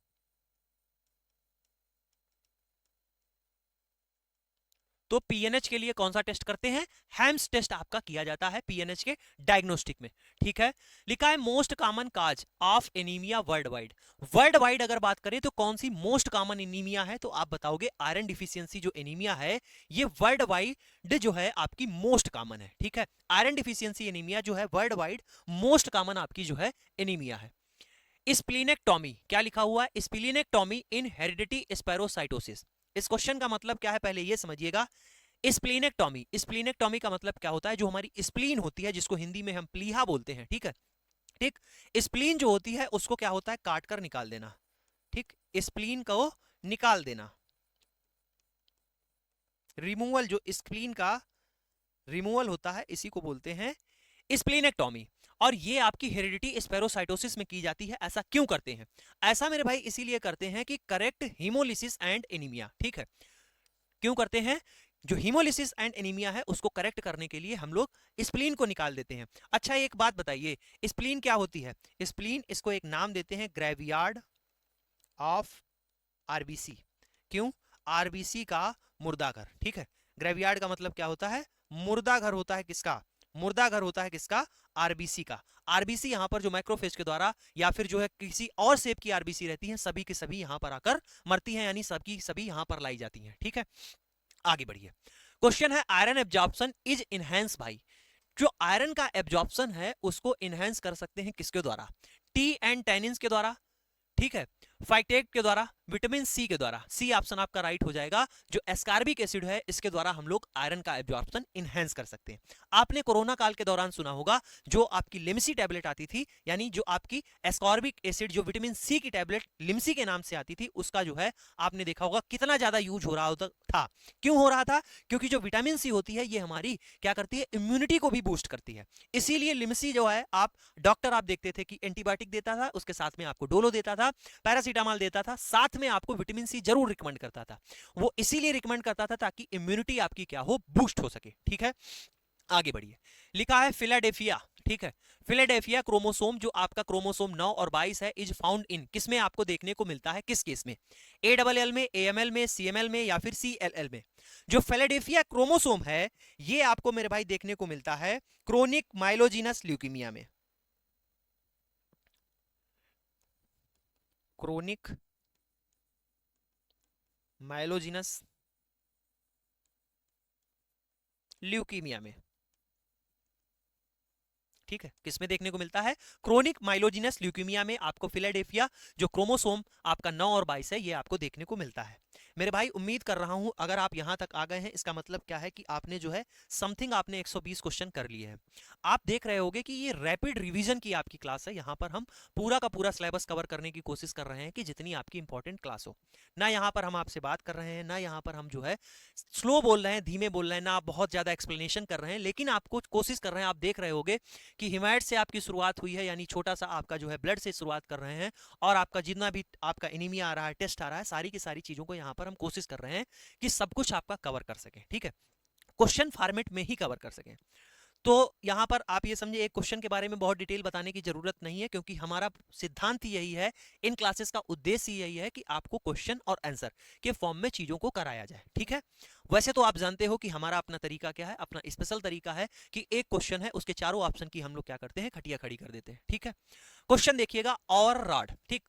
तो पीएनएच के लिए कौन सा टेस्ट करते हैं, हैम्स टेस्ट आपका किया जाता है पीएनएच के डायग्नोस्टिक में। ठीक है, लिखा है most common cause of anaemia world wide, world wide अगर बात करें तो कौन सी मोस्ट कॉमन एनीमिया है, तो आप बताओगे आयरन डिफिशियंसी जो एनीमिया है ये वर्ल्ड वाइड जो है आपकी मोस्ट कॉमन है। ठीक है, आयरन डिफिशियंसी एनीमिया जो है वर्ल्ड वाइड मोस्ट कॉमन आपकी जो है एनीमिया है। स्प्लीनेक्टोमी, क्या लिखा हुआ है, स्प्लीनेक्टोमी इन हेरिडिटी स्पेरोसाइटोसिस, इस क्वेश्चन का मतलब क्या है पहले ये समझिएगा। स्प्लीनेक्टोमी, स्प्लीनेक्टोमी का मतलब क्या होता है, जो हमारी स्प्लीन होती है जिसको हिंदी में हम प्लीहा बोलते हैं। ठीक है, ठीक, स्प्लीन जो होती है उसको क्या होता है, काट कर निकाल देना। ठीक, स्प्लीन को निकाल देना, रिमूवल, जो स्प्लीन का रिमूवल होता है इसी को बोलते हैं स्प्लीनेक्टोमी। और ये आपकी हेरिडिटी स्पेरोसाइटोसिस में की जाती है। ऐसा क्यों करते हैं, ऐसा मेरे भाई इसीलिए करते हैं कि करेक्ट हीमोलिसिस एंड एनीमिया। ठीक है, क्यों करते हैं, जो हीमोलिसिस एंड एनीमिया है उसको करेक्ट करने के लिए हम लोग स्प्लीन को निकाल देते हैं। अच्छा एक बात बताइए, स्प्लीन क्या होती है, स्प्लीन इसको एक नाम देते हैं ग्रेवयार्ड ऑफ आरबीसी, क्यों, आरबीसी का मुर्दाघर। ठीक है, ग्रेवयार्ड का मतलब क्या होता है, मुर्दाघर होता है किसका, मुर्दाघर होता है किसका, आरबीसी का। आरबीसी यहाँ पर जो माइक्रोफेज के द्वारा या फिर जो है किसी और शेप की आरबीसी रहती है सभी की सभी यहाँ पर आकर मरती हैं, यानी सबकी सभी यहाँ पर लाई जाती हैं। ठीक है, आगे बढ़िए, क्वेश्चन है iron absorption is enhance by, जो आयरन का एब्जॉर्प्शन है उसको इनहेंस कर सकते हैं किसके द्वारा, टी एंड टेनिन्स के द्वारा। ठीक है, फाइटेट के द्वारा, विटामिन सी के द्वारा, सी ऑप्शन आपका राइट हो जाएगा। जो एस्कार्बिक एसिड है इसके द्वारा हम लोग आयरन का एब्जॉर्प्शन इनहेंस कर सकते हैं। आपने कोरोना काल के दौरान सुना होगा जो आपकी लिम्सी टैबलेट आती थी, यानी जो आपकी एस्कॉर्बिक एसिड जो विटामिन सी की टैबलेट लिम्सी के नाम से आती थी, उसका जो है आपने देखा होगा कितना ज्यादा यूज हो रहा था। क्यों हो रहा था, क्योंकि जो विटामिन सी होती है ये हमारी क्या करती है, इम्यूनिटी को भी बूस्ट करती है। इसीलिए लिम्सी जो है आप डॉक्टर आप देखते थे कि एंटीबायोटिक देता था, उसके साथ में आपको डोलो देता था, पैरासीटामोल देता था, साथ में आपको विटामिन सी जरूर रिकमेंड करता था। वो इसीलिए रिकमेंड करता था ताकि इम्यूनिटी आपकी क्या हो, बूस्ट हो सके। ठीक है, आगे बढ़िए, लिखा है फिलाडेल्फिया। ठीक है, फिलाडेल्फिया क्रोमोसोम जो आपका क्रोमोसोम 9 और 22 है इज फाउंड इन, किसमें आपको देखने को मिलता है, किस केस में, ALL में, AML में, CML में या फिर CLL में। जो फिलाडेल्फिया क्रोमोसोम है ये आपको मेरे भाई देखने को मिलता है क्रोनिक माइलोजिनस ल्यूकीमिया में, क्रोनिक माइलोजिनस ल्यूकीमिया में। ठीक है, किसमें देखने को मिलता है, क्रोनिक माइलोजिनस ल्यूकीमिया में आपको फिलाडेल्फिया जो क्रोमोसोम आपका 9 और 22 है ये आपको देखने को मिलता है। मेरे भाई उम्मीद कर रहा हूं अगर आप यहां तक आ गए हैं इसका मतलब क्या है कि आपने जो है समथिंग आपने 120 क्वेश्चन कर लिए हैं। आप देख रहे होंगे कि ये रैपिड रिवीजन की आपकी क्लास है। यहां पर हम पूरा का पूरा सिलेबस कवर करने की कोशिश कर रहे हैं कि जितनी आपकी इंपॉर्टेंट क्लास हो। ना यहां पर हम आपसे बात कर रहे हैं, ना यहां पर हम जो है स्लो बोल रहे हैं, धीमे बोल रहे हैं, ना आप बहुत ज्यादा एक्सप्लेनेशन कर रहे हैं, लेकिन आपको कोशिश कर रहे हैं। आप देख रहे होंगे कि हिमायत से आपकी शुरुआत हुई है, यानी छोटा सा आपका जो है ब्लड से शुरुआत कर रहे हैं, और आपका जितना भी आपका एनीमिया आ रहा है, टेस्ट आ रहा है, सारी की सारी चीजों को यहां पर हम कोशिश कर रहे हैं कि सब कुछ आपका कवर कर सके। ठीक है, क्वेश्चन फॉर्मेट में ही कवर कर सकें। तो यहां पर आप ये समझे एक क्वेश्चन के बारे में बहुत डिटेल बताने की जरूरत नहीं है, क्योंकि हमारा सिद्धांत ही यही है, इन क्लासेस का उद्देश्य यही है कि आपको क्वेश्चन और आंसर के फॉर्म में चीजों को कराया जाए। ठीक है, वैसे तो आप जानते हो कि हमारा अपना तरीका क्या है, अपना स्पेशल तरीका है कि एक क्वेश्चन है उसके चारों ऑप्शन की हम लोग क्या करते हैं, खटिया खड़ी कर देते हैं। ठीक है, क्वेश्चन देखिएगा, और रॉड, ठीक,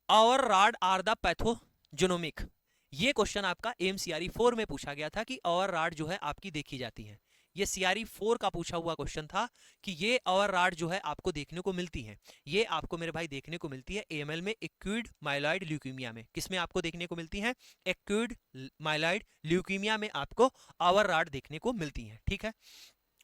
और रॉड आर द पैथोजेनोमिक। ये क्वेश्चन आपका एमसीआरई 4 में पूछा गया था कि और रॉड जो है आपकी देखी जाती है। ये सीआरई 4 का पूछा हुआ क्वेश्चन था कि ये और रॉड जो है आपको देखने को मिलती है। ये आपको मेरे भाई देखने को मिलती है एएमएल में, एक्यूट माइलॉइड ल्यूकीमिया में। किसमें आपको देखने को मिलती है? एक्यूट माइलॉइड ल्यूकीमिया में आपको और रॉड देखने को मिलती है। ठीक है,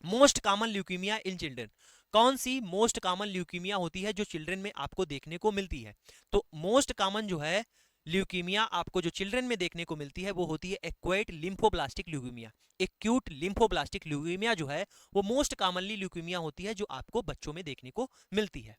most common leukaemia in children, कौन सी मोस्ट कॉमन ल्यूकीमिया होती है जो चिल्ड्रन में आपको देखने को मिलती है? तो मोस्ट कॉमन जो है ल्यूकीमिया आपको जो चिल्ड्रन में देखने को मिलती है वो होती है acute lymphoblastic leukaemia. Acute lymphoblastic leukaemia जो है वो मोस्ट कॉमनली ल्यूकीमिया होती है जो आपको बच्चों में देखने को मिलती है।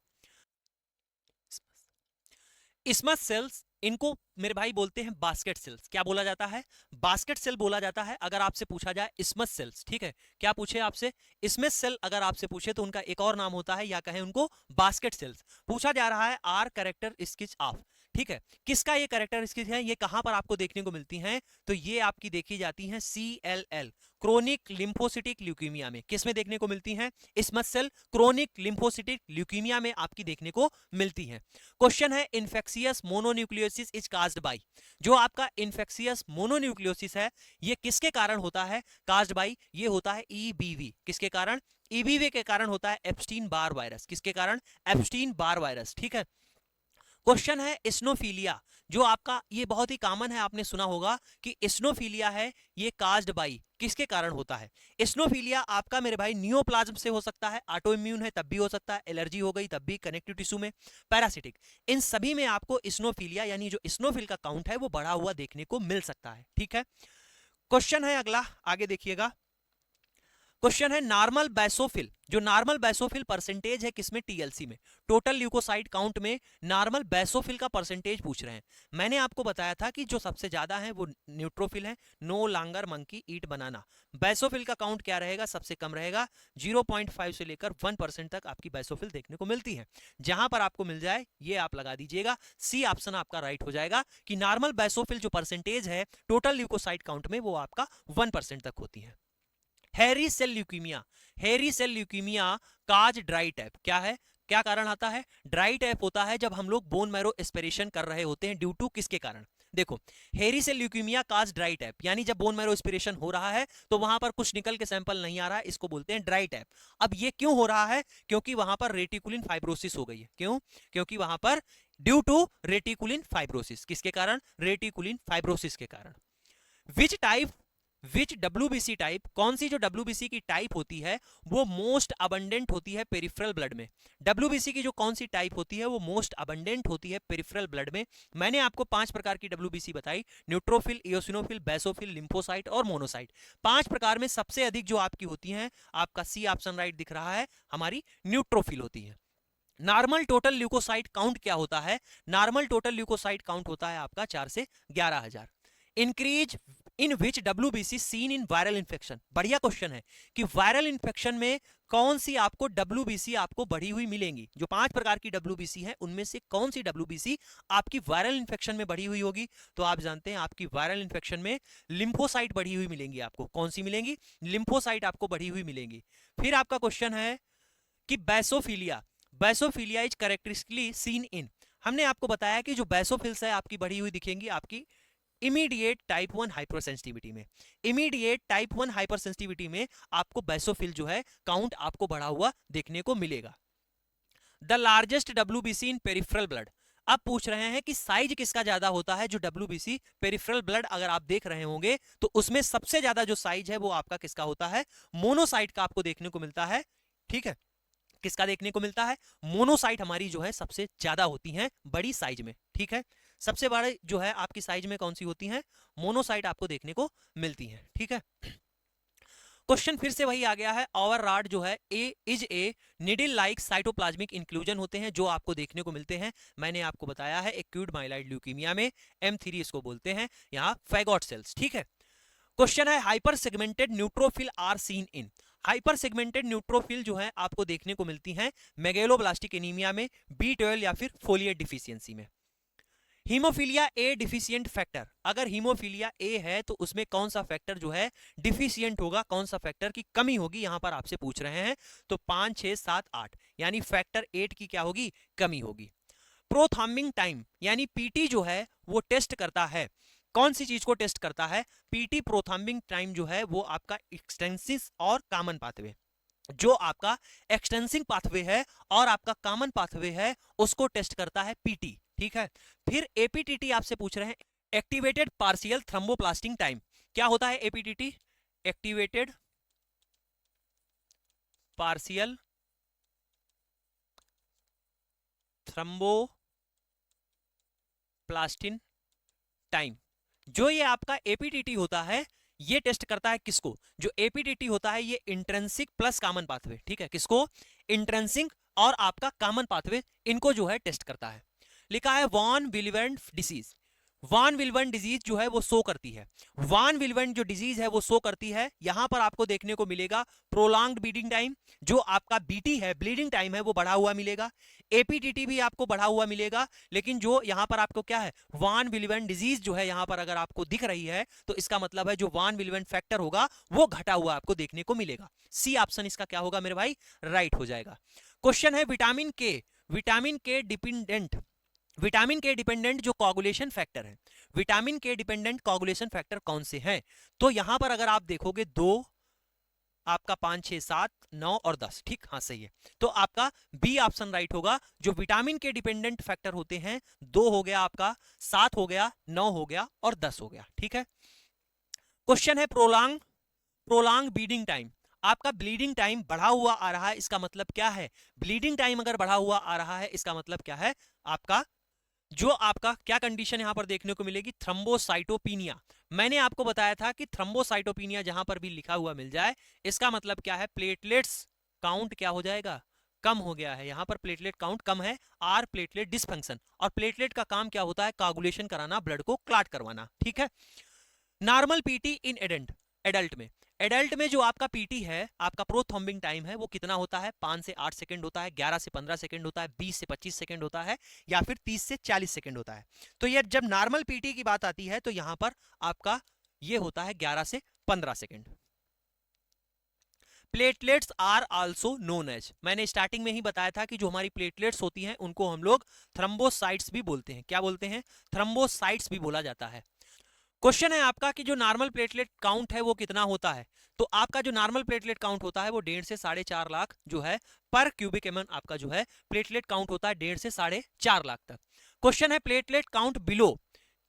स्मथ सेल्स, इनको मेरे भाई बोलते हैं बास्केट सेल्स। क्या बोला जाता है? बास्केट सेल बोला जाता है अगर आपसे पूछा जाए स्मथ सेल्स। ठीक है, क्या पूछे आपसे? स्मथ सेल अगर आपसे पूछे तो उनका एक और नाम होता है, या कहें उनको बास्केट सेल्स। पूछा जा रहा है आर कैरेक्टर स्किच ऑफ। ठीक है, किसका ये कैरेक्टर स्किच है, ये कहां पर आपको देखने को मिलती हैं? तो ये आपकी देखी जाती हैं CLL, क्रोनिक लिम्फोसिटिक ल्यूकीमिया में। किस में देखने को मिलती हैं? Smudge cell chronic lymphocytic leukaemia में आपकी देखने को मिलती हैं। क्वेश्चन है, infectious mononucleosis is caused by, जो आपका इन्फेक्शियस मोनोन्यूक्लियोसिस है ये किसके कारण होता है? काज्ड बाय, ये होता है EBV। किसके कारण? EBV के कारण होता है एप्स्टीन बार वायरस। किसके कारण? Epstein Barr virus. ठीक है, क्वेश्चन है इस्नोफीलिया, जो आपका ये बहुत ही कॉमन है, आपने सुना होगा कि इस्नोफीलिया है ये काज्ड बाई, किसके कारण होता है? इस्नोफीलिया आपका मेरे भाई नियोप्लाज्म से हो सकता है, ऑटो इम्यून है तब भी हो सकता है, एलर्जी हो गई तब भी, कनेक्टिव टिश्यू में, पैरासिटिक, इन सभी में आपको इस्नोफीलिया यानी जो इस्नोफिल का काउंट है वो बढ़ा हुआ देखने को मिल सकता है। ठीक है, क्वेश्चन है अगला, आगे देखिएगा। क्वेश्चन है नॉर्मल बैसोफिल, जो नॉर्मल बैसोफिल परसेंटेज है किसमें? टीएलसी में, टोटल ल्यूकोसाइट काउंट में नॉर्मल बैसोफिल का परसेंटेज पूछ रहे हैं। मैंने आपको बताया था कि जो सबसे ज्यादा है वो न्यूट्रोफिल है, नो लॉन्गर मंकी ईट बनाना। बैसोफिल का काउंट क्या रहेगा? सबसे कम रहेगा, 0.5 से लेकर 1% तक आपकी बैसोफिल देखने को मिलती है। जहां पर आपको मिल जाए ये आप लगा दीजिएगा, सी ऑप्शन आपका राइट हो जाएगा कि नॉर्मल बैसोफिल जो परसेंटेज है टोटल ल्यूकोसाइट काउंट में वो आपका 1% तक होती है। Hairy cell leukaemia, hairy cell leukaemia cause dry tap, क्या है? क्या कारण आता है? ड्राई टैप होता है जब हम लोग बोन मैरो एस्पिरेशन कर रहे होते हैं, ड्यू टू किसके कारण? देखो, हेरी cell leukaemia cause dry tap, यानी जब बोन मैरो एस्पिरेशन हो रहा है तो वहां पर कुछ निकल के सैंपल नहीं आ रहा है, इसको बोलते हैं ड्राई टैप। अब ये क्यों हो रहा है? क्योंकि वहां पर रेटिकुलिन फाइब्रोसिस हो गई है। क्यों? क्योंकि वहां पर ड्यू टू रेटिकुलिन फाइब्रोसिस, किसके कारण? रेटिकुलिन फाइब्रोसिस के कारण। Which type, which WBC type, कौन सी जो डब्ल्यूबीसी की टाइप होती है वो मोस्ट अबंडेंट होती है पेरिफेरल ब्लड में? डब्ल्यूबीसी की जो कौन सी टाइप होती है वो मोस्ट अबंडेंट होती है पेरिफेरल ब्लड में? मैंने आपको 5 प्रकार की डब्ल्यूबीसी बताई, न्यूट्रोफिल, इयोसिनोफिल, बैसोफिल, लिम्फोसाइट और मोनोसाइट। 5 प्रकार में सबसे अधिक जो आपकी होती हैं, आपका सी ऑप्शन राइट दिख रहा है, हमारी न्यूट्रोफिल होती है। नॉर्मल टोटल ल्यूकोसाइट काउंट क्या होता है? नॉर्मल टोटल ल्यूकोसाइट काउंट होता है आपका 4 से 11,000। Increase in which WBC seen in viral infection, बढ़िया क्वेश्चन है कि वायरल इन्फेक्शन में कौन सी आपको डब्ल्यूबीसी आपको बढ़ी हुई मिलेंगी? जो 5 प्रकार की डब्ल्यूबीसी है उनमें से कौन सी डब्ल्यूबीसी आपकी वायरल इन्फेक्शन में बढ़ी हुई होगी? तो आप जानते हैं आपकी वायरल इन्फेक्शन में लिम्फोसाइट बढ़ी हुई मिलेंगी आपको। कौन सी मिलेंगी? लिम्फोसाइट आपको बढ़ी हुई मिलेंगी। फिर आपका क्वेश्चन है कि बैसोफिलिया, बैसोफिलिया इज कैरेक्टरिस्टिकली सीन इन, हमने आपको बताया कि जो बैसोफिल्स है आपकी बढ़ी हुई दिखेंगी आपकी इमीडिएट टाइप 1 हाइपरसेंसिटिविटी में। इमीडिएट टाइप 1 हाइपरसेंसिटिविटी में आपको बैसोफिल जो है काउंट आपको बढ़ा हुआ देखने को मिलेगा। The largest WBC in peripheral blood, अब पूछ रहे हैं कि साइज किसका ज्यादा होता है, जो WBC पेरिफेरल ब्लड अगर आप देख रहे होंगे तो उसमें सबसे ज्यादा जो साइज है वो आपका किसका होता है, मोनोसाइट का आपको देखने को मिलता है। ठीक है, किसका देखने को मिलता है, मोनोसाइट हमारी जो है सबसे ज्यादा होती हैं बड़ी साइज में। ठीक है, सबसे बड़ी जो है आपकी साइज में कौन सी होती है, मोनोसाइट आपको देखने को मिलती है। ठीक है, क्वेश्चन फिर से वही आ गया है, ओवर रॉड जो है ए निडल लाइक साइटोप्लाज्मिक इंक्लूजन होते हैं जो आपको देखने को मिलते हैं। मैंने आपको बताया है एक्यूट माइलाइड ल्यूकीमिया में M3 इसको बोलते हैं, यहाँ फैगॉट सेल्स। ठीक है, क्वेश्चन है hyper segmented neutrophil are seen in, hyper segmented neutrophil जो है आपको देखने को मिलती हैं मेगेलोब्लास्टिक एनीमिया में, B12 या फिर फोलिएट डिफिशियंसी में। हीमोफीलिया ए डिफिशियंट फैक्टर, अगर हीमोफीलिया ए है तो उसमें कौन सा फैक्टर जो है डिफिशियंट होगा, कौन सा फैक्टर की कमी होगी, यहां पर आपसे पूछ रहे हैं। तो 5, 6, 7, 8 यानी फैक्टर 8 की क्या होगी, कमी होगी। प्रोथर्मिंग टाइम यानी पीटी जो है वो टेस्ट करता है, कौन सी चीज को टेस्ट करता है, पीटी प्रोथर्मिंग टाइम जो है वो आपका एक्सटेंसिव और कॉमन पाथवे, जो आपका एक्सटेंसिंग पाथवे है और आपका कॉमन पाथवे है उसको टेस्ट करता है पीटी। ठीक है, फिर एपीटीटी आपसे पूछ रहे हैं एक्टिवेटेड पार्शियल थ्रोम्बोप्लास्टिंग टाइम, क्या होता है APTT, activated partial thromboplastin time. जो ये आपका एपीटीटी होता है ये टेस्ट करता है किसको, जो एपीटीटी होता है ये इंट्रिंसिक प्लस कॉमन पाथवे। ठीक है, किसको, इंट्रिंसिक और आपका कॉमन पाथवे, इनको जो है टेस्ट करता है। लिखा है वॉन विलिवेंट डिजीज, वान विल्वन डिजीज जो है वो शो करती है, वान विल्वन जो डिजीज है वो शो करती है। यहां पर आपको देखने को मिलेगा प्रोलॉन्ग्ड ब्लीडिंग टाइम, जो आपका बीटी है ब्लीडिंग टाइम है वो बढ़ा हुआ मिलेगा, एपीटीटी भी आपको बढ़ा हुआ मिलेगा। लेकिन जो यहां पर आपको क्या है, वान विल्वन डिजीज जो है यहां पर अगर आपको दिख रही है तो इसका मतलब है जो वान विल्वन फैक्टर होगा वो घटा हुआ आपको देखने को मिलेगा। सी ऑप्शन इसका क्या होगा मेरे भाई, राइट हो जाएगा। क्वेश्चन है विटामिन के, विटामिन के डिपेंडेंट, विटामिन के डिपेंडेंट जो कोगुलेशन फैक्टर है, विटामिन के डिपेंडेंट कोगुलेशन फैक्टर कौन से हैं, तो यहां पर अगर आप देखोगे 2, आपका 5, 6, 7, 9 और 10। ठीक, हाँ सही है, तो आपका बी ऑप्शन राइट होगा। जो विटामिन के डिपेंडेंट फैक्टर होते हैं 2 हो गया आपका, 7 हो गया, 9 हो गया और 10 हो गया। ठीक है, क्वेश्चन है प्रोलॉन्ग ब्लीडिंग टाइम, आपका ब्लीडिंग टाइम बढ़ा हुआ आ रहा है, इसका मतलब क्या है, ब्लीडिंग टाइम अगर बढ़ा हुआ आ रहा है इसका मतलब क्या है, आपका जो आपका क्या कंडीशन यहां पर देखने को मिलेगी, थ्रम्बोसाइटोपिनिया। मैंने आपको बताया था कि थ्रम्बोसाइटोपिनिया जहां पर भी लिखा हुआ मिल जाए इसका मतलब क्या है, प्लेटलेट्स काउंट क्या हो जाएगा, कम हो गया है। यहां पर प्लेटलेट काउंट कम है, आर प्लेटलेट डिसफंक्शन, और प्लेटलेट का काम क्या होता है, कोगुलेशन कराना, ब्लड को क्लॉट करवाना। ठीक है, नॉर्मल पीटी इन एडल्ट में, एडल्ट में जो आपका पीटी है, आपका प्रोथ्रोम्बिंग टाइम है वो कितना होता है, 5 से 8 सेकंड होता है, 11 से 15 सेकंड होता है, 20 से 25 सेकंड होता है, या फिर 30 से 40 सेकंड होता है। तो ये जब नॉर्मल पीटी की बात आती है तो यहां पर आपका ये होता है 11 से 15 second. Platelets are also known as, मैंने स्टार्टिंग में ही बताया था कि जो हमारी प्लेटलेट्स होती हैं उनको हम लोग थ्रम्बोसाइट्स भी बोलते हैं, क्या बोलते हैं, थ्रम्बोसाइट्स भी बोला जाता है। क्वेश्चन है आपका कि जो नॉर्मल प्लेटलेट काउंट है वो कितना होता है, तो आपका जो नॉर्मल प्लेटलेट काउंट होता है वो 1.5 से 4.5 लाख जो है पर क्यूबिक एमएम आपका जो है प्लेटलेट काउंट होता है 1.5 से 4.5 लाख तक। क्वेश्चन है प्लेटलेट काउंट बिलो,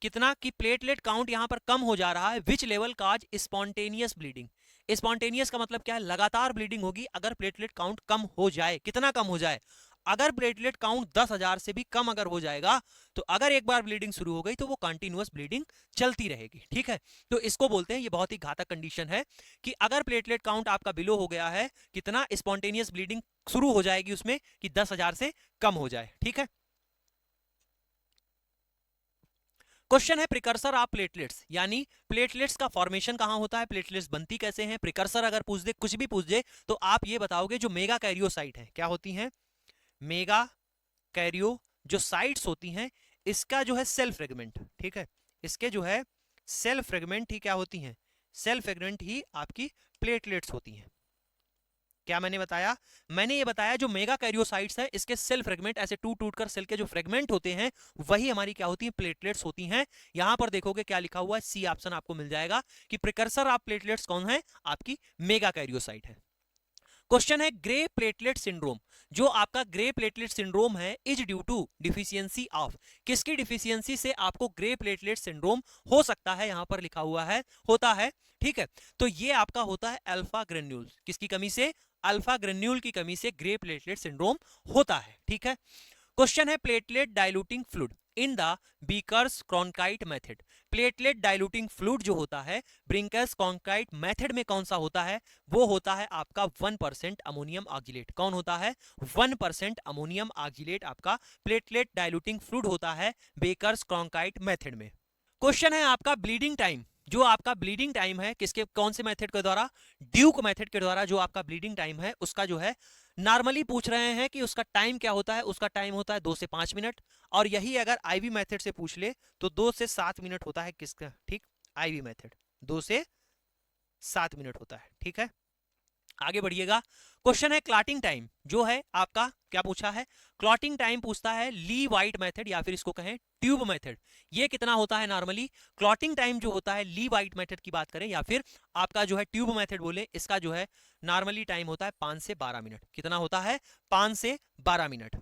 कितना कि प्लेटलेट काउंट यहां पर कम हो जा रहा है, which level cause spontaneous bleeding, spontaneous का मतलब क्या है, लगातार ब्लीडिंग होगी अगर प्लेटलेट काउंट कम हो जाए, कितना कम हो जाए, अगर प्लेटलेट काउंट 10,000 से भी कम अगर हो जाएगा तो अगर एक बार ब्लीडिंग शुरू हो गई तो वो कंटिन्यूअस ब्लीडिंग चलती रहेगी। ठीक है, तो इसको बोलते हैं, ये बहुत ही घातक कंडीशन है कि अगर प्लेटलेट काउंट आपका बिलो हो गया है, कितना स्पॉन्टेनियस ब्लीडिंग शुरू हो जाएगी उसमें कि 10,000 से कम हो जाए। ठीक है, क्वेश्चन है प्रिकर्सर ऑफ प्लेटलेट्स, यानी प्लेटलेट्स का फॉर्मेशन कहां होता है, प्लेटलेट्स बनती कैसे हैं, प्रिकर्सर अगर पूछ दे, कुछ भी पूछ दे तो आप ये बताओगे जो मेगा कैरियोसाइट है, क्या होती हैं, मेगा कैरियो जो साइट्स होती हैं इसका जो है सेल फ्रेगमेंट। ठीक है, इसके जो है सेल फ्रेगमेंट ही क्या होती हैं, सेल फ्रेगमेंट ही आपकी प्लेटलेट्स होती हैं। क्या मैंने बताया, मैंने ये बताया जो मेगा कैरियोसाइट्स है इसके सेल फ्रेगमेंट ऐसे टूट टूट कर सेल के जो फ्रेगमेंट होते हैं वही हमारी क्या होती है, प्लेटलेट्स होती हैं। यहां पर देखोगे क्या लिखा हुआ है, सी ऑप्शन आपको मिल जाएगा कि प्रिकर्सर ऑफ प्लेटलेट्स कौन है, आपकी मेगा कैरियोसाइट है। क्वेश्चन है ग्रे प्लेटलेट सिंड्रोम, जो आपका ग्रे प्लेटलेट सिंड्रोम है is due to deficiency of, किसकी डिफिशियंसी से आपको ग्रे प्लेटलेट सिंड्रोम हो सकता है, यहां पर लिखा हुआ है होता है, ठीक है। तो ये आपका होता है अल्फा ग्रेन्यूल, किसकी कमी से, अल्फा ग्रेन्यूल की कमी से ग्रे प्लेटलेट सिंड्रोम होता है, ठीक है। क्वेश्चन है platelet diluting fluid in the Brecher's Cronkite method, platelet diluting fluid जो होता है ब्रिंकर्स क्रॉनकाइट मेथड में कौन सा होता है, वो होता है आपका 1% अमोनियम ऑक्जिलेट, कौन होता है 1% अमोनियम ऑक्जिलेट आपका प्लेटलेट डाइल्यूटिंग फ्लूइड होता है बेकर्स क्रॉनकाइट मेथड में। क्वेश्चन है आपका ब्लीडिंग टाइम, जो आपका ब्लीडिंग टाइम है किसके, कौन से मेथड के द्वारा, ड्यूक मेथड के द्वारा, जो आपका ब्लीडिंग टाइम है उसका जो है नॉर्मली पूछ रहे हैं कि उसका टाइम क्या होता है, उसका टाइम होता है 2 से 5 मिनट, और यही अगर आईवी मेथड से पूछ ले तो 2 से 7 मिनट होता है किसका, ठीक, आईवी मेथड 2 से 7 मिनट होता है, ठीक है। आगे बढ़िएगा, क्वेश्चन है क्लॉटिंग टाइम, जो है आपका क्या पूछा है, क्लॉटिंग टाइम पूछता है ली वाइट मेथड या फिर इसको कहें ट्यूब मेथड, ये कितना होता है नॉर्मली, क्लॉटिंग टाइम जो होता है ली वाइट मेथड की बात करें या फिर आपका जो है ट्यूब मेथड बोले, इसका जो है नॉर्मली टाइम होता है 5 से 12 मिनट, कितना होता है 5 से 12 मिनट।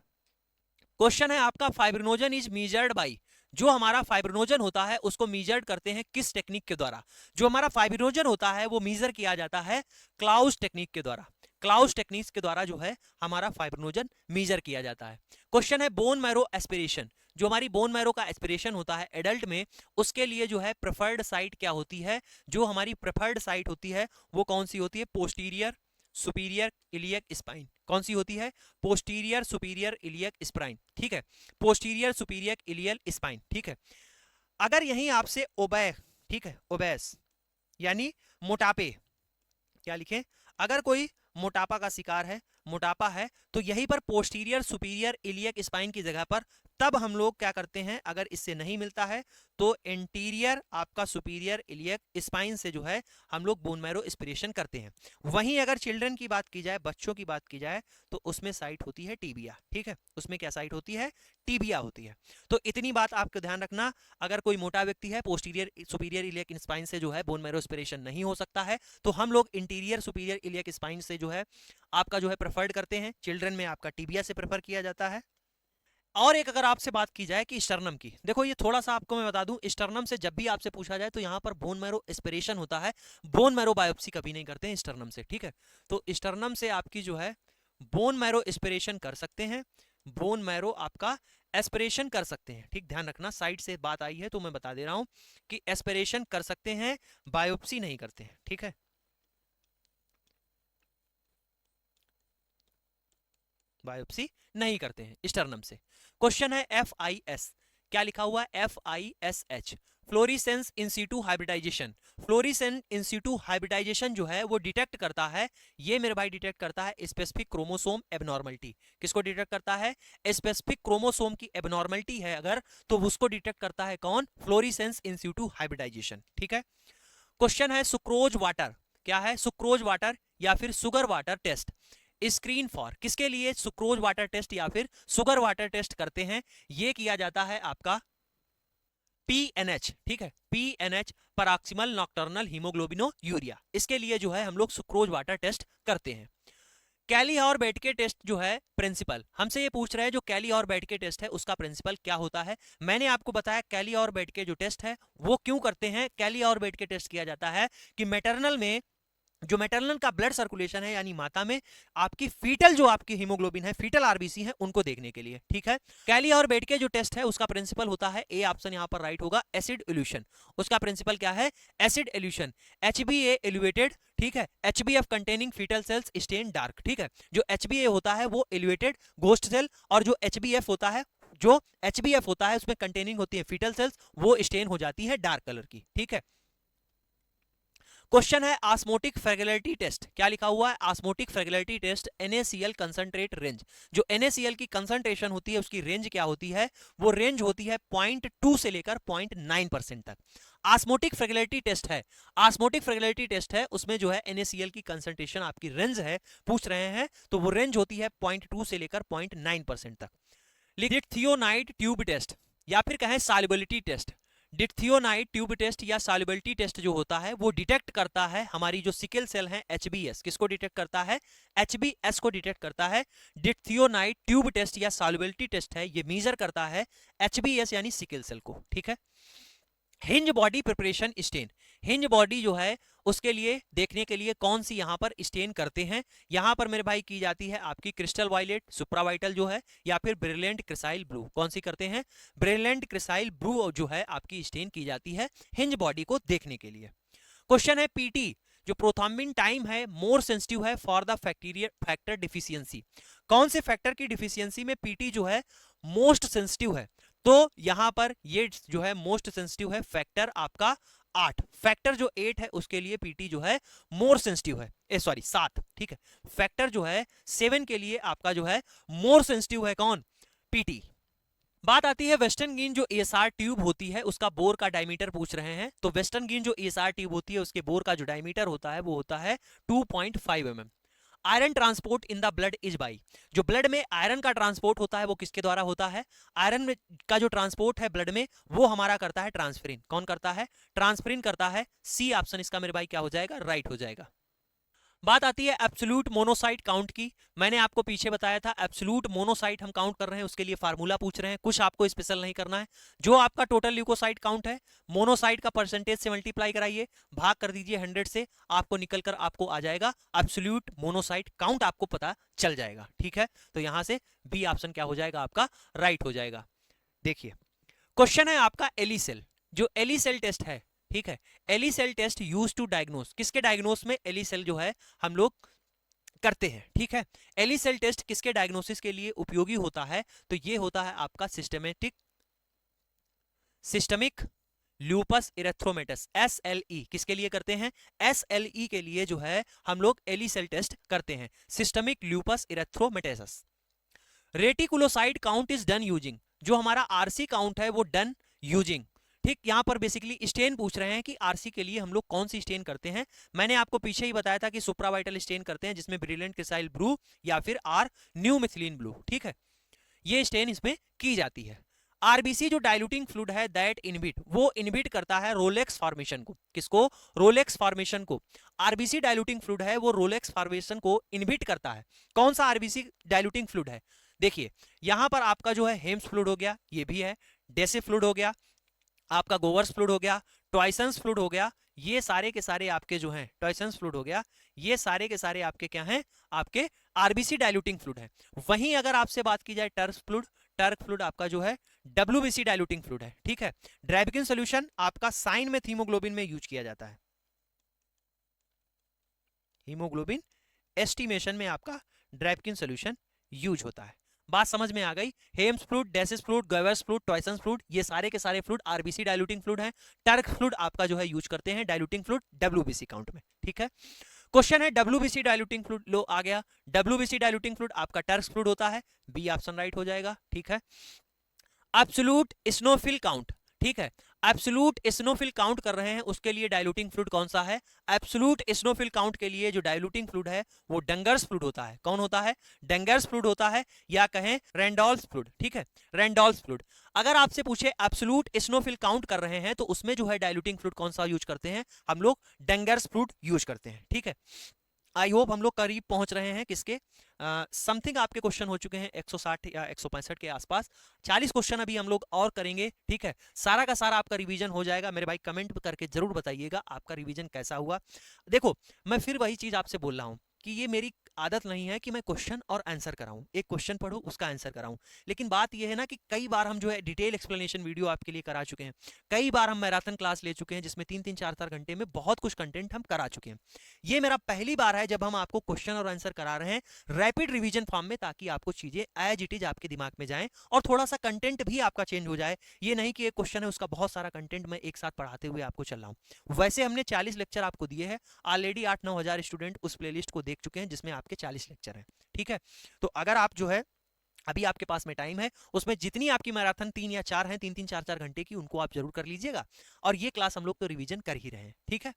क्वेश्चन है आपका फाइब्रिनोजन इज मेजर्ड बाई, जो हमारा फाइब्रिनोजन होता है उसको मेजर्ड करते हैं किस टेक्निक के द्वारा, जो हमारा फाइब्रिनोजन होता है वो मेजर किया जाता है क्लाउस टेक्निक के द्वारा, क्लाउस टेक्निक्स के द्वारा जो है हमारा फाइब्रिनोजन मेजर किया जाता है। क्वेश्चन है बोन मैरो एस्पिरेशन, जो हमारी बोन मैरो का एस्पिरेशन होता है एडल्ट में, उसके लिए जो है प्रेफर्ड साइट क्या होती है, जो हमारी प्रेफर्ड साइट होती है वो कौन सी होती है, पोस्टीरियर सुपीरियर इलियक स्पाइन, कौन सी होती है, पोस्टीरियर सुपीरियर इलियक स्पाइन, ठीक है, पोस्टीरियर सुपीरियर इलियल स्पाइन, ठीक है। अगर यहीं आपसे ओबे, ठीक है, ओबेस यानी मोटापे, क्या लिखें, अगर कोई मोटापा का शिकार है, मोटापा है, तो यहीं पर पोस्टीरियर सुपीरियर इलियक स्पाइन की जगह पर तब हम लोग क्या करते हैं, अगर इससे नहीं मिलता है तो इंटीरियर आपका सुपीरियर इलियक स्पाइन से जो है हम लोग बोन मैरो एस्पिरेशन करते हैं। वहीं अगर चिल्ड्रन की बात की जाए, बच्चों की बात की जाए, तो उसमें साइट होती है टीबिया, ठीक है, उसमें क्या साइट होती है, टीबिया होती है। तो इतनी बात आपको ध्यान रखना, अगर कोई मोटा व्यक्ति है पोस्टीरियर सुपीरियर इलियक स्पाइन से जो है बोन मैरो एस्पिरेशन नहीं हो सकता है, तो हम लोग इंटीरियर सुपीरियर इलियक स्पाइन से जो है आपका जो है प्रेफर्ड करते हैं, चिल्ड्रन में आपका टीबिया से प्रेफर किया जाता है। और एक अगर आपसे बात की जाए कि स्टर्नम की, देखो ये थोड़ा सा आपको मैं बता दूं, स्टर्नम से जब भी आपसे पूछा जाए तो यहां पर बोन मैरो एस्पिरेशन होता है, बोन मैरो बायोप्सी कभी नहीं करते हैं स्टर्नम से, ठीक है। तो स्टर्नम से आपकी जो है बोन मैरो एस्पिरेशन कर सकते हैं, बोन मैरो आपका एस्पिरेशन कर सकते हैं, ठीक, ध्यान रखना, साइड से बात आई है तो मैं बता दे रहा हूं कि एस्पिरेशन कर सकते हैं, बायोप्सी नहीं करते हैं, ठीक है, बायोप्सी नहीं करते हैं स्टर्नम से। क्वेश्चन है FIS, क्या लिखा हुआ है FISH, fluorescence in situ hybridization, fluorescence in situ hybridization जो है वो डिटेक्ट करता है, ये मेरे भाई डिटेक्ट करता है स्पेसिफिक क्रोमोसोम एबनॉर्मलिटी, किसको डिटेक्ट करता है, स्पेसिफिक क्रोमोसोम की एबनॉर्मलिटी है अगर, तो उसको डिटेक्ट करता है कौन, फ्लोरिसेंस इंसिटू हाइब्रिडाइजेशन, ठीक है। क्वेश्चन है सुक्रोज वाटर, क्या है सुक्रोज वाटर या फिर sugar water test, screen for, किसके लिए सुक्रोज वाटर टेस्ट या फिर सुगर वाटर टेस्ट करते हैं, ये किया जाता है आपका PNH, ठीक है, PNH पैराक्सिमल नॉक्टर्नल हीमोग्लोबिनोयूरिया, इसके लिए जो है हम लोग सुक्रोज वाटर टेस्ट करते हैं। कैली और बेटके टेस्ट जो है प्रिंसिपल, हमसे ये पूछ रहे हैं जो कैली और बेटके टेस्ट है उसका प्रिंसिपल क्या होता है, मैंने आपको बताया कैली और बेटके जो टेस्ट है वो क्यों करते हैं, कैली और बेटके टेस्ट किया जाता है कि मैटरनल में जो मैटरनल का ब्लड सर्कुलेशन है यानी माता में आपकी फीटल जो आपकी हीमोग्लोबिन है, फीटल आरबीसी है, उनको देखने के लिए, ठीक है। कैली और बेटके जो टेस्ट है उसका प्रिंसिपल होता है, ए ऑप्शन यहां पर राइट होगा, एसिड इल्यूशन, उसका प्रिंसिपल क्या है, एसिड इल्यूशन, HbA एलिवेटेड, ठीक है, HbF containing fetal cells stain dark, ठीक है, जो HbA होता है वो एलिवेटेड घोस्ट सेल, और जो HbF होता है, जो HbF होता है उसमें कंटेनिंग होती है फीटल सेल्स, वो स्टेन हो जाती है डार्क कलर की, ठीक है। क्वेश्चन है ऑस्मोटिक फ्रेगलिटी टेस्ट, क्या लिखा हुआ है, osmotic fragility test NaCl concentrate range, जो NaCl की कंसंट्रेशन होती है उसकी रेंज क्या होती है, वो रेंज होती है 0.2 से लेकर 0.9% तक। ऑस्मोटिक फ्रेगलिटी टेस्ट है, ऑस्मोटिक फ्रेगलिटी टेस्ट है, उसमें जो है NaCl की कंसंट्रेशन आपकी रेंज है पूछ रहे हैं, तो वो रेंज होती है 0.2 से लेकर 0.9% तक। लिथियोनाइट ट्यूब टेस्ट या फिर कहें सॉल्युबिलिटी टेस्ट, डिथ्थियोनाइड ट्यूब टेस्ट या सॉल्युबिलिटी टेस्ट जो होता है वो डिटेक्ट करता है हमारी जो सिकल सेल है एचबीएस, किसको डिटेक्ट करता है, एचबीएस को डिटेक्ट करता है। डिथ्थियोनाइड ट्यूब टेस्ट या सॉल्युबिलिटी टेस्ट है, ये मेजर करता है एचबीएस यानी सिकल सेल को, ठीक है। Heinz body preparation stain, Heinz body जो है उसके लिए देखने के लिए कौन सी यहां पर स्टेन करते हैं, यहां पर मेरे भाई की जाती है आपकी क्रिस्टल वायलेट सुप्रावाइटल जो है, या फिर ब्रिलियंट क्रिसाइल ब्लू, कौन सी करते हैं, ब्रिलियंट क्रिसाइल ब्लू जो है आपकी स्टेन की जाती है हिंज बॉडी को देखने के लिए। क्वेश्चन है पीटी जो प्रोथ्रोम्बिन टाइम है मोर सेंसिटिव है फॉर द फैक्टर डिफिशियंसी, कौन से फैक्टर की डिफिशियंसी में पीटी जो है मोस्ट सेंसिटिव है, तो यहां पर ये जो है मोस्ट सेंसिटिव है फैक्टर आपका 8, फैक्टर जो 8 है उसके लिए पीटी जो है मोर सेंसिटिव है, सॉरी 7, ठीक है, फैक्टर जो है 7 के लिए आपका जो है मोर सेंसिटिव है कौन, पीटी। बात आती है वेस्टर्न गिन जो एएसआर ट्यूब होती है उसका बोर का डायमीटर पूछ रहे हैं, तो वेस्टर्न गिन जो एएसआर ट्यूब होती है उसके बोर का जो डायमीटर होता है वो होता है 2.5 mm। Iron transport in the blood is by, जो ब्लड में आयरन का ट्रांसपोर्ट होता है वो किसके द्वारा होता है, आयरन में का जो ट्रांसपोर्ट है ब्लड में वो हमारा करता है ट्रांसफेरिन, कौन करता है, ट्रांसफेरिन करता है, सी ऑप्शन इसका मेरे भाई क्या हो जाएगा, राइट हो जाएगा। बात आती है एब्सोल्यूट मोनोसाइट काउंट की, मैंने आपको पीछे बताया था एब्सोल्यूट मोनोसाइट हम काउंट कर रहे हैं उसके लिए फार्मूला पूछ रहे हैं, कुछ आपको स्पेशल नहीं करना है, जो आपका टोटल ल्यूकोसाइट काउंट है मोनोसाइट का परसेंटेज से मल्टीप्लाई कराइए, भाग कर दीजिए 100 से, आपको निकल कर आपको आ जाएगा एब्सोल्यूट मोनोसाइट काउंट, आपको पता चल जाएगा, ठीक है। तो यहां से बी ऑप्शन क्या हो जाएगा आपका, राइट हो जाएगा। देखिए क्वेश्चन है आपका एलिसेल, जो एलिसेल टेस्ट है, ठीक है, एलिसेल टेस्ट यूज टू डायग्नोस, किसके डायग्नोस में एलिसेल जो है हम लोग करते हैं, ठीक है, एलिसेल टेस्ट किसके डायग्नोसिस के लिए उपयोगी होता है, तो ये होता है आपका सिस्टमिक ल्यूपस इरेथ्रोमेटस, एसएलई, किसके लिए करते हैं, एसएलई के लिए जो है हम लोग एलिसेल टेस्ट करते हैं, systemic lupus erythematosus. Reticulocyte count is done using, जो हमारा आरसी काउंट है वो डन यूजिंग, ठीक, यहां पर बेसिकली स्टेन पूछ रहे हैं कि आरसी के लिए हम लोग कौन सी स्टेन करते हैं, मैंने आपको पीछे ही बताया था कि सुप्रावाइटल स्टेन करते हैं जिसमें ब्रिलियंट क्रिसाइल ब्लू या फिर आर न्यू मिथिलीन ब्लू, ठीक है, ये स्टेन इसमें की जाती है। आरबीसी जो डाइल्यूटिंग फ्लूइड है दैट इनहिबिट, वो इनहिबिट करता है रोलेक्स फॉर्मेशन को, किसको, रोलेक्स फॉर्मेशन को, आरबीसी डाइल्यूटिंग फ्लूइड है वो रोलेक्स फॉर्मेशन को इनहिबिट करता है, कौन सा आरबीसी डाइल्यूटिंग फ्लूइड है, देखिए यहां पर आपका जो है हेम्स फ्लूइड हो गया, ये भी है, डेसे फ्लूइड हो गया, आपका गोवर्स फ्लूइड हो गया, टॉयसंस फ्लूइड हो गया, ये सारे के सारे आपके जो हैं टॉयसंस फ्लूइड हो गया, ये सारे के सारे आपके क्या हैं, आपके आरबीसी डाइल्यूटिंग फ्लूइड है। वहीं अगर आपसे बात की जाए टर्क फ्लूइड, टर्क फ्लूइड आपका जो है डब्ल्यूबीसी डाइल्यूटिंग फ्लूइड है, ठीक है। ड्रैबिकिन सॉल्यूशन आपका साइन में हीमोग्लोबिन में यूज किया जाता है, हीमोग्लोबिन एस्टिमेशन में आपका ड्रैबिकिन सॉल्यूशन यूज होता है। बात समझ में आ गई, Hayem's fluid, Dacie's fluid, Gower's fluid, Toisson's fluid, ये सारे के सारे फ्लूइड आरबीसी डाइल्यूटिंग फ्लूइड हैं। टर्क फ्लूइड आपका जो है यूज करते हैं डाइल्यूटिंग फ्लूइड डब्ल्यूबीसी काउंट में, ठीक है। क्वेश्चन है डब्ल्यूबीसी डाइल्यूटिंग फ्लूइड, लो आ गया, डब्ल्यूबीसी डाइल्यूटिंग फ्लूइड आपका टर्क फ्लूइड होता है, बी ऑप्शन राइट हो जाएगा, ठीक है। एब्सोल्यूट इस्नोफिल काउंट, ठीक है, एब्सोल्यूट इस्नोफिल काउंट कर रहे हैं उसके लिए डाइल्यूटिंग फ्लूइड कौन सा है, एब्सोल्यूट इस्नोफिल काउंट के लिए जो डाइल्यूटिंग फ्लूइड है वो डंगर्स फ्लूइड होता है, कौन होता है, डंगर्स फ्लूइड होता है, या कहें रैंडॉल्फ फ्लूइड, ठीक है, रैंडॉल्फ फ्लूइड। अगर आपसे पूछे एब्सोल्यूट इस्नोफिल काउंट कर रहे हैं तो उसमें जो है डाइल्यूटिंग फ्लूइड कौन सा यूज करते हैं, हम लोग डंगर्स फ्लूइड यूज करते हैं, ठीक है। आई होप हम लोग करीब पहुंच रहे हैं किसके, समथिंग आपके क्वेश्चन हो चुके हैं 160 या 165 के आसपास, 40 क्वेश्चन अभी हम लोग और करेंगे, ठीक है, सारा का सारा आपका रिवीजन हो जाएगा। मेरे भाई कमेंट करके जरूर बताइएगा आपका रिवीजन कैसा हुआ। देखो मैं फिर वही चीज आपसे बोल रहा हूं कि ये मेरी आदत नहीं है कि मैं क्वेश्चन और आंसर कराऊं, एक क्वेश्चन पढ़ूं उसका आंसर कराऊं, लेकिन बात यह है ना कि कई बार हम जो है डिटेल एक्सप्लेनेशन वीडियो आपके लिए करा चुके हैं, कई बार हम मैराथन क्लास ले चुके हैं जिसमें 3-3 4-4 घंटे में बहुत कुछ कंटेंट हम करा चुके हैं। ये मेरा पहली बार है जब हम आपको क्वेश्चन और आंसर करा रहे हैं रैपिड रिवीजन फॉर्म में, ताकि आपको चीजें एज इट इज आपके दिमाग में जाएं और थोड़ा सा कंटेंट भी आपका चेंज हो जाए। ये नहीं कि एक क्वेश्चन है उसका बहुत सारा कंटेंट मैं एक साथ पढ़ाते हुए आपको चल रहा हूँ। वैसे हमने 40 लेक्चर आपको दिए हैं, ऑलरेडी 8-9 हजार स्टूडेंट उस प्लेलिस्ट को देख चुके हैं जिसमें आपके 40 लेक्चर हैं, ठीक है। तो अगर आप जो है अभी आपके पास में टाइम है, उसमें जितनी आपकी मैराथन 3 या 4 हैं, 3-3 4-4 घंटे की, उनको आप जरूर कर लीजिएगा, और ये क्लास हम लोग तो रिवीजन कर ही रहे हैं, ठीक है।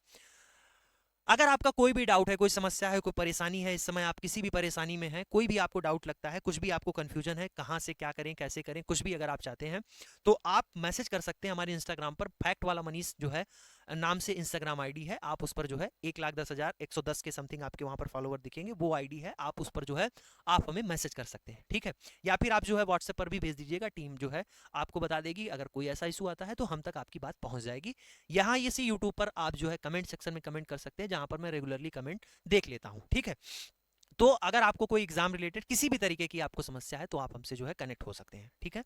अगर आपका कोई भी डाउट है, कोई समस्या है, कोई परेशानी है, इस समय आप किसी भी परेशानी में हैं, कोई भी आपको डाउट लगता है, कुछ भी आपको कंफ्यूजन है, कहाँ से क्या करें, कैसे करें, कुछ भी अगर आप चाहते हैं तो आप मैसेज कर सकते हैं हमारे इंस्टाग्राम पर। फैक्ट वाला मनीष जो है नाम से इंस्टाग्राम आईडी है, आप उस पर जो है 1,10,110 के समथिंग आपके वहां पर फॉलोवर दिखेंगे, वो आईडी है, आप उस पर जो है आप हमें मैसेज कर सकते हैं, ठीक है। या फिर आप जो है व्हाट्सएप पर भी भेज दीजिएगा, टीम जो है आपको बता देगी। अगर कोई ऐसा इशू आता है तो हम तक आपकी बात पहुंच जाएगी। यहाँ इसी यूट्यूब पर आप जो है कमेंट सेक्शन में कमेंट कर सकते हैं, जहां पर मैं रेगुलरली कमेंट देख लेता हूं, ठीक है। तो अगर आपको कोई एग्जाम रिलेटेड किसी भी तरीके की आपको समस्या है तो आप हमसे जो है कनेक्ट हो सकते हैं, ठीक है।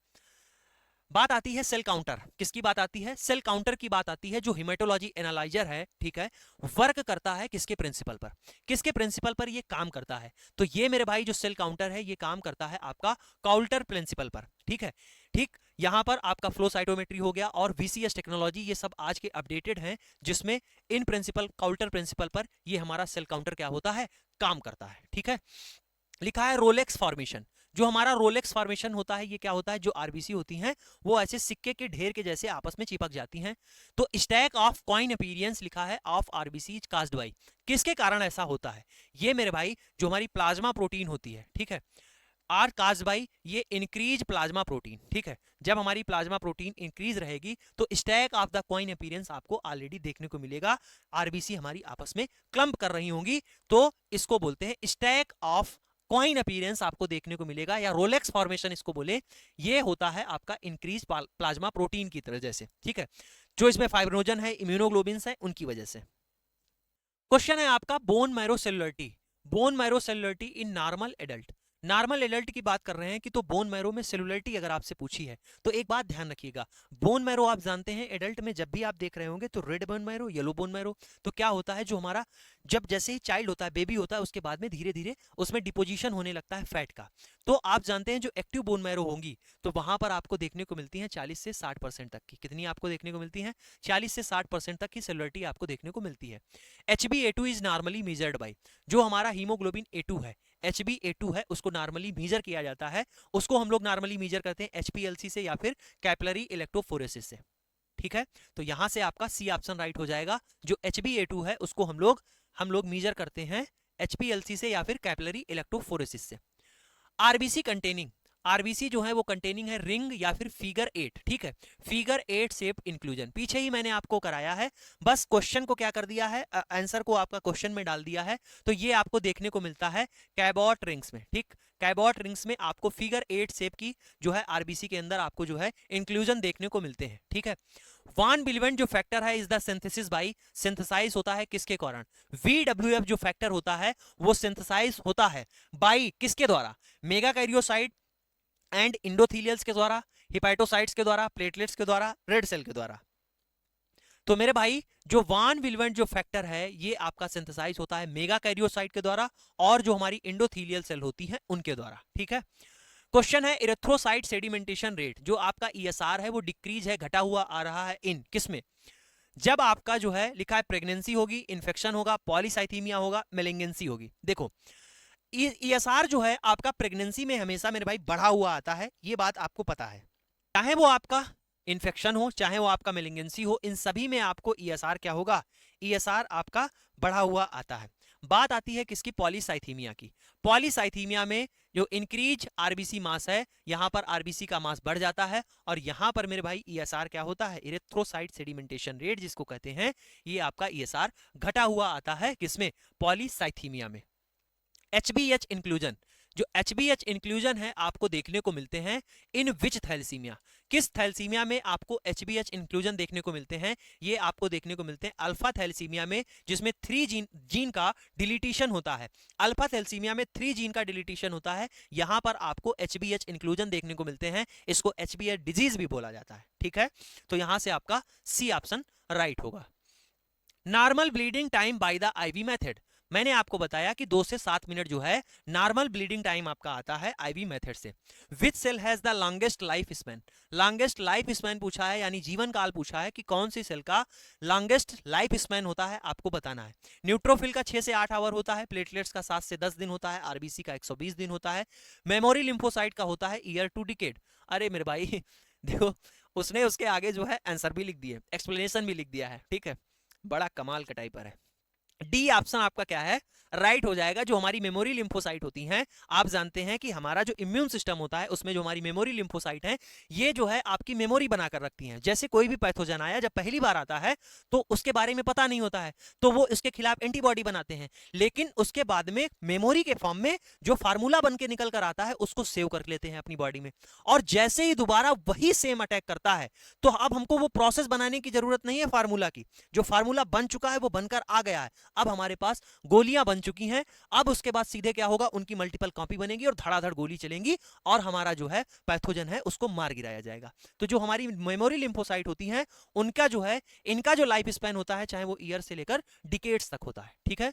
बात आती है सेल काउंटर। किसकी बात आती है? सेल काउंटर की बात आती है। जो हिमेटोलॉजी एनालाइजर है, ठीक है, वर्क करता है किसके प्रिंसिपल पर? किसके प्रिंसिपल पर ये काम करता है? तो ये मेरे भाई जो सेल काउंटर है ये काम करता है आपका काउंटर प्रिंसिपल पर, ठीक है। ठीक, यहां पर आपका फ्लो साइटोमेट्री हो गया और वीसीएस टेक्नोलॉजी, ये सब आज के अपडेटेड हैं, जिसमें इन प्रिंसिपल काउंटर प्रिंसिपल पर ये हमारा सेल काउंटर क्या होता है, काम करता है, ठीक है। लिखा है रोलेक्स फॉर्मेशन। जो हमारा रोलेक्स फॉर्मेशन होता है ये क्या होता है? जो आरबीसी होती हैं वो ऐसे सिक्के के ढेर के जैसे आपस में चिपक जाती हैं। तो स्टैक ऑफ कॉइन अपीयरेंस लिखा है ऑफ आरबीसी कास्ड बाई, किसके कारण ऐसा होता है? ये मेरे भाई जो हमारी प्लाज्मा प्रोटीन होती है, ठीक है, आर कास्ड बाई ये इंक्रीज प्लाज्मा प्रोटीन, ठीक है। जब हमारी प्लाज्मा प्रोटीन इंक्रीज रहेगी तो stack of the coin appearance आपको ऑलरेडी देखने को मिलेगा। आरबीसी हमारी आपस में क्लम्प कर रही होंगी, तो इसको बोलते हैं स्टैक ऑफ कॉइन अपीयरेंस आपको देखने को मिलेगा, या रोलेक्स फॉर्मेशन इसको बोले। ये होता है आपका इंक्रीज प्लाज्मा प्रोटीन की तरह जैसे, ठीक है। जो इसमें फाइब्रोजन है, इम्यूनोग्लोबिन्स है, उनकी वजह से। क्वेश्चन है आपका bone marrow cellularity. Bone marrow cellularity in normal adult. Normal adult की बात कर रहे हैं कि तो बोन मैरो में सेलुलरिटी अगर आपसे पूछी है तो एक बात ध्यान रखिएगा, बोन मैरो आप जानते हैं एडल्ट में जब भी आप देख रहे होंगे तो red bone marrow, yellow bone marrow. तो क्या होता है, जो हमारा जब जैसे ही चाइल्ड होता है, बेबी होता है, उसके बाद में धीरे धीरे उसमें डिपोजिशन होने लगता है फैट का। तो आप जानते हैं जो एक्टिव बोन मैरो होंगी तो वहां पर आपको देखने को मिलती है 40 से 60% तक की। कितनी आपको देखने को मिलती है? 40 से 60% तक की सेलुलरिटी आपको देखने को मिलती है। HbA2 is normally measured by, जो हमारा हीमोग्लोबिन A2 है, HbA2 है, उसको नॉर्मली मेजर किया जाता है। उसको हम लोग नॉर्मली मेजर करते हैं HPLC से या फिर कैपिलरी इलेक्ट्रोफोरेसिस से, ठीक है। तो यहां से आपका सी ऑप्शन राइट हो जाएगा। जो HbA2 है उसको हम लोग मेजर करते हैं HPLC से या फिर कैपिलरी इलेक्ट्रोफोरेसिस से। आरबीसी कंटेनिंग, आरबीसी जो है वो कंटेनिंग है रिंग या फिर फिगर 8, ठीक है, फिगर 8 शेप इंक्लूजन। पीछे ही मैंने आपको कराया है, बस क्वेश्चन को क्या कर दिया है, आंसर को आपका क्वेश्चन में डाल दिया है। तो ये आपको देखने को मिलता है कैबॉट रिंग्स में, ठीक, कैबॉट रिंग्स में आपको फिगर 8 शेप की जो है आरबीसी के अंदर आपको जो है इंक्लूजन देखने को मिलते हैं, ठीक है। वान बिलीवेंट जो फैक्टर है is the synthesis by, synthesize होता है किसके कारण? VWF जो फैक्टर होता है वो सिंथेसाइज होता है बाई किसके द्वारा? मेगाकैरियोसाइट एंड इंडोथीलियल्स के द्वारा, हिपैटोसाइट्स के द्वारा, प्लेटलेट्स के द्वारा, रेड सेल के द्वारा। तो मेरे भाई जो वान विलवेंट जो फैक्टर है ये आपका सिंथेसाइज होता है मेगाकैरियोसाइट के द्वारा और जो हमारी इंडोथीलियल सेल होती है उनके द्वारा, ठीक है। क्वेश्चन है इरेथ्रोसाइट सेडिमेंटेशन रेट, जो आपका ESR है वो डिक्रीज है, घटा हुआ आ रहा है इन किसमें? जब आपका जो है लिखा है प्रेगनेंसी होगी, इन्फेक्शन होगा, पॉलीसाइथीमिया होगा, मेलेंगेंसी होगी। देखो ESR जो है आपका प्रेगनेंसी में हमेशा मेरे भाई बढ़ा हुआ आता है, ये बात आपको पता है। चाहे वो आपका इन्फेक्शन हो, चाहे वो आपका मेलेंगेंसी हो, इन सभी में आपको ESR क्या होगा? ESR आपका बढ़ा हुआ आता है। बात आती है किसकी? पॉलीसाइथीमिया की। पॉलीसाइथीमिया में जो इंक्रीज आरबीसी मास है, यहां पर आरबीसी का मास बढ़ जाता है और यहां पर मेरे भाई ESR क्या होता है? इरेथ्रोसाइट सेडिमेंटेशन रेट जिसको कहते हैं, ये आपका ESR घटा हुआ आता है किसमें? पॉलीसाइथीमिया में। HbH इंक्लूजन, जो HbH इंक्लूजन है आपको देखने को मिलते हैं इन विच थैलेसीमिया, किस थैलेसीमिया में आपको HbH इंक्लूजन देखने को मिलते हैं? ये आपको देखने को मिलते हैं अल्फा थैलेसीमिया में, जिसमें 3 जीन का डिलीटिशन होता है। अल्फा थैलेसीमिया में 3 जीन का डिलीटिशन होता है, यहां पर आपको HbH इंक्लूजन देखने को मिलते हैं। इसको HbH डिजीज भी बोला जाता है, ठीक है। तो यहां से आपका सी ऑप्शन राइट होगा। Normal bleeding time by the IV method, मैंने आपको बताया कि 2 से 7 मिनट जो है नॉर्मल ब्लीडिंग टाइम आपका आता है IV मेथड से। Which cell has the longest life span, longest life span पूछा है, यानी जीवन काल पूछा है कि कौन सी सेल का लॉन्गेस्ट लाइफ स्पैन होता है, आपको बताना है। न्यूट्रोफिल का 6 से 8 आवर होता है, प्लेटलेट्स का 7 से 10 दिन होता है, आरबीसी का 120 दिन होता है, मेमोरी लिम्फोसाइट का होता है ईयर टू डिकेड। अरे मेरे भाई देखो उसने उसके आगे जो है आंसर भी लिख दिए, एक्सप्लेनेशन भी लिख दिया है, ठीक है, बड़ा कमाल का टाइपर है। डी ऑप्शन आपका क्या है, राइट हो जाएगा। जो हमारी मेमोरी लिम्फोसाइट होती हैं, आप जानते हैं कि हमारा जो इम्यून सिस्टम होता है उसमें जो हमारी मेमोरी लिम्फोसाइट है, ये जो है आपकी मेमोरी बनाकर रखती हैं। जैसे कोई भी पैथोजन आया, जब पहली बार आता है तो उसके बारे में पता नहीं होता है, तो वो इसके खिलाफ एंटीबॉडी बनाते हैं, लेकिन उसके बाद में मेमोरी के फॉर्म में जो फार्मूला बन के निकल कर आता है उसको सेव कर लेते हैं अपनी बॉडी में। और जैसे ही दोबारा वही सेम अटैक करता है, तो अब हमको वो प्रोसेस बनाने की जरूरत नहीं है फार्मूला की। जो फार्मूला बन चुका है वो बनकर आ गया है, अब हमारे पास गोलियां बन चुकी हैं। अब उसके बाद सीधे क्या होगा, उनकी मल्टीपल कॉपी बनेगी और धड़ाधड़ गोली चलेंगी और हमारा जो है पैथोजन है उसको मार गिराया जाएगा। तो जो हमारी मेमोरी लिम्फोसाइट होती हैं, उनका जो है, इनका जो लाइफ स्पैन होता है, चाहे वो ईयर से लेकर डिकेड्स तक होता है। ठीक है।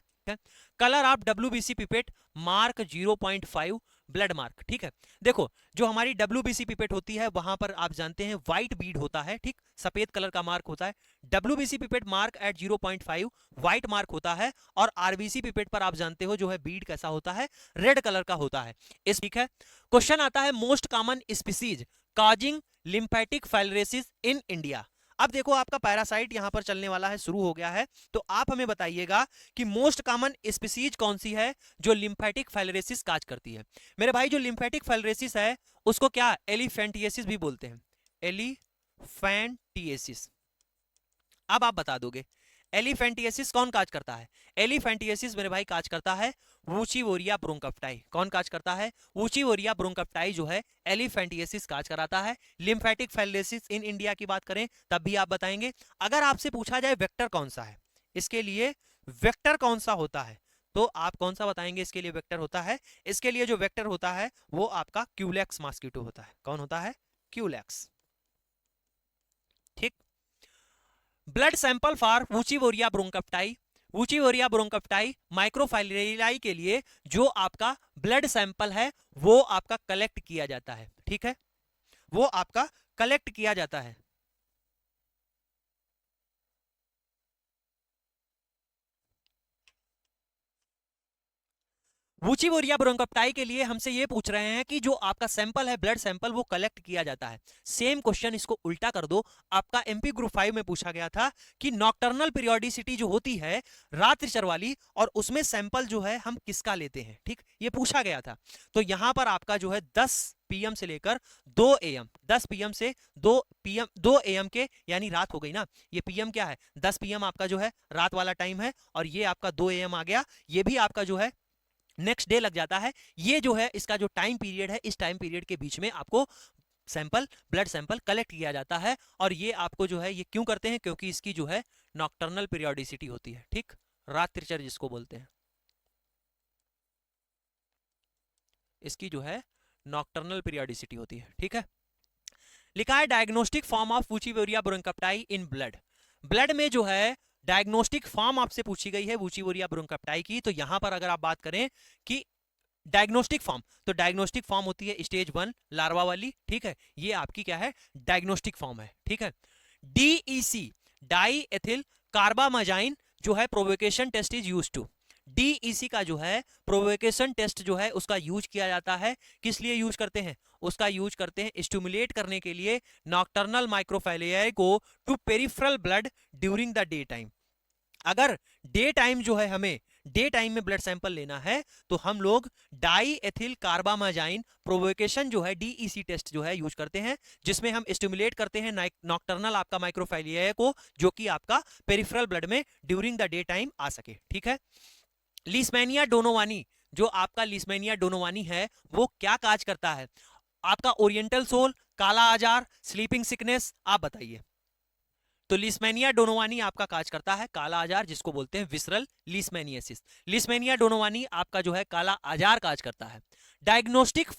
Colour of WBC pipette mark 0.5 blood mark. ठीक है, देखो जो हमारी WBC पिपेट होती है वहां पर आप जानते हैं व्हाइट बीड होता है, ठीक, सफेद कलर का मार्क होता है। WBC pipette mark at 0.5 white mark होता है। और RBC पिपेट पर आप जानते हो जो है बीड कैसा होता है, रेड कलर का होता है। इस ठीक है, क्वेश्चन आता है most common species causing lymphatic filariasis in India. अब देखो आपका पैरासाइट यहां पर चलने वाला है, शुरू हो गया है, तो आप हमें बताइएगा कि मोस्ट कॉमन स्पीसीज कौन सी है जो लिम्फेटिक फाइलरेसिस काज करती है। मेरे भाई जो लिम्फेटिक फाइलरेसिस है उसको क्या एलिफेंटिएसिस भी बोलते हैं, एलिफेंटिएसिस। अब आप बता दोगे एलिफेंटिएसिस कौन काज करता है। एलिफेंटिएसिस मेरे भाई काज करता है वूचीवोरिया ब्रोंकप्टाई। कौन काज करता है, वूचीवोरिया ब्रोंकप्टाई जो है एलिफेंटिएसिस काज कराता है। लिम्फेटिक फाइलरेसिस इन इंडिया की बात करें तब भी आप बताएंगे। अगर आपसे पूछा जाए वेक्टर कौन सा है, इसके लिए वेक्टर कौन सा होता है, तो आप कौन सा बताएंगे इसके लिए वेक्टर होता है। इसके लिए जो वेक्टर होता है वो आपका क्यूलेक्स मॉस्किटो होता है। कौन होता है, क्यूलेक्स। ठीक। ब्लड सैंपल फॉर वूचीवोरिया ब्रोंकप्टाई, वूचीवोरिया ब्रोंकप्टाई माइक्रोफाइलेरियाई के लिए जो आपका ब्लड सैंपल है वो आपका कलेक्ट किया जाता है। ठीक है, वो आपका कलेक्ट किया जाता है। वूचीवोरिया ब्रोंकप्टाई के लिए हमसे ये पूछ रहे हैं कि जो आपका सैंपल है, ब्लड सैंपल, वो कलेक्ट किया जाता है। सेम क्वेश्चन इसको उल्टा कर दो, आपका MP ग्रुप 5 में पूछा गया था कि नॉकटर्नल पीरियोडिसिटी जो होती है रात्रिचर वाली, और उसमें सैंपल जो है हम किसका लेते हैं। ठीक, ये पूछा गया था। तो यहां पर आपका जो है 10 PM से लेकर 2 AM, 10 PM से 2 PM, 2 AM के यानी रात हो गई ना, ये PM क्या है, 10 PM आपका जो है रात वाला टाइम है, और ये आपका 2 AM आ गया, ये भी आपका जो है नेक्स्ट डे लग जाता है। ये जो है इसका जो टाइम पीरियड है, इस टाइम पीरियड के बीच में आपको सैंपल, ब्लड सैंपल कलेक्ट किया जाता है। और ये आपको जो है ये क्यों करते हैं, क्योंकि इसकी जो है नॉकटर्नल पीरियोडिसिटी होती है। ठीक, रात्रिचर जिसको बोलते हैं, इसकी जो है नॉकटर्नल पीरियोडिसिटी होती है। ठीक है, लिखा है diagnostic form of Wuchereria bancrofti in blood. Blood में जो है डायग्नोस्टिक फॉर्म आपसे पूछी गई है वूचीवोरिया ब्रोंकप्टाई की, तो यहां पर अगर आप बात करें कि डायग्नोस्टिक फॉर्म, तो डायग्नोस्टिक फॉर्म होती है स्टेज 1 लार्वा वाली। ठीक है, ये आपकी क्या है, डायग्नोस्टिक फॉर्म है। ठीक है, DEC डाई एथिल कार्बामाजाइन जो है provocation test is used to. DEC का जो है प्रोवोकेशन टेस्ट जो है उसका यूज किया जाता है। किस लिए यूज करते हैं, उसका यूज करते हैं स्टिमुलेट करने के लिए नॉकटर्नल माइक्रोफाइलेरिया को to peripheral blood during the day time. अगर डे टाइम जो है हमें डे टाइम में ब्लड सैंपल लेना है तो हम लोग डाई एथिल कार्बामाजाइन प्रोवोकेशन जो है DEC टेस्ट जो है यूज करते हैं, जिसमें हम स्टिमुलेट करते हैं नॉकटर्नल आपका माइक्रोफाइलिया को, जो कि आपका पेरिफेरल ब्लड में ड्यूरिंग द डे टाइम आ सके। ठीक है, लीशमैनिया डोनोवानी, जो आपका लीशमैनिया डोनोवानी है वो क्या काज करता है, आपका ओरिएंटल सोल, काला आजार, स्लीपिंग सिकनेस, आप बताइए। तो लीशमैनिया डोनोवानी आपका काज करता है काला आजार, जिसको बोलते हैं विसरल लीशमैनियासिस। लीशमैनिया डोनोवानी आपका जो है काला आजार काज करता है। Diagnostic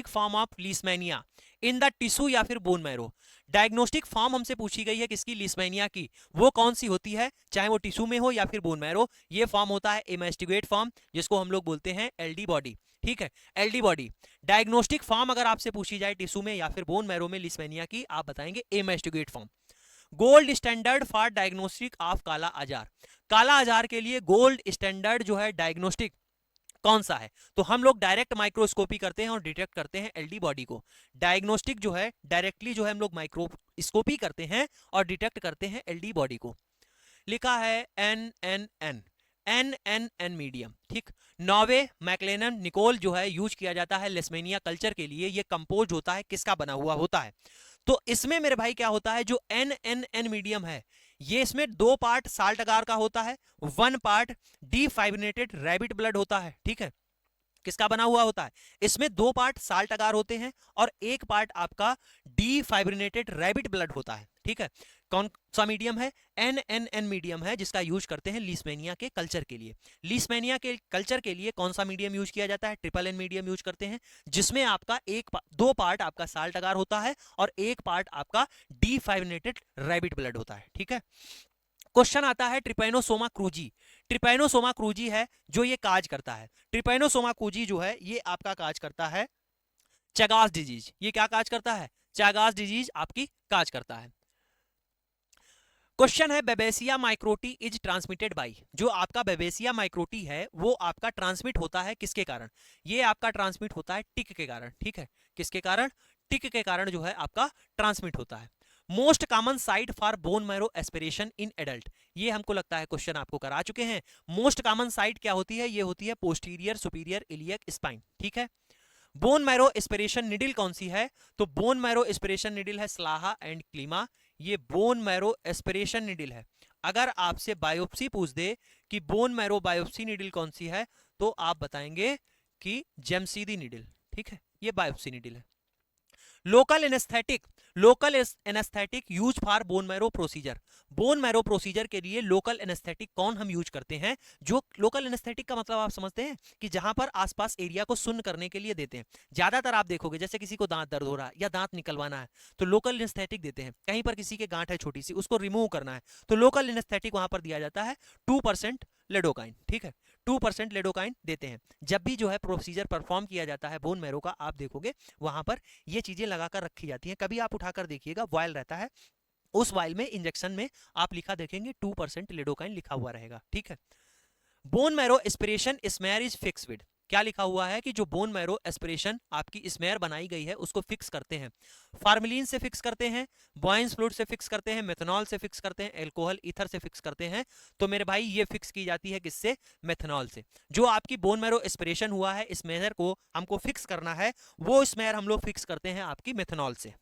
form of Leishmania in the tissue या फिर बोन मैरो। डायग्नोस्टिक फॉर्म हमसे पूछी गई है किसकी, लीशमैनिया की, वो कौन सी होती है, चाहे वो टिश्यू में हो या फिर बोन मैरो। ये फॉर्म होता है इन्वेस्टिगेट फॉर्म, जिसको हम लोग बोलते हैं LD बॉडी। ठीक है, LD बॉडी। डायग्नोस्टिक फॉर्म अगर आपसे पूछी जाए टिश्यू में या फिर बोन मैरो में लीशमैनिया की, आप बताएंगे investigate form. Gold standard for diagnostic of काला आजार, काला आजार के लिए गोल्ड स्टैंडर्ड जो है डायग्नोस्टिक कौन सा है, तो हम लोग डायरेक्ट माइक्रोस्कोपी करते हैं और डिटेक्ट करते हैं LD बॉडी को। डायग्नोस्टिक जो है डायरेक्टली जो है हम लोग माइक्रोस्कोपी करते हैं और डिटेक्ट करते हैं LD बॉडी को। लिखा है NNN मीडियम, ठीक। नॉर्वे मैक्लेनन निकोल जो है यूज किया जाता है लेस्मेनिया कल्चर के लिए। ये कंपोज होता है किसका बना हुआ होता है? तो इसमें मेरे भाई क्या होता है, जो NNN मीडियम है ये इसमें 2 पार्ट साल्ट अगार का होता है, 1 पार्ट डीफाइब्रिनेटेड रैबिट ब्लड होता है, ठीक है। किसका बना हुआ होता है? इसमें 2 पार्ट साल्ट अगार होते हैं और 1 पार्ट आपका डीफाइब्रिनेटेड रैबिट ब्लड होता है, ठीक है। कौन सा मीडियम है? NNN मीडियम है, जिसका यूज करते हैं लीसमेनिया के कल्चर के लिए। लीसमेनिया के कल्चर के लिए कौन सा मीडियम यूज किया जाता है? NNN मीडियम यूज करते हैं, जिसमें आपका 2 पार्ट आपका साल्ट अगार होता है और 1 पार्ट आपका डीफाइब्रिनेटेड रैबिट ब्लड होता है, ठीक है। क्वेश्चन आता है ट्रिपैनोसोमा क्रूजी। ट्रिपैनोसोमा क्रूजी है जो ये काज करता है। ट्रिपैनोसोमा क्रूजी जो है ये आपका काज करता है चैगास डिजीज। ये क्या काज करता है? चैगास डिजीज आपकी काज करता है। क्वेश्चन है बेबेसिया माइक्रोटी इज ट्रांसमिटेड बाई। जो आपका बेबेसिया माइक्रोटी है वो आपका ट्रांसमिट होता है किसके कारण? ये आपका ट्रांसमिट होता है टिक के कारण, ठीक है। किसके कारण? टिक के कारण जो है आपका ट्रांसमिट होता है। Most common site for bone marrow aspiration in adult. ये हमको लगता है क्वेश्चन आपको करा चुके हैं। मोस्ट कॉमन साइट क्या होती है? ये होती है पोस्टीरियर सुपीरियर इलियक स्पाइन, ठीक है। बोन मैरो एस्पिरेशन निडिल कौन सी है? तो बोन मैरो एस्पिरेशन निडिल है स्लाहा एंड क्लीमा। ये बोन मैरो एस्पिरेशन निडिल है। अगर आपसे बायोप्सी पूछ दे कि बोन मैरो बायोप्सी निडिल कौन सी है, तो आप बताएंगे कि जेमसीडी निडिल, ठीक है। ये बायोप्सी निडिल है। Local anaesthetic. Local anaesthetic use for bone marrow procedure. Bone marrow procedure के लिए लोकल एनेस्थेटिक कौन हम यूज करते हैं? जो लोकल एनेस्थेटिक का मतलब आप समझते हैं कि जहां पर आसपास एरिया को सुन्न करने के लिए देते हैं। ज्यादातर आप देखोगे जैसे किसी को दांत दर्द हो रहा है या दांत निकलवाना है तो लोकल एनेस्थेटिक देते हैं। कहीं पर किसी के गांठ है छोटी सी, उसको रिमूव करना है तो लोकल एनेस्थेटिक वहां पर दिया जाता है 2% लेडोकाइन, ठीक है। 2% लेडोकाइन देते हैं। जब भी जो है प्रोसीजर परफॉर्म किया जाता है बोन मैरो का, आप देखोगे वहां पर ये चीजें लगाकर रखी जाती हैं। कभी आप उठाकर देखिएगा, वायल रहता है, उस वायल में इंजेक्शन में आप लिखा देखेंगे 2% लेडोकाइन लिखा हुआ रहेगा, ठीक है। Bone marrow aspiration smear is fix with. क्या लिखा हुआ है कि जो बोन मैरो एस्पिरेशन आपकी स्मेयर बनाई गई है उसको फिक्स करते हैं। फार्मलिन से फिक्स करते हैं, बॉयंस फ्लूइड से फिक्स करते हैं, मेथनॉल से फिक्स करते हैं, एल्कोहल ईथर से फिक्स करते हैं। तो मेरे भाई ये फिक्स की जाती है किससे? मेथनॉल से। जो आपकी बोन मैरो एस्पिरेशन हुआ है, स्मेयर को हमको फिक्स करना है, वो स्मेयर हम लोग फिक्स करते हैं आपकी मेथनॉल से।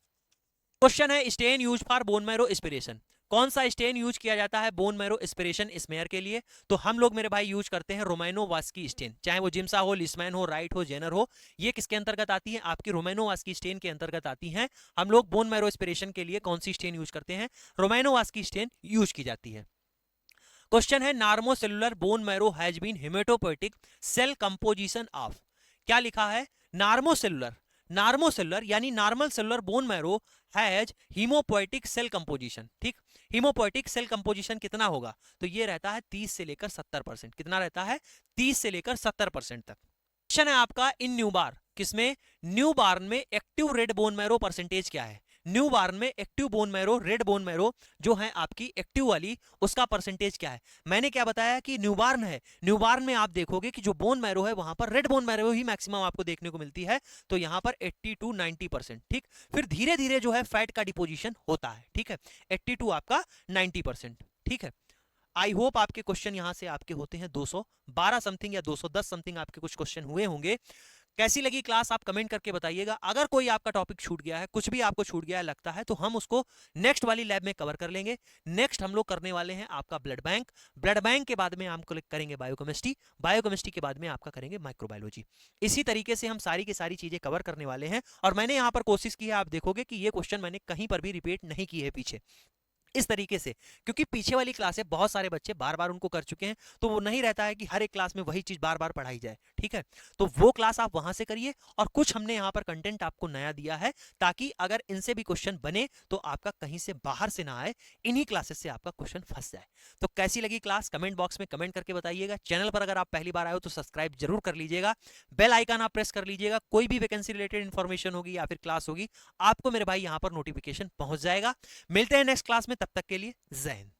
क्वेश्चन है stain use for bone marrow aspiration. कौन सा स्टेन यूज किया जाता है बोन मैरो एस्पिरेशन स्मेयर के लिए? तो हम लोग मेरे भाई यूज करते हैं रोमैनोवास्की स्टेन। चाहे वो जिम्सा हो, लिस्मैन हो, राइट हो, जेनर हो, ये किसके अंतर्गत आती है? आपकी रोमैनोवास्की स्टेन के अंतर्गत आती हैं। हम लोग बोन मैरो एस्पिरेशन के लिए कौन सी स्टेन यूज करते हैं? रोमैनोवास्की स्टेन यूज की जाती है। क्वेश्चन है normocellular bone marrow has been hematopoietic cell composition of. क्या लिखा है? नार्मोसेलुलर। नार्मोसेलुलर यानी normal cellular bone marrow has hemopoietic cell composition, ठीक। हीमोपोएटिक सेल कंपोजिशन कितना होगा? तो ये रहता है 30 से लेकर 70%। कितना रहता है? 30 से लेकर 70% तक। क्वेश्चन है आपका इन न्यूबार, किसमें? न्यूबार्न में active red bone marrow percentage क्या है? न्यूबार्न में active bone marrow, red bone marrow जो है आपकी एक्टिव वाली, उसका परसेंटेज क्या है? मैंने क्या बताया कि न्यूबार्न है। न्यूबार्न में आप देखोगे कि जो बोन मैरो है वहां पर रेड बोन मैरो ही मैक्सिमम आपको देखने को मिलती है, तो यहां पर 80 to 90%, ठीक। फिर धीरे धीरे जो है फैट का डिपोजिशन होता है, ठीक है। 80 to आपका 90%, ठीक है। आई होप आपके क्वेश्चन यहां से आपके होते हैं 212 समथिंग या 210 समथिंग आपके कुछ क्वेश्चन हुए होंगे। कैसी लगी क्लास आप कमेंट करके बताइएगा। अगर कोई आपका टॉपिक छूट गया है, कुछ भी आपको छूट गया है लगता है, तो हम उसको नेक्स्ट वाली लैब में कवर कर लेंगे। नेक्स्ट हम लोग करने वाले हैं आपका ब्लड बैंक। ब्लड बैंक के बाद में हम करेंगे बायोकेमिस्ट्री। बायोकेमिस्ट्री के बाद में आपका करेंगे माइक्रोबायोलॉजी। इसी तरीके से हम सारी की सारी चीजें कवर करने वाले हैं। और मैंने यहाँ पर कोशिश की है, आप देखोगे कि ये क्वेश्चन मैंने कहीं पर भी रिपीट नहीं की है पीछे, इस तरीके से, क्योंकि पीछे वाली क्लासें बहुत सारे बच्चे बार बार उनको कर चुके हैं, तो वो नहीं रहता है कि हर एक क्लास में वही चीज बार बार पढ़ाई जाए, ठीक है। तो वो क्लास आप वहां से करिए। और कुछ हमने यहाँ पर कंटेंट आपको नया दिया है, ताकि अगर इनसे भी क्वेश्चन बने तो आपका कहीं से बाहर से ना आए, इन्हीं क्लासेस से आपका क्वेश्चन फंस जाए। तो कैसी लगी क्लास कमेंट बॉक्स में कमेंट करके बताइएगा। चैनल पर अगर आप पहली बार आए हो तो सब्सक्राइब जरूर कर लीजिएगा, बेल आइकन आप प्रेस कर लीजिएगा। कोई भी वैकेंसी रिलेटेड इन्फॉर्मेशन होगी या फिर क्लास होगी, आपको मेरे भाई यहाँ पर नोटिफिकेशन पहुंच जाएगा। मिलते हैं नेक्स्ट क्लास में, तब तक के लिए जय हिंद।